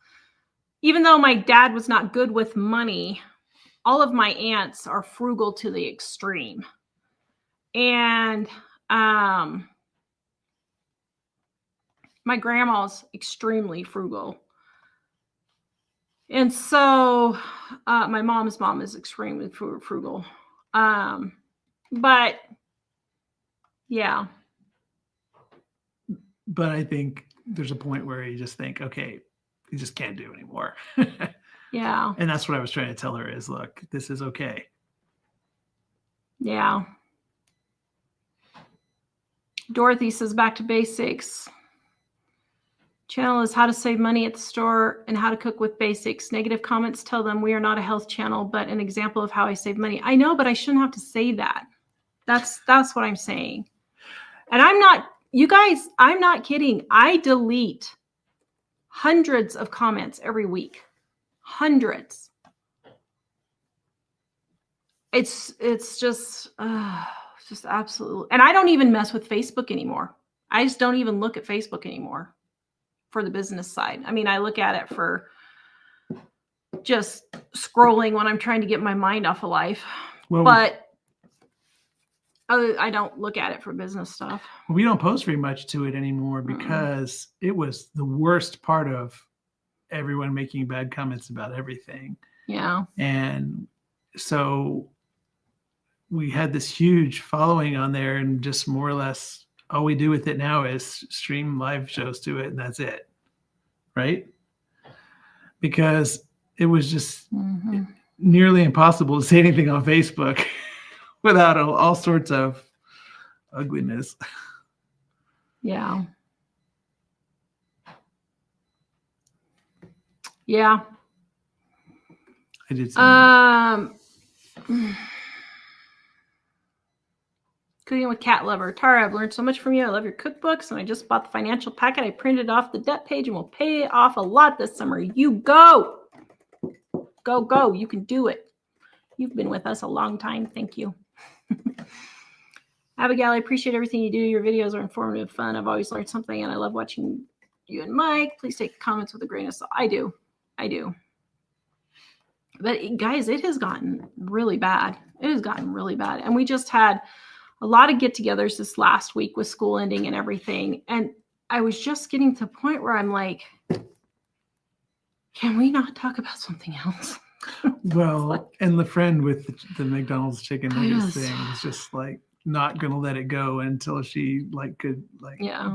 Even though my dad was not good with money, all of my aunts are frugal to the extreme. And my grandma's extremely frugal. And so my mom's mom is extremely frugal. But yeah. But I think there's a point where you just think, okay, you just can't do anymore. Yeah. And that's what I was trying to tell her is, look, this is okay. Yeah. Dorothy says, back to basics. Channel is how to save money at the store and how to cook with basics. Negative comments tell them we are not a health channel, but an example of how I save money. I know, but I shouldn't have to say that. That's what I'm saying. And I'm not, you guys, I'm not kidding. I delete hundreds of comments every week. Hundreds. It's just absolutely. And I don't even mess with Facebook anymore. I just don't even look at Facebook anymore for the business side. I mean, I look at it for just scrolling when I'm trying to get my mind off of life. Well, but I don't look at it for business stuff. We don't post very much to it anymore because it was the worst part of everyone making bad comments about everything. Yeah. And so we had this huge following on there, and just more or less all we do with it now is stream live shows to it, and that's it. Right? Because it was just nearly impossible to say anything on Facebook without all sorts of ugliness. Yeah. Yeah. I did some. Cooking with Cat Lover. Tara, I've learned so much from you. I love your cookbooks, and I just bought the financial packet. I printed off the debt page and will pay off a lot this summer. You go. Go, go. You can do it. You've been with us a long time. Thank you. Abigail, I appreciate everything you do. Your videos are informative, fun. I've always learned something, and I love watching you and Mike. Please take comments with a grain of salt. I do. But guys, it has gotten really bad. It has gotten really bad. And we just had a lot of get-togethers this last week with school ending and everything. And I was just getting to the point where I'm like, can we not talk about something else? Well, and the friend with the McDonald's chicken nuggets thing was just like not gonna let it go until she could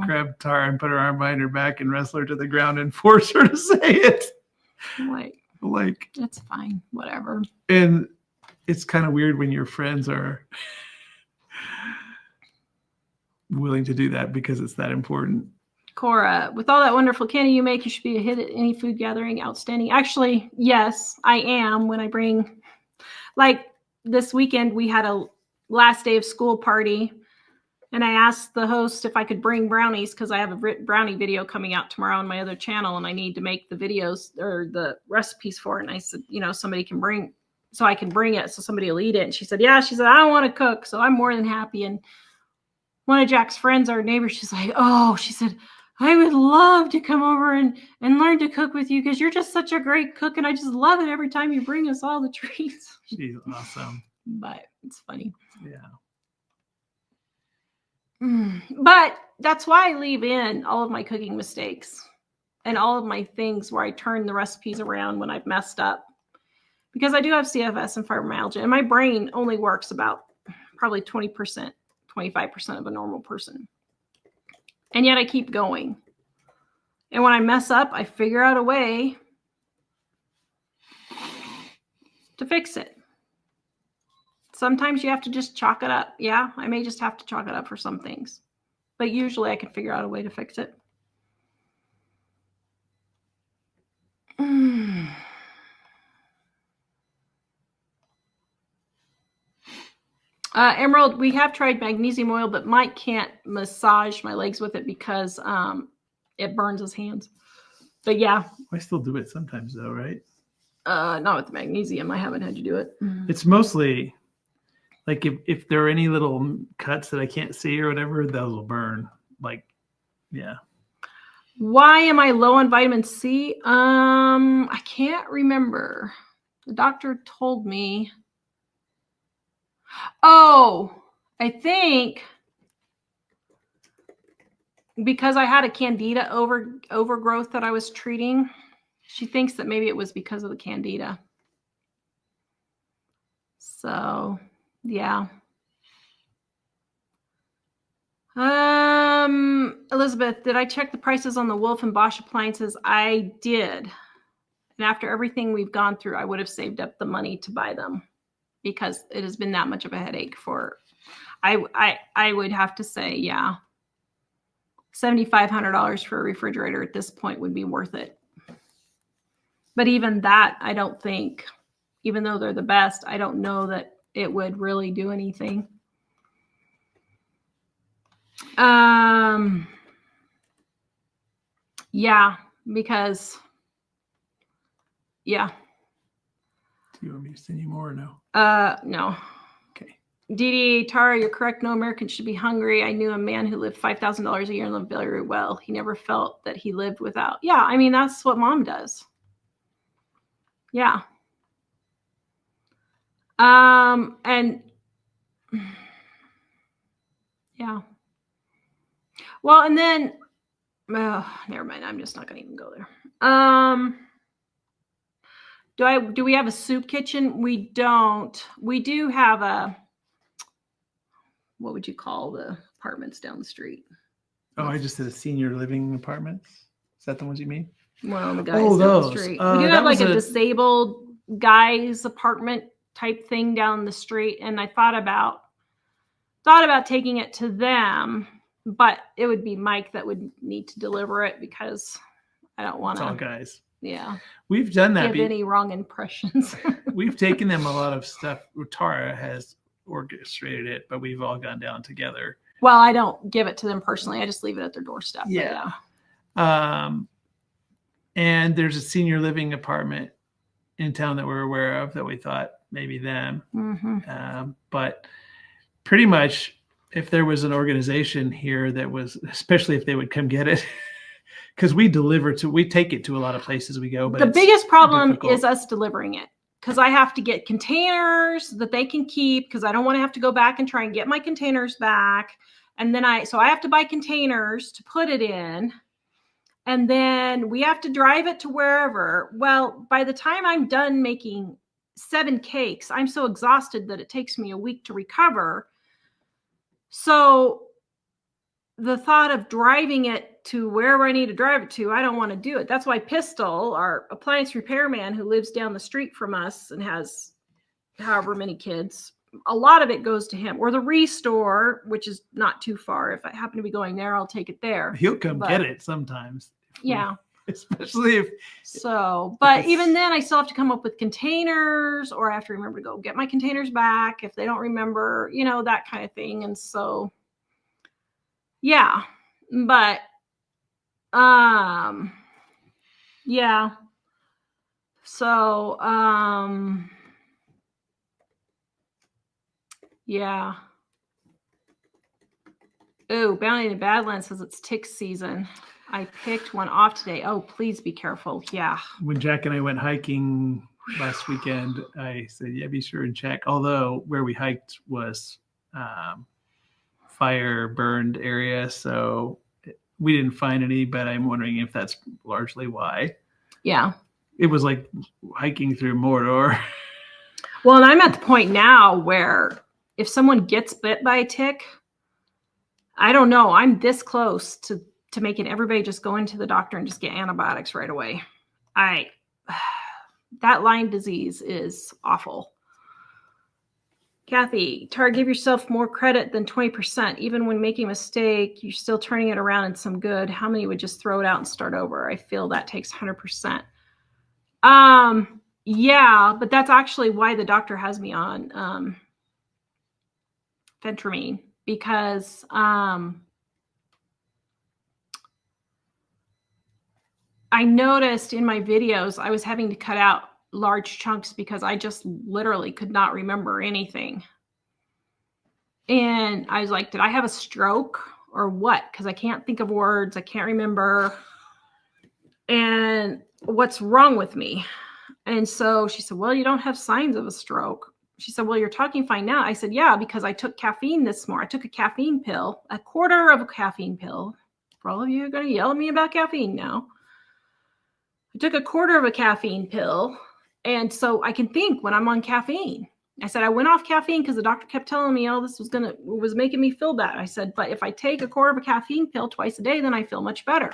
grab Tara and put her arm behind her back and wrestle her to the ground and force her to say it. Like it's fine, whatever. And it's kind of weird when your friends are willing to do that because it's that important. Cora, with all that wonderful candy you make, you should be a hit at any food gathering. Outstanding. Actually, yes, I am. When I bring, like this weekend, we had a last day of school party, and I asked the host if I could bring brownies because I have a brownie video coming out tomorrow on my other channel, and I need to make the videos or the recipes for it. And I said, somebody can bring, so I can bring it so somebody will eat it. And she said, yeah. She said, I don't want to cook, so I'm more than happy. And one of Jack's friends, our neighbor, she's like, oh, she said, I would love to come over and learn to cook with you because you're just such a great cook, and I just love it every time you bring us all the treats. She's awesome. But it's funny. Yeah. But that's why I leave in all of my cooking mistakes and all of my things where I turn the recipes around when I've messed up. Because I do have CFS and fibromyalgia, and my brain only works about probably 20%, 25% of a normal person. And yet I keep going. And when I mess up, I figure out a way to fix it. Sometimes you have to just chalk it up. Yeah, I may just have to chalk it up for some things. But usually I can figure out a way to fix it. Emerald, we have tried magnesium oil, but Mike can't massage my legs with it because it burns his hands. But yeah. I still do it sometimes though, right? Not with the magnesium. I haven't had to do it. It's mostly like if there are any little cuts that I can't see or whatever, those will burn. Like, yeah. Why am I low on vitamin C? I can't remember. The doctor told me. Oh, I think because I had a candida overgrowth that I was treating, she thinks that maybe it was because of the candida. So, yeah. Elizabeth, did I check the prices on the Wolf and Bosch appliances? I did. And after everything we've gone through, I would have saved up the money to buy them because it has been that much of a headache for, I would have to say, yeah, $7,500 for a refrigerator at this point would be worth it. But even that, I don't think, even though they're the best, I don't know that it would really do anything. Yeah, because, yeah. Do you want me to send you more or no? No. Okay. Dee Tara, you're correct. No American should be hungry. I knew a man who lived $5,000 a year and lived very well. He never felt that he lived without. Yeah, I mean, that's what mom does. Yeah. And yeah. Well, and then, never mind. I'm just not going to even go there. Do we have a soup kitchen? We don't. We do have a, what would you call the apartments down the street? Oh, I just did a senior living apartments. Is that the ones you mean? Well, the guys down the street. We do have like a disabled guy's apartment type thing down the street. And I thought about taking it to them, but it would be Mike that would need to deliver it because I don't want to. It's all guys. Yeah. We've done that. Give any wrong impressions. We've taken them a lot of stuff. Tara has orchestrated it, but we've all gone down together. Well, I don't give it to them personally. I just leave it at their doorstep. Yeah. And there's a senior living apartment in town that we're aware of that we thought maybe them. Mm-hmm. But pretty much if there was an organization here that was, especially if they would come get it, because we take it to a lot of places we go. But the biggest problem is us delivering it, because I have to get containers that they can keep, because I don't want to have to go back and try and get my containers back. And then so I have to buy containers to put it in. And then we have to drive it to wherever. Well, by the time I'm done making 7 cakes, I'm so exhausted that it takes me a week to recover. So the thought of driving it to wherever I need to drive it to, I don't want to do it. That's why Pistol, our appliance repairman who lives down the street from us and has however many kids, a lot of it goes to him. Or the Restore, which is not too far. If I happen to be going there, I'll take it there. He'll come get it sometimes. Yeah. Especially if. So, but even then I still have to come up with containers, or I have to remember to go get my containers back if they don't remember, that kind of thing. And so, yeah, but, yeah. So, yeah. Oh, Bounty in the Badlands says it's tick season. I picked one off today. Oh, please be careful. Yeah. When Jack and I went hiking last weekend, I said, yeah, be sure and check. Although where we hiked was fire burned area. So we didn't find any, but I'm wondering if that's largely why. Yeah. It was like hiking through Mordor. Well, and I'm at the point now where if someone gets bit by a tick, I don't know. I'm this close to making everybody just go into the doctor and just get antibiotics right away. That Lyme disease is awful. Kathy, Tara, give yourself more credit than 20%. Even when making a mistake, you're still turning it around in some good. How many would just throw it out and start over? I feel that takes 100%. Yeah, but that's actually why the doctor has me on phentermine, because I noticed in my videos, I was having to cut out large chunks because I just literally could not remember anything. And I was like, did I have a stroke or what? Because I can't think of words. I can't remember. And what's wrong with me? And so she said, well, you don't have signs of a stroke. She said, well, you're talking fine now. I said, yeah, because I took caffeine this morning. I took a caffeine pill, a quarter of a caffeine pill. For all of you who are going to yell at me about caffeine now. I took a quarter of a caffeine pill, and so I can think when I'm on caffeine. I said, I went off caffeine because the doctor kept telling me, oh, this was making me feel bad. I said, but if I take a quarter of a caffeine pill twice a day, then I feel much better.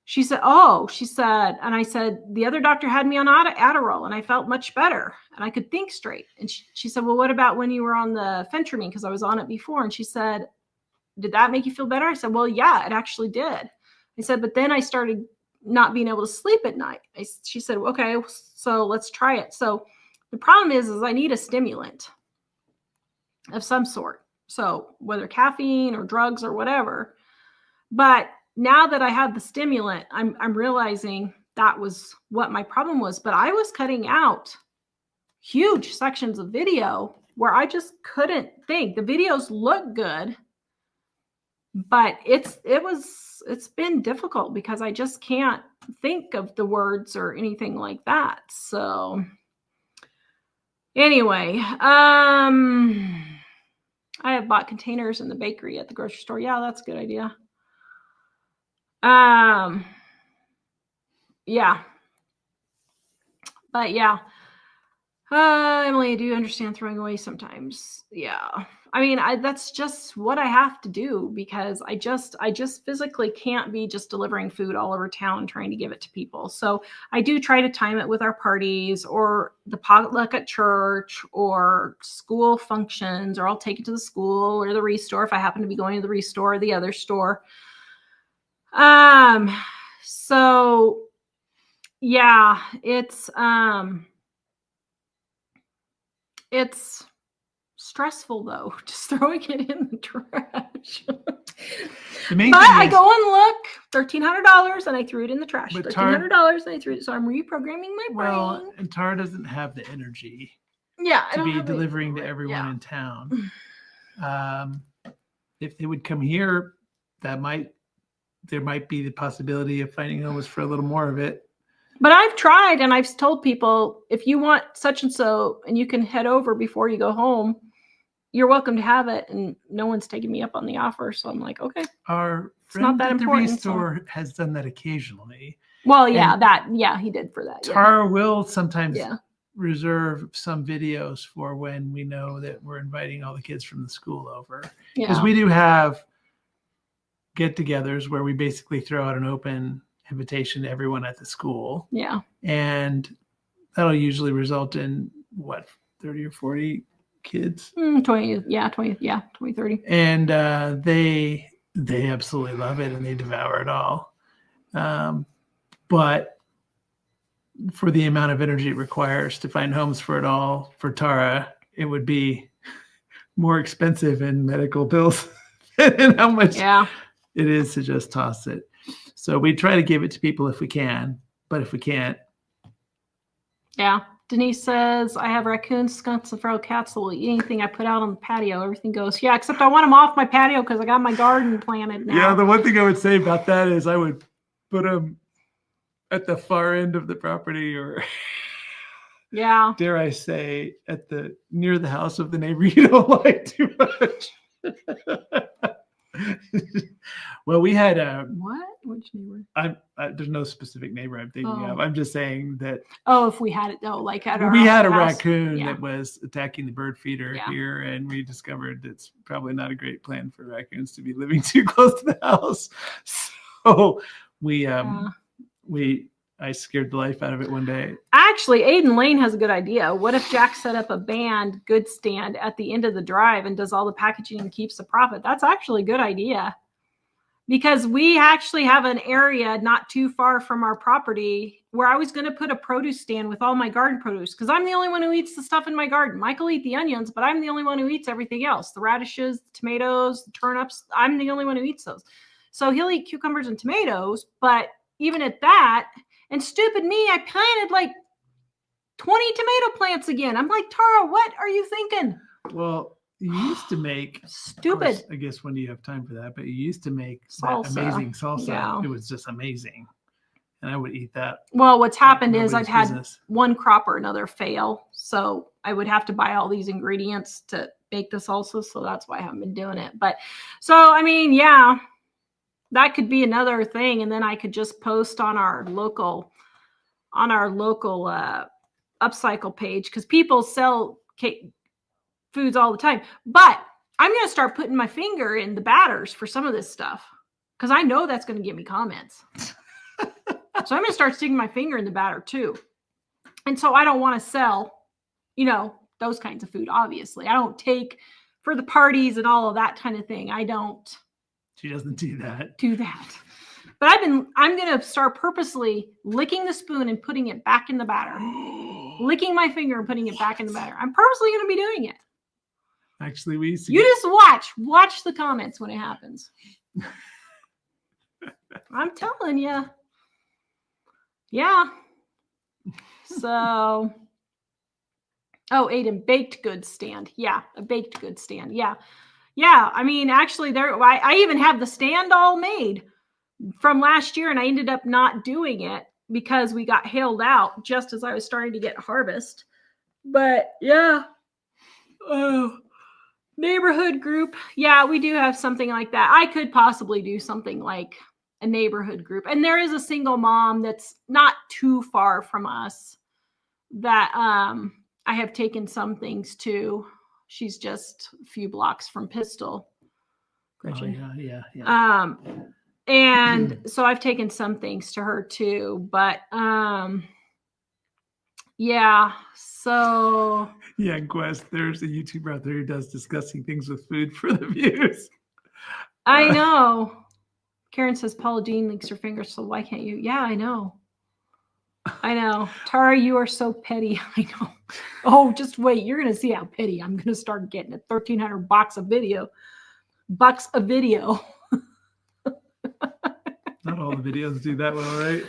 She said, and I said, the other doctor had me on Adderall, and I felt much better, and I could think straight. And she said, well, what about when you were on the phentermine? Because I was on it before. And she said, did that make you feel better? I said, well, yeah, it actually did. I said, but then I started not being able to sleep at night. She said, okay, so let's try it. So the problem is I need a stimulant of some sort. So whether caffeine or drugs or whatever, but now that I have the stimulant, I'm realizing that was what my problem was, but I was cutting out huge sections of video where I just couldn't think. The videos look good, but it's been difficult because I just can't think of the words or anything like that. So anyway, I have bought containers in the bakery at the grocery store. Yeah, that's a good idea. Yeah. But yeah. Emily, I do understand throwing away sometimes. Yeah. I mean, that's just what I have to do because I just physically can't be just delivering food all over town trying to give it to people. So I do try to time it with our parties or the potluck at church or school functions, or I'll take it to the school or the restore if I happen to be going to the restore or the other store. So yeah, it's stressful though, just throwing it in the trash. I go and look, $1,300, and I threw it in the trash. $1,300, and I threw it. So I'm reprogramming my brain. Well, and Tara doesn't have the energy. Yeah, to be delivering to everyone in town. If they would come here, there might be the possibility of finding homes for a little more of it. But I've tried, and I've told people, if you want such and so, and you can head over before you go home, you're welcome to have it. And no one's taking me up on the offer. So I'm like, okay. Our friend at the restore has done that occasionally. Well, yeah, he did for that. Tara will sometimes reserve some videos for when we know that we're inviting all the kids from the school over. Because we do have get-togethers where we basically throw out an open invitation to everyone at the school. Yeah. And that'll usually result in 30 or 40 kids? 20, 30. And they absolutely love it and they devour it all. But for the amount of energy it requires to find homes for it all, for Tara, it would be more expensive in medical bills than how much it is to just toss it. So we try to give it to people if we can, but if we can't. Yeah. Denise says, I have raccoons, skunks, and feral cats that will eat anything I put out on the patio. Everything goes. Yeah, except I want them off my patio because I got my garden planted now. Yeah, the one thing I would say about that is I would put them at the far end of the property, or dare I say, near the house of the neighbor you don't like too much. Well, we had which neighbor? There's no specific neighbor I'm thinking of. I'm just saying that. Oh, if we had it, like at our we had a house. raccoon that was attacking the bird feeder here, and we discovered it's probably not a great plan for raccoons to be living too close to the house. So I scared the life out of it one day. Actually, Aiden Lane has a good idea. What if Jack set up a banned goods stand at the end of the drive and does all the packaging and keeps the profit? That's actually a good idea. Because we actually have an area not too far from our property where I was going to put a produce stand with all my garden produce, because I'm the only one who eats the stuff in my garden. Michael eats the onions, but I'm the only one who eats everything else. The radishes, the tomatoes, the turnips, I'm the only one who eats those. So he'll eat cucumbers and tomatoes, but even at that, and stupid me, I planted like 20 tomato plants again. I'm like, Tara, what are you thinking? Well, you used to make stupid. Course, I guess when do you have time for that? But you used to make that amazing salsa. Yeah. It was just amazing, and I would eat that. Well, what's happened is I've had one crop or another fail, so I would have to buy all these ingredients to make the salsa. So that's why I haven't been doing it. But so I mean, yeah. That could be another thing, and then I could just post on our local upcycle page, because people sell foods all the time. But I'm going to start putting my finger in the batters for some of this stuff, because I know that's going to get me comments. So I'm going to start sticking my finger in the batter too. And so I don't want to sell, those kinds of food. Obviously, I don't take for the parties and all of that kind of thing. I don't. She doesn't do that. But I'm going to start purposely licking the spoon and putting it back in the batter. Licking my finger and putting it back in the batter. I'm purposely going to be doing it. Actually, we used to just watch the comments when it happens. I'm telling you. Yeah. So, Aiden, baked goods stand. Yeah, a baked goods stand. Yeah. Yeah, I mean, actually, I even have the stand all made from last year, and I ended up not doing it because we got hailed out just as I was starting to get harvest. But yeah, neighborhood group. Yeah, we do have something like that. I could possibly do something like a neighborhood group, and there is a single mom that's not too far from us that I have taken some things to. She's just a few blocks from Pistol. Gretchen. Oh, yeah. And so I've taken some things to her too, but yeah, so yeah, Quest, there's a YouTuber out there who does disgusting things with food for the views. I know. Karen says Paula Dean licks her fingers, so why can't you? Yeah, I know. Tara, you are so petty. I know. Oh, just wait. You're going to see how petty I'm going to start getting at $1,300 a video. Bucks a video. Not all the videos do that well, right?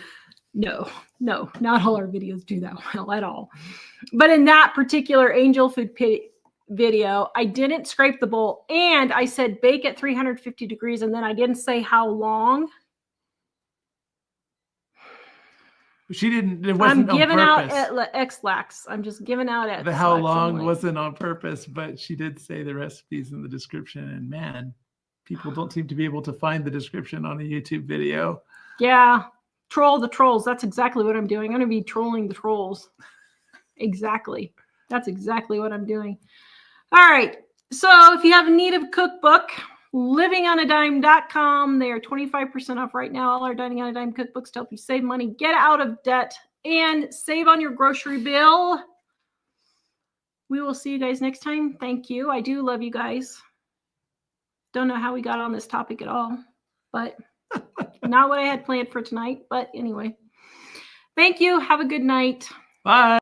No, not all our videos do that well at all. But in that particular angel food video, I didn't scrape the bowl, and I said bake at 350 degrees, and then I didn't say how long. She didn't. It wasn't I'm giving on purpose. out at X-Lax. I'm just giving out at the how long wasn't on purpose, but she did say the recipes in the description, and man, people don't seem to be able to find the description on a YouTube video. Yeah. Troll the trolls. That's exactly what I'm doing. I'm going to be trolling the trolls. Exactly. That's exactly what I'm doing. All right. So if you have a need of a cookbook, livingonadime.com. They are 25% off right now. All our Dining on a Dime cookbooks to help you save money, get out of debt, and save on your grocery bill. We will see you guys next time. Thank you. I do love you guys. Don't know how we got on this topic at all, but not what I had planned for tonight. But anyway, thank you. Have a good night. Bye.